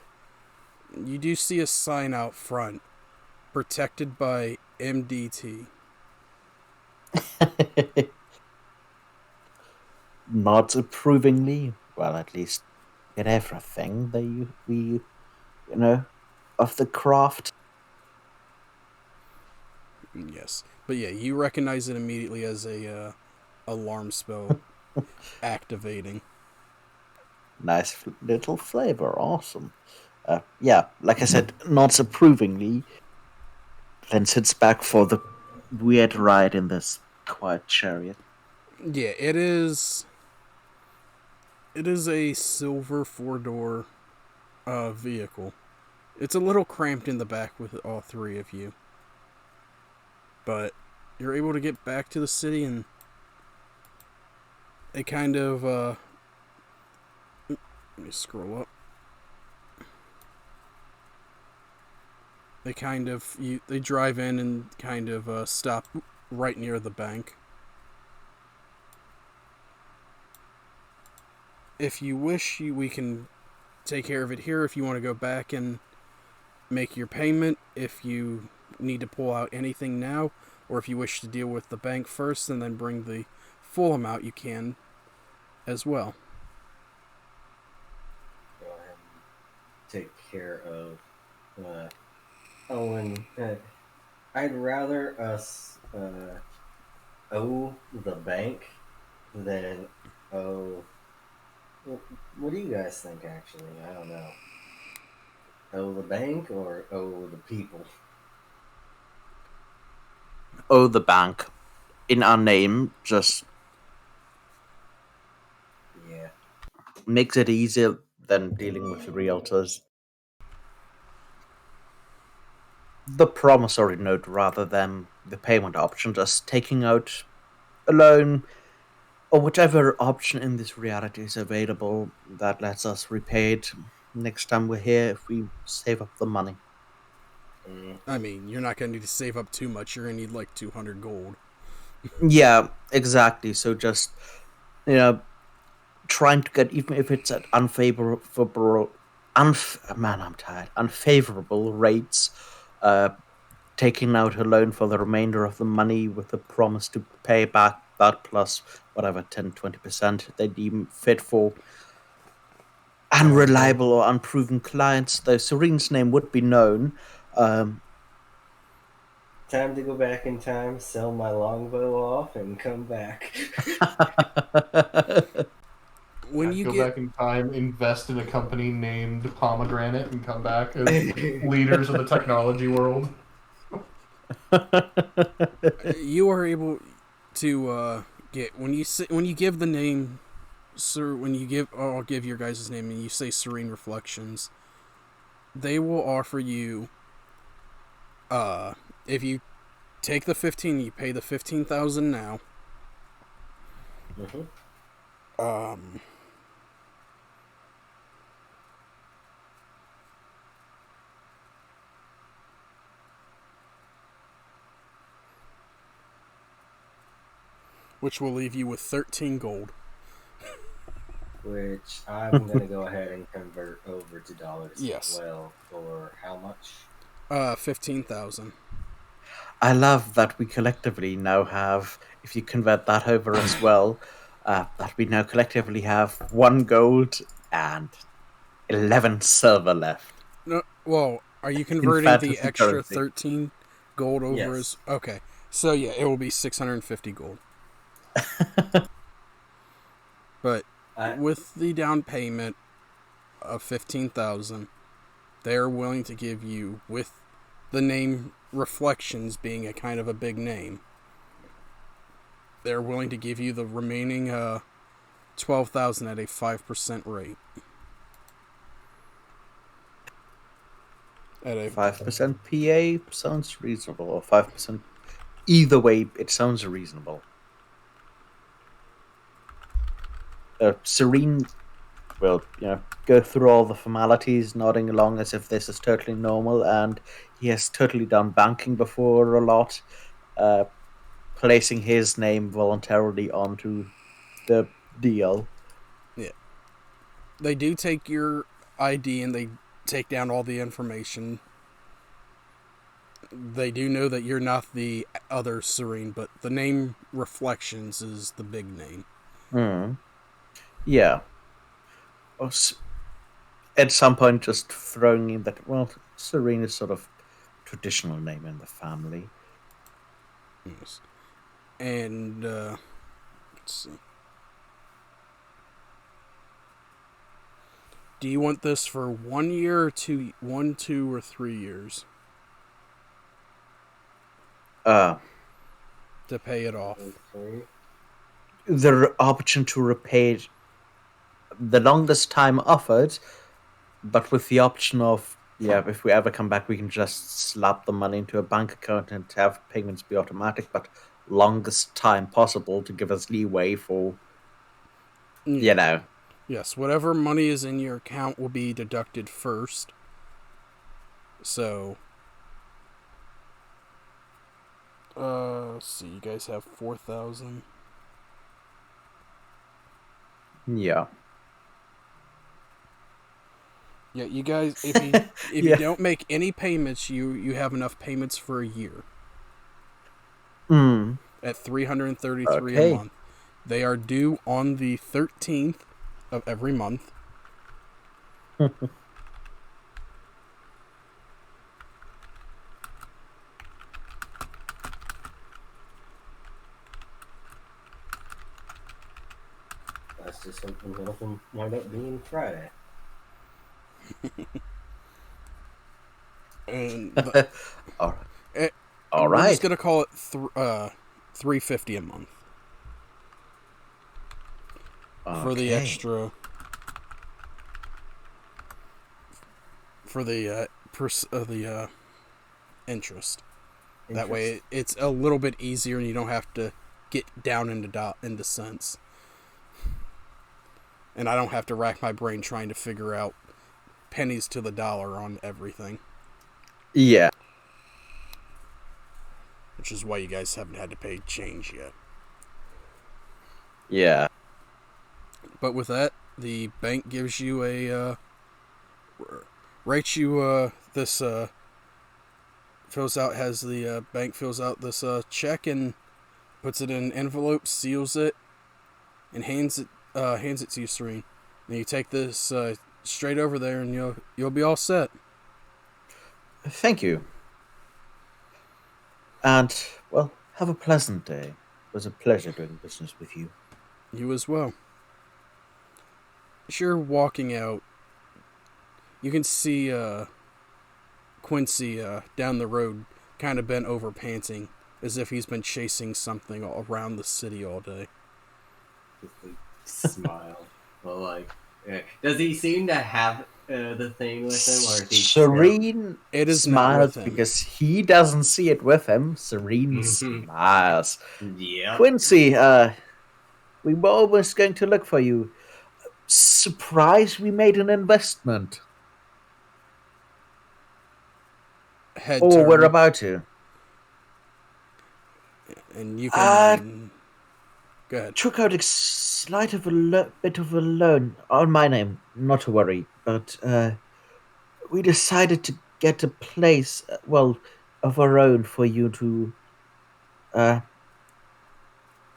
You do see a sign out front, protected by MDT. Nods approvingly. Well, at least get everything that we of the craft. Yes, but yeah, you recognize it immediately as a alarm spell activating. Nice little flavor. Awesome. Yeah, like I said, nods approvingly. Then sits back for the weird ride in this quiet chariot. Yeah, it is. It is a silver 4-door vehicle. It's a little cramped in the back with all three of you, but you're able to get back to the city, and they kind of let me scroll up. They drive in and kind of stop right near the bank. If you wish, we can take care of it here. If you want to go back and make your payment, if you need to pull out anything now, or if you wish to deal with the bank first and then bring the full amount, you can as well. Go ahead and take care of Owen. I'd rather us owe the bank than owe. What do you guys think, actually? I don't know. Owe the bank or owe the people? Oh, the bank. In our name, just Yeah. makes it easier than dealing with the realtors. The promissory note rather than the payment option, just taking out a loan or whichever option in this reality is available that lets us repay it next time we're here if we save up the money. I mean, you're not going to need to save up too much. You're going to need like 200 gold. Yeah, exactly. So just, trying to get, even if it's at unfavorable rates, taking out a loan for the remainder of the money with the promise to pay back that plus whatever 10-20% they deem fit for unreliable or unproven clients. Though Serene's name would be known. Time to go back in time, sell my longbow off, and come back. When I'd you go get back in time, invest in a company named Pomegranate, and come back as leaders of the technology world. you are able to get when you give the name, sir. I'll give your guys' name, and you say Serene Reflections. They will offer you, if you take the 15, you pay the 15,000 now. Which will leave you with 13 gold. Which I'm going to go ahead and convert over to dollars Yes. as well. For how much? 15,000. I love that we collectively now have, if you convert that over as well, that we now collectively have 1 gold and 11 silver left. No, well, are you converting the fantasy extra currency. 13 gold over Yes. as... Okay, so yeah, it will be 650 gold. But with the down payment of 15,000, they are willing to give you, with the name Reflections being a kind of a big name, they're willing to give you the remaining 12,000 at a 5% rate. At a 5% PA sounds reasonable, or 5%. Either way, it sounds reasonable. Serene will, go through all the formalities, nodding along as if this is totally normal, and he has totally done banking before a lot, placing his name voluntarily onto the deal. Yeah. They do take your ID and they take down all the information. They do know that you're not the other Serene, but the name Reflections is the big name. Hmm. Yeah. Or at some point, just throwing in that, well, Serene is sort of traditional name in the family. Yes. And, let's see. Do you want this for 1 year or 2, 1, 2, or 3 years Uh, to pay it off? Okay. the option to repay it the longest time offered, but with the option of, yeah, if we ever come back, we can just slap the money into a bank account and have payments be automatic, but longest time possible to give us leeway for, you know. Yes, whatever money is in your account will be deducted first. So, let's see, you guys have 4,000. Yeah. Yeah, you guys, if you if Yeah. you don't make any payments, you have enough payments for a year Hmm. at 333 a Okay. month. They are due on the 13th of every month. That's just something one of them wind up being Friday. And the, All right. eh, All we're just right. gonna call it $350 a month for the Okay. extra for the interest. That way, it's a little bit easier, and you don't have to get down into cents. And I don't have to rack my brain trying to figure out pennies to the dollar on everything. Yeah. Which is why you guys haven't had to pay change yet. Yeah. But with that, the bank gives you writes you this fills out has the bank fills out this check and puts it in an envelope, seals it, and hands it to you, Serene. And you take this straight over there, and you'll be all set. Thank you. And, well, have a pleasant day. It was a pleasure doing business with you. You as well. As you're walking out, you can see Quincy down the road, kind of bent over, panting, as if he's been chasing something around the city all day. Smile. Well, like, does he seem to have the thing with him, or is he Serene It is not smiles with him. because he doesn't see it with him. Serene smiles. Yeah. Quincy, we were almost going to look for you. Surprise, we made an investment. Head Oh, turn, we're about to. and you can go ahead. Took out a slight of a bit of a loan on my name, not to worry, but we decided to get a place, well, of our own for you to uh,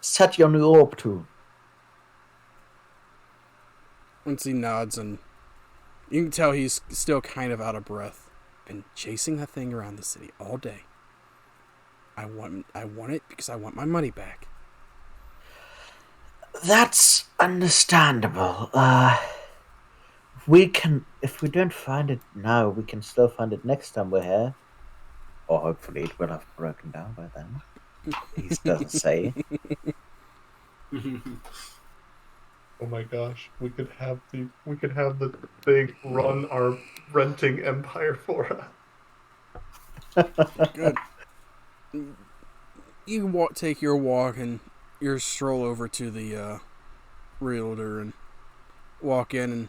set your new orb to. Quincy nods, and you can tell he's still kind of out of breath. Been chasing that thing around the city all day. I want it because I want my money back. That's understandable. If we don't find it now, we can still find it next time we're here. Or hopefully it will have broken down by then. He doesn't say. Oh my gosh, we could have the thing run our renting empire for us. Good. You take your walk and your stroll over to the realtor and walk in, and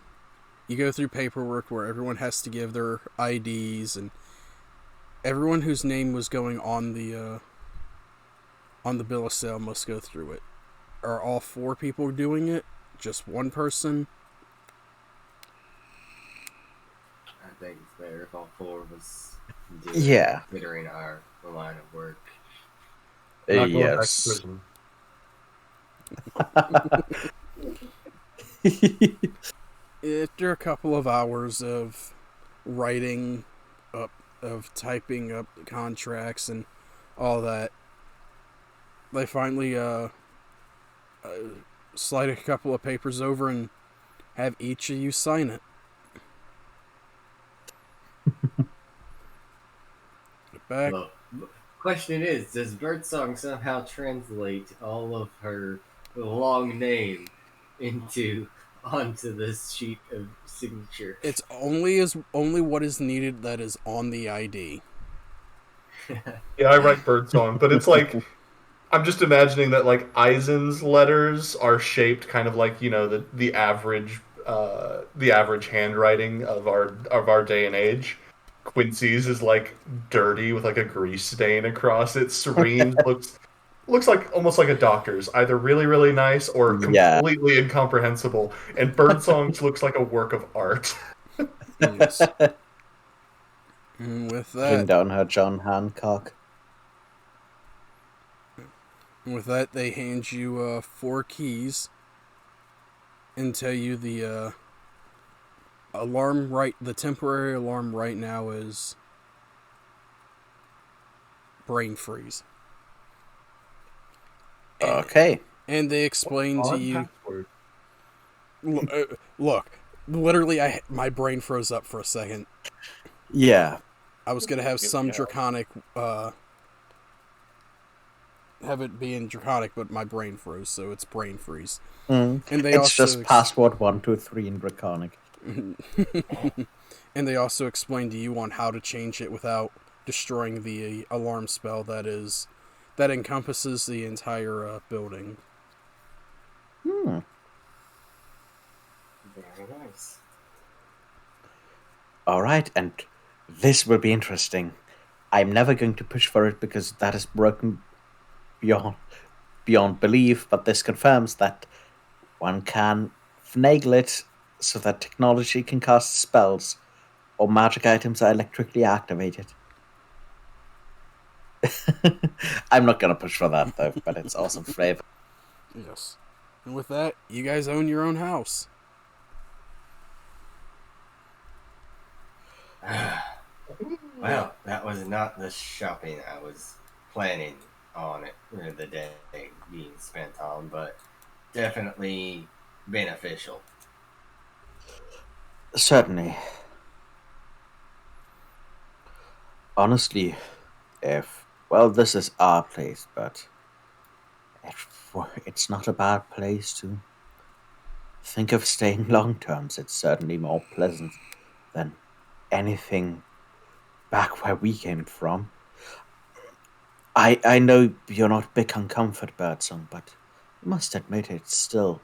you go through paperwork where everyone has to give their IDs, and everyone whose name was going on the bill of sale must go through it. Are all 4 people doing it? Just one person? things better if all four of us do it, Yeah. considering our line of work. I'm not going back to Yes. prison. After a couple of hours of writing up, of typing up the contracts and all that, they finally slide a couple of papers over and have each of you sign it. Back. Well, question is, does Birdsong somehow translate all of her long name onto this sheet of signature? It's only what is needed that is on the ID. Yeah, I write birdsong, but it's like I'm just imagining that like Eisen's letters are shaped kind of like the average handwriting of our day and age. Quincy's is like dirty with like a grease stain across it. Serene's looks like almost like a doctor's, either really really nice or Yeah. completely incomprehensible. And Birdsong's looks like a work of art. Yes. And Putting down her John Hancock. with that, they hand you 4 keys and tell you the the temporary alarm right now is brain freeze. Okay. And they explain to Odd you. password. Look, literally, my brain froze up for a second. Yeah. I was gonna have some draconic, have it being draconic, but my brain froze, so it's brain freeze. Mm. And they It's also just password 123 in Draconic. and they also explain to you on how to change it without destroying the alarm spell that encompasses the entire building. Hmm. Very nice. All right, and this will be interesting. I'm never going to push for it because that is broken beyond belief, but this confirms that one can finagle it so that technology can cast spells or magic items are electrically activated. I'm not going to push for that, though, but it's awesome flavor. Yes. And with that, you guys own your own house. Well, that was not the shopping I was planning on it, or the day being spent on, but definitely beneficial. Certainly. Honestly, this is our place, but it's not a bad place to think of staying long terms. It's certainly more pleasant than anything back where we came from. I know you're not big on comfort, Birdsong, but you must admit it's still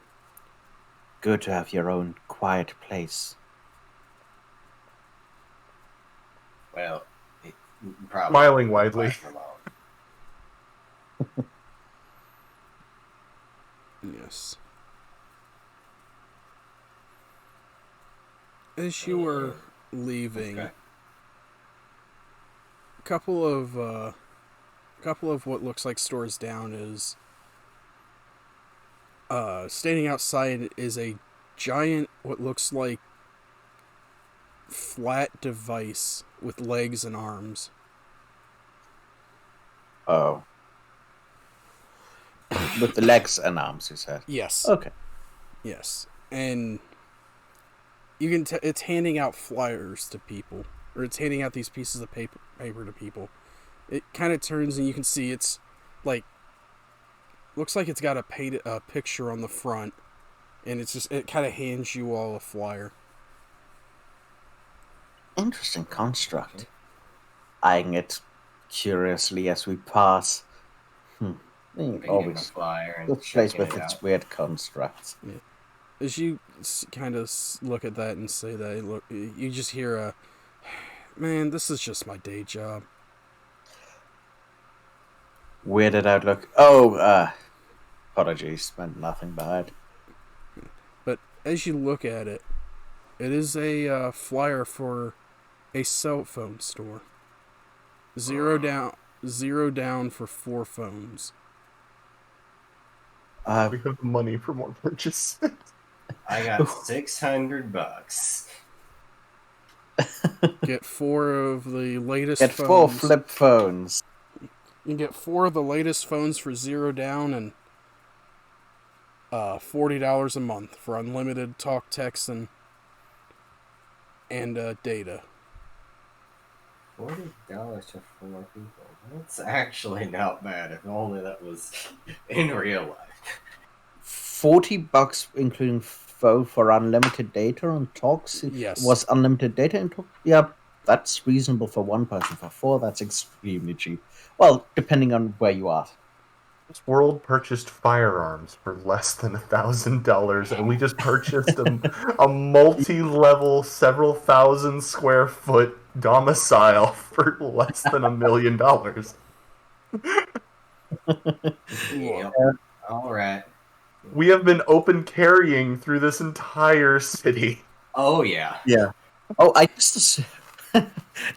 good to have your own quiet place. Well, it probably Smiling widely. quite long. Yes. As you were leaving, Okay. couple of what looks like stores down is standing outside is a giant, what looks like flat device with legs and arms. Oh. With the legs and arms, you said? Yes. Okay. Yes. And you can it's handing out flyers to people, or it's handing out these pieces of paper to people. It kind of turns and you can see it's like, looks like it's got a picture on the front, and it kind of hands you all a flyer. Interesting construct. Eyeing it curiously as we pass. Picking the Always flyer and the place checking with it its out. weird constructs. Yeah. As you kind of look at that and say that, look, you just hear man, this is just my day job. Weirded outlook. Oh, apologies, meant nothing by it. But as you look at it, it is a flyer for a cell phone store. Zero down for 4 phones. We have the money for more purchases. I got $600. Get 4 of the latest Get phones. 4 flip phones. You can get 4 of the latest phones for 0 down and $40 a month for unlimited talk, text, and data. $40 to 4 people. That's actually not bad. If only that was in real life. $40 including phone for unlimited data and talks. Yes. Was unlimited data and talk? Yeah, that's reasonable for one person. For 4, that's extremely cheap. Well, depending on where you are. This world purchased firearms for less than $1,000, and we just purchased a multi-level, several thousand square foot domicile for less than $1 million. Yep. All right. We have been open carrying through this entire city. Oh yeah. Yeah. Oh, I just.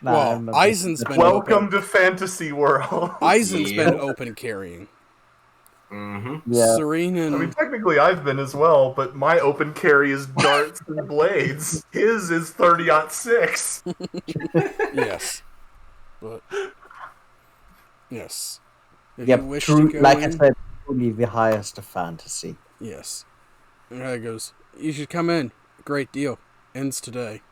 Well, Eisen's been Welcome open. to Fantasy World. Eisen's Yeah. been open carrying. Mm-hmm. Yeah. Serene and I mean, technically I've been as well, but my open carry is darts and blades. His is 30-06. yes, but yes. If Yep, you wish true. to go Like I in, said, truly the highest of fantasy. yes. And there it goes. You should come in. Great deal. Ends today.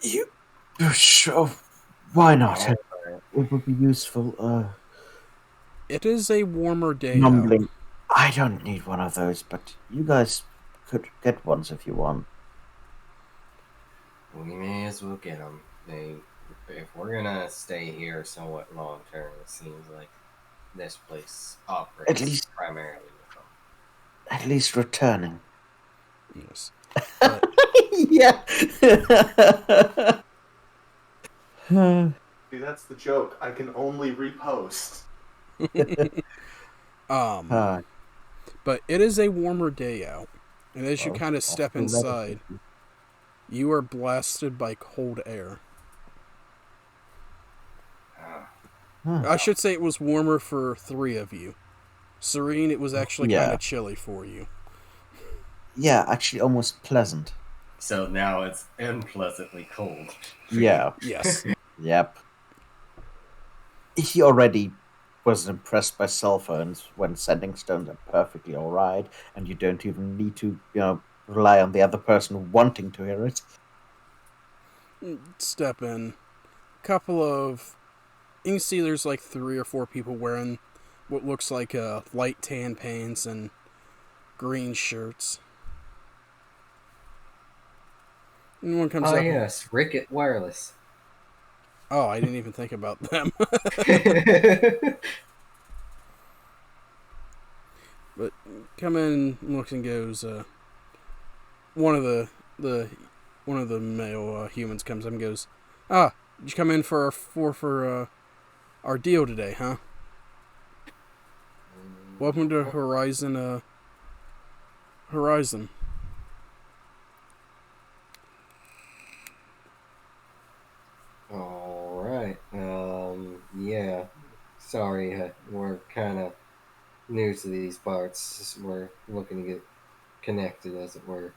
You sure? Why not? All right. It would be useful. It is a warmer day out. Mumbling. I don't need one of those, but you guys could get ones if you want. We may as well get them. If we're gonna stay here somewhat long term, it seems like this place operates At least- primarily with them. At least returning. Yes. Yeah. See, that's the joke. I can only repost. But it is a warmer day out, and as you kind of step inside, you are blasted by cold air. I should say it was warmer for 3 of you. Serene, it was actually kind of chilly for you. Yeah, actually almost pleasant. So now it's unpleasantly cold. Yeah. Yes. Yep. He already was impressed by cell phones when sending stones are perfectly alright, and you don't even need to, rely on the other person wanting to hear it. Step in. Couple of... You can see there's like 3 or 4 people wearing what looks like light tan pants and green shirts. And one comes Oh up. yes, Ricket Wireless. Oh, I didn't even think about them. But come in, looks and goes. One of the male humans comes up and goes, "Ah, did you come in for our deal today, huh? Welcome to Horizon. Horizon." All right. Yeah. Sorry, we're kind of new to these parts. We're looking to get connected, as it were.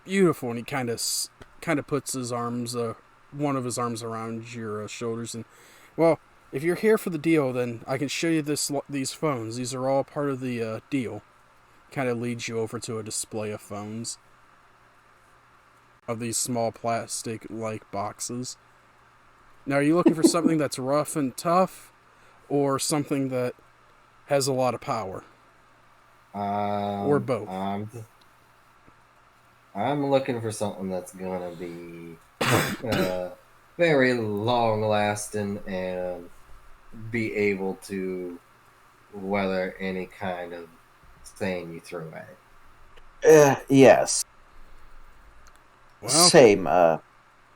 Beautiful, and he kind of puts his arms, one of his arms around your shoulders, and well, if you're here for the deal, then I can show you these phones. These are all part of the deal. Kind of leads you over to a display of phones, of these small plastic-like boxes. Now, are you looking for something that's rough and tough, or something that has a lot of power? Or both? I'm looking for something that's gonna be very long-lasting and be able to weather any kind of thing you throw at it. Yes. Well, Same.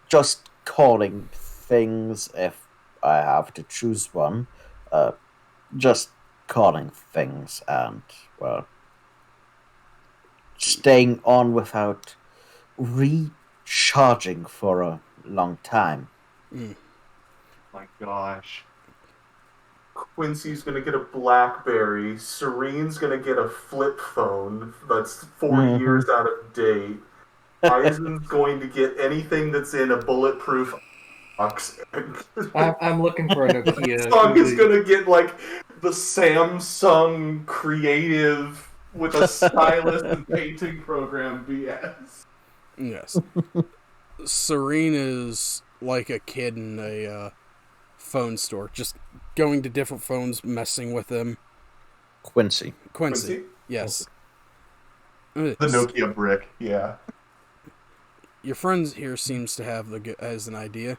Just calling things if I have to choose one. Just calling things and, well, staying on without recharging for a long time. My gosh. Quincy's gonna get a BlackBerry. Serene's gonna get a flip phone that's 40 Mhm. years out of date. Eisen's going to get anything that's in a bulletproof box. I'm looking for a Nokia. Song is gonna get like the Samsung Creative with a stylus and painting program BS. Yes. Serene is like a kid in a phone store, just going to different phones, messing with them. Quincy. Quincy. Yes. The Nokia brick, yeah. Your friend here seems to have as an idea.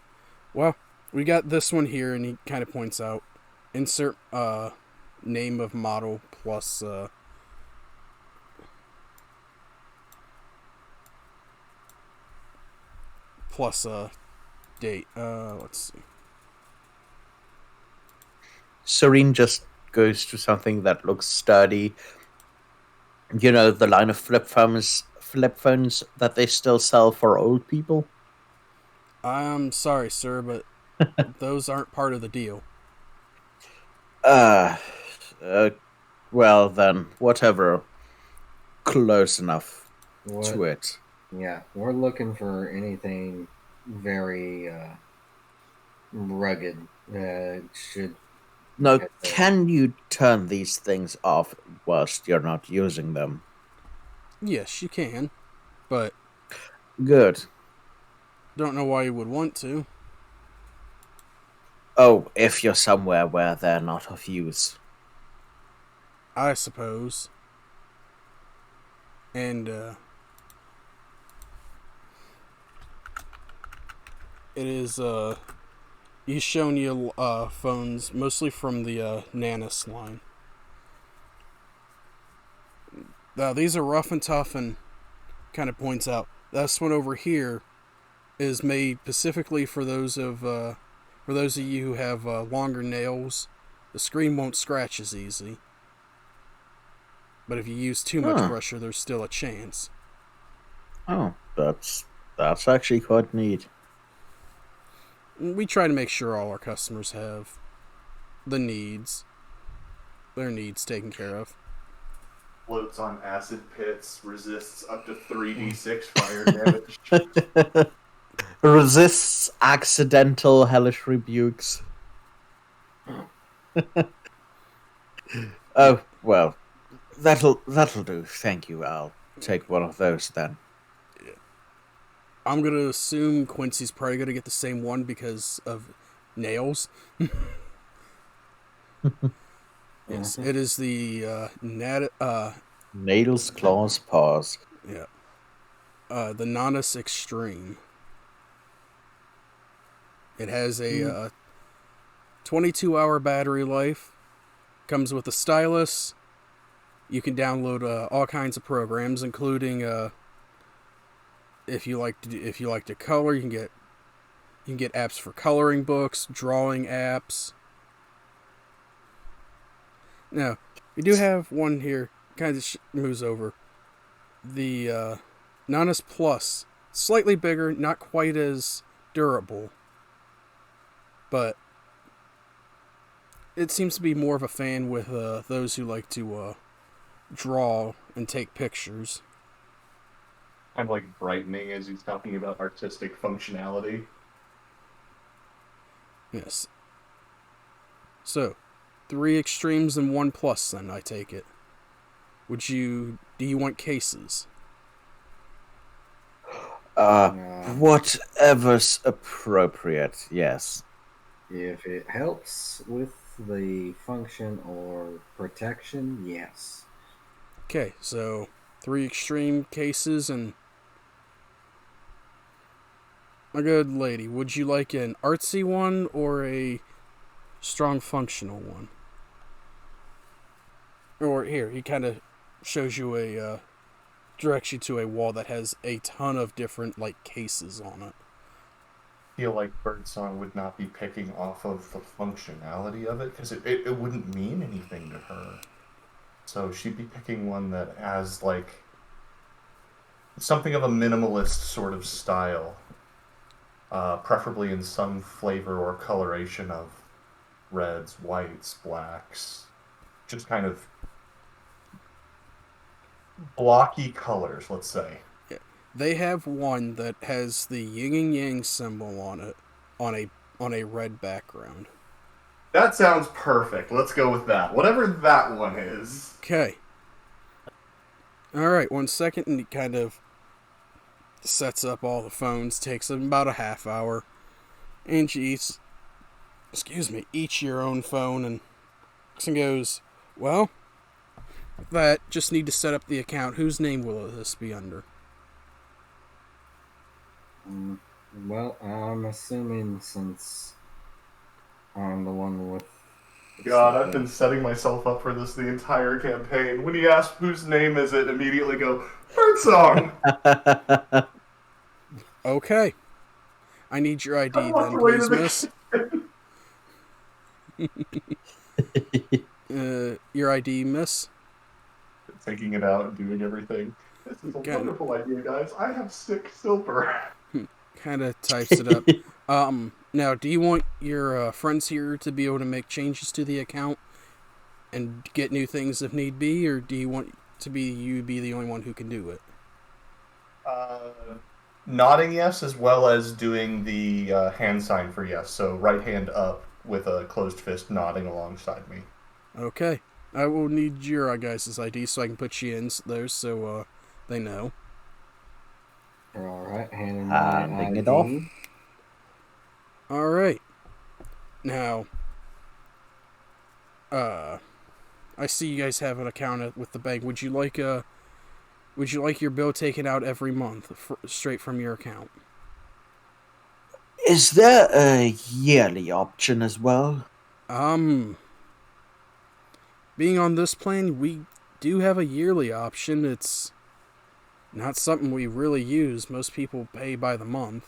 Well, we got this one here, and he kind of points out, insert name of model plus date. Let's see. Serene just goes to something that looks sturdy. You know, the line of flip phones that they still sell for old people. I'm sorry, sir, but those aren't part of the deal. Uh, uh well then, whatever. Close enough to it. Yeah, we're looking for anything very rugged. Should Now, Okay. can you turn these things off whilst you're not using them? Yes, you can, but Good. don't know why you would want to. Oh, if you're somewhere where they're not of use. I suppose. And it is he's shown you phones mostly from the Nanis line. Now these are rough and tough, and kind of points out this one over here is made specifically for those of you who have longer nails. The screen won't scratch as easy, but if you use too much pressure, there's still a chance. Oh, that's actually quite neat. We try to make sure all our customers have their needs taken care of. Floats on acid pits, resists up to 3d6 fire damage. Resists accidental hellish rebukes. Oh, well. That'll do. Thank you. I'll take one of those then. I'm gonna assume Quincy's probably gonna get the same one because of nails. Yes, it is the Nails, claws, paws. yeah, the Nanis Extreme. It has a 22-hour battery life. Comes with a stylus. You can download all kinds of programs, including if you like to color, you can get apps for coloring books, drawing apps. Now, we do have one here. Kind of moves over. The Nanis Plus, slightly bigger, not quite as durable, but it seems to be more of a fan with those who like to draw and take pictures. Kind of like brightening as he's talking about artistic functionality. Yes. So, 3 extremes and 1 plus, then, I take it. Do you want cases? Whatever's appropriate, yes. If it helps with the function or protection, yes. Okay, so 3 extreme cases, and my good lady, would you like an artsy one or a strong functional one? Or here, he kind of shows you directs you to a wall that has a ton of different, cases on it. I feel like Birdsong would not be picking off of the functionality of it, because it wouldn't mean anything to her. So she'd be picking one that has, something of a minimalist sort of style, preferably in some flavor or coloration of reds, whites, blacks, just kind of blocky colors, let's say. They have one that has the yin and yang symbol on it, on a red background. That sounds perfect. Let's go with that. Whatever that one is. Okay. All right, 1 second, and he kind of sets up all the phones. Takes him about a half hour, and eats your own phone, and goes, well, that just need to set up the account. Whose name will this be under? Well, I'm assuming since I'm the one with. God, I've been setting myself up for this the entire campaign. When he asks whose name is it, immediately go, Birdsong! Okay. I need your ID I walked then, away please, to miss. Your ID, miss? Taking it out and doing everything. This is a wonderful idea, guys. I have 6 silver. Kind of types it up. Now, do you want your friends here to be able to make changes to the account and get new things if need be, or do you want to be the only one who can do it? Nodding yes, as well as doing the hand sign for yes. So right hand up with a closed fist nodding alongside me. Okay. I will need your guys' ID so I can put you in there so they know. Alright, handing my Handing ID. it off. Alright. Now, I see you guys have an account with the bank. Would you like your bill taken out every month straight from your account? Is there a yearly option as well? Being on this plan, we do have a yearly option. It's not something we really use. Most people pay by the month.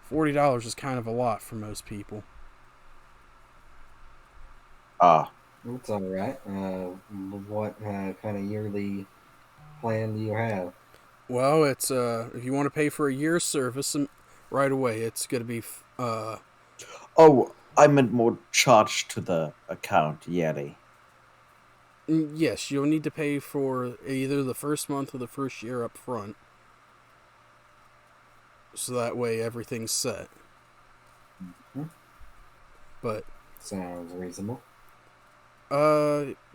$40 is kind of a lot for most people. It's alright. What kind of yearly plan do you have? Well, it's if you want to pay for a year's service right away, it's going to be Oh, I meant more charged to the account yearly. yes, you'll need to pay for either the first month or the first year up front. So that way everything's set. Mm-hmm. But Sounds reasonable.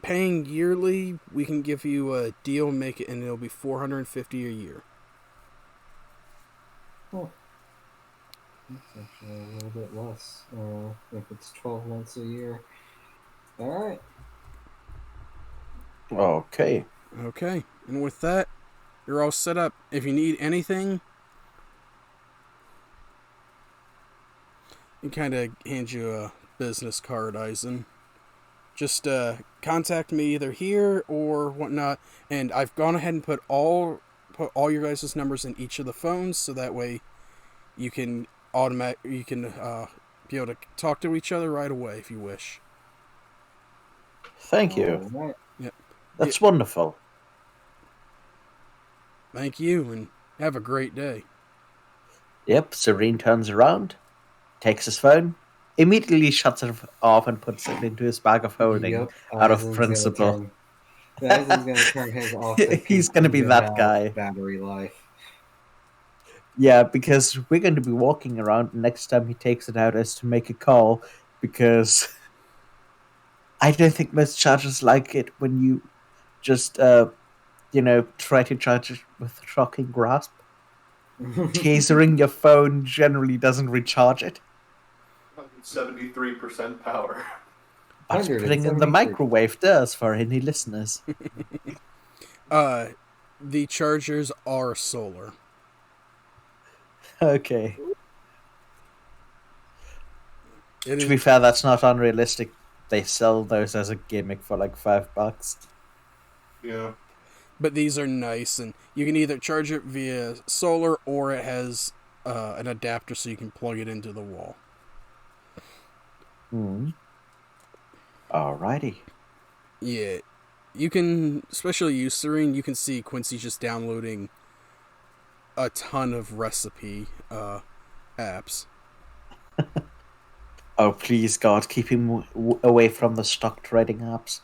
paying yearly, we can give you a deal, make it, and it'll be $450 a year. Oh. That's actually a little bit less. If it's 12 months a year. Alright. Okay. Okay, and with that, you're all set up. If you need anything, he kind of hands you a business card, Eisen. Just contact me either here or whatnot, and I've gone ahead and put all your guys' numbers in each of the phones, so that way you can be able to talk to each other right away if you wish. Thank you. Alright. Yep. That's wonderful. Thank you, and have a great day. Yep, Serene turns around, takes his phone, immediately shuts it off and puts it into his bag of holding Yep, out of Eisen's principle. Eisen's gonna turn his off. So He's gonna be that guy. Battery life. Yeah, because we're going to be walking around next time he takes it out as to make a call, because I don't think most chargers like it when you just, try to charge it with a shocking grasp. Tasering your phone generally doesn't recharge it. 73% power. But putting in the 173. microwave does for any listeners. The chargers are solar. Okay. It To is, be fair, that's not unrealistic. They sell those as a gimmick for like $5. Yeah. but these are nice, and you can either charge it via solar or it has an adapter so you can plug it into the wall. Alrighty. Yeah, you can, especially you, Serene, you can see Quincy just downloading a ton of recipe apps. Oh, please, God, keep him away from the stock trading apps.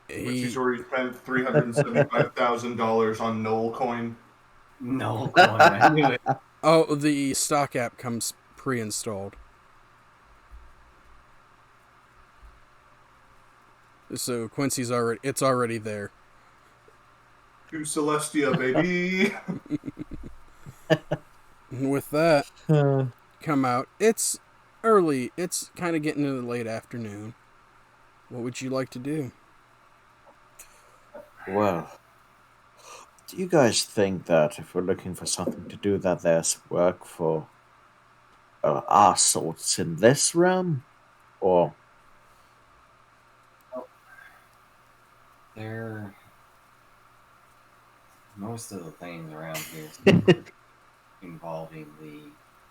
Quincy's He already spent $375,000 on Knoll coin. No coin. I knew it. Oh, the stock app comes pre-installed. So Quincy's already there. To Celestia, baby. And with that Uh, come out, it's early. It's kind of getting into the late afternoon. What would you like to do? well, do you guys think that if we're looking for something to do, that there's work for our sorts in this realm? Or There, most of the things around here involving the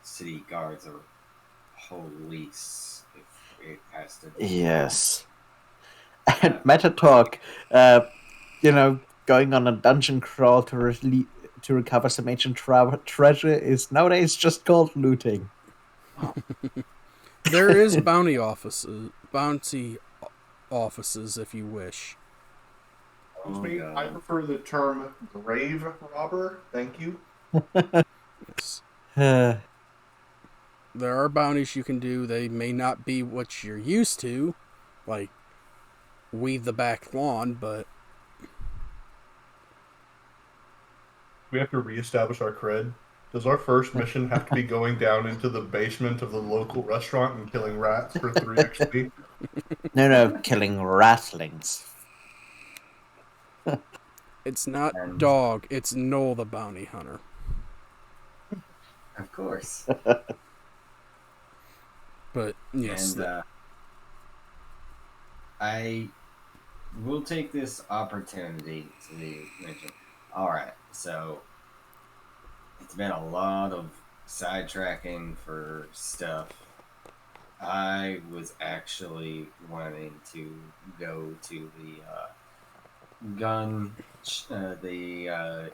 city guards or police, if it has to be. yes. And meta talk, going on a dungeon crawl to recover some ancient treasure is nowadays just called looting. There is bounty offices, if you wish. Excuse Oh, me, God. I prefer the term grave robber. Thank you. Yes. Uh, There are bounties you can do. They may not be what you're used to, like weed the back lawn, but We have to reestablish our cred. Does our first mission have to be going down into the basement of the local restaurant and killing rats for 3 XP? no, killing ratlings. it's not And- Dog, it's Noel the bounty hunter. Of course. But yes, And I will take this opportunity to mention. All right, so it's been a lot of sidetracking for stuff. I was actually wanting to go to the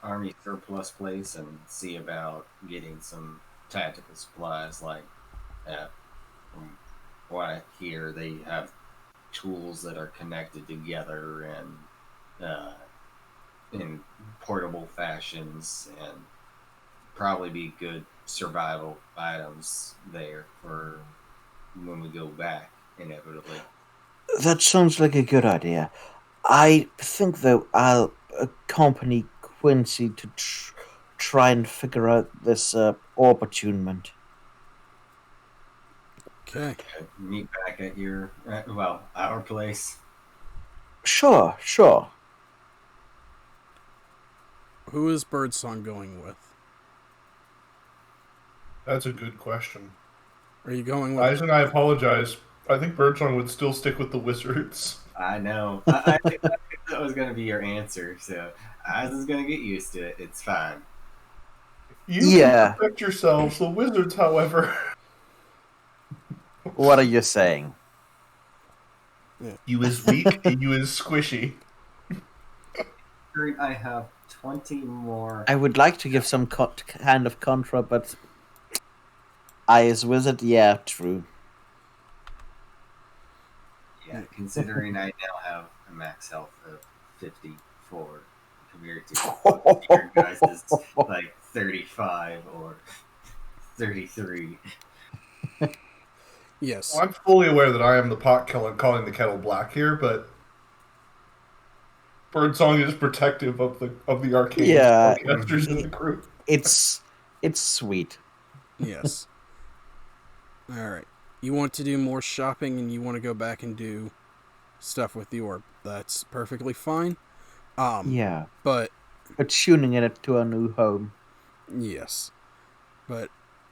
army surplus place and see about getting some tactical supplies. Like, from what I hear, they have tools that are connected together and in portable fashions, and probably be good survival items there for when we go back inevitably. That sounds like a good idea. I think, though, I'll accompany Quincy to try and figure out this orb attunement. okay. Meet back at our place. Sure, sure. Who is Birdsong going with? That's a good question. Are you going with? Eisen, I apologize. I think Birdsong would still stick with the wizards. I know. I think that was going to be your answer, so Eisen's going to get used to it. It's fine. You Yeah. can protect yourselves. The wizards, however, What are you saying? you is weak and you is squishy. I have 20 more. I would like to give some kind of contra, but I as wizard, yeah, true. Yeah, considering I now have a max health of 54 compared to your guys' like 35 or 33. Yes. Well, I'm fully aware that I am the pot calling the kettle black here, but Birdsong is protective of the arcane Yeah. spellcasters in the group. It's sweet. Yes. All right. You want to do more shopping and you want to go back and do stuff with the orb. That's perfectly fine. Yeah, But tuning it to a new home. yes. But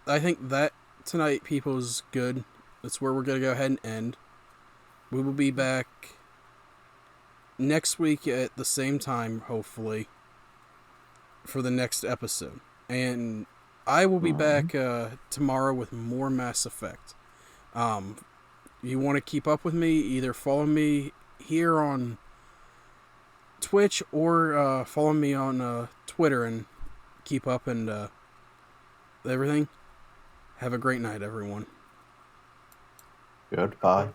I think that tonight, people, is good. That's where we're going to go ahead and end. We will be back next week at the same time, hopefully, for the next episode. And I will be back tomorrow with more Mass Effect. You want to keep up with me, either follow me here on Twitch or follow me on Twitter, and keep up and everything. Have a great night, everyone. Goodbye.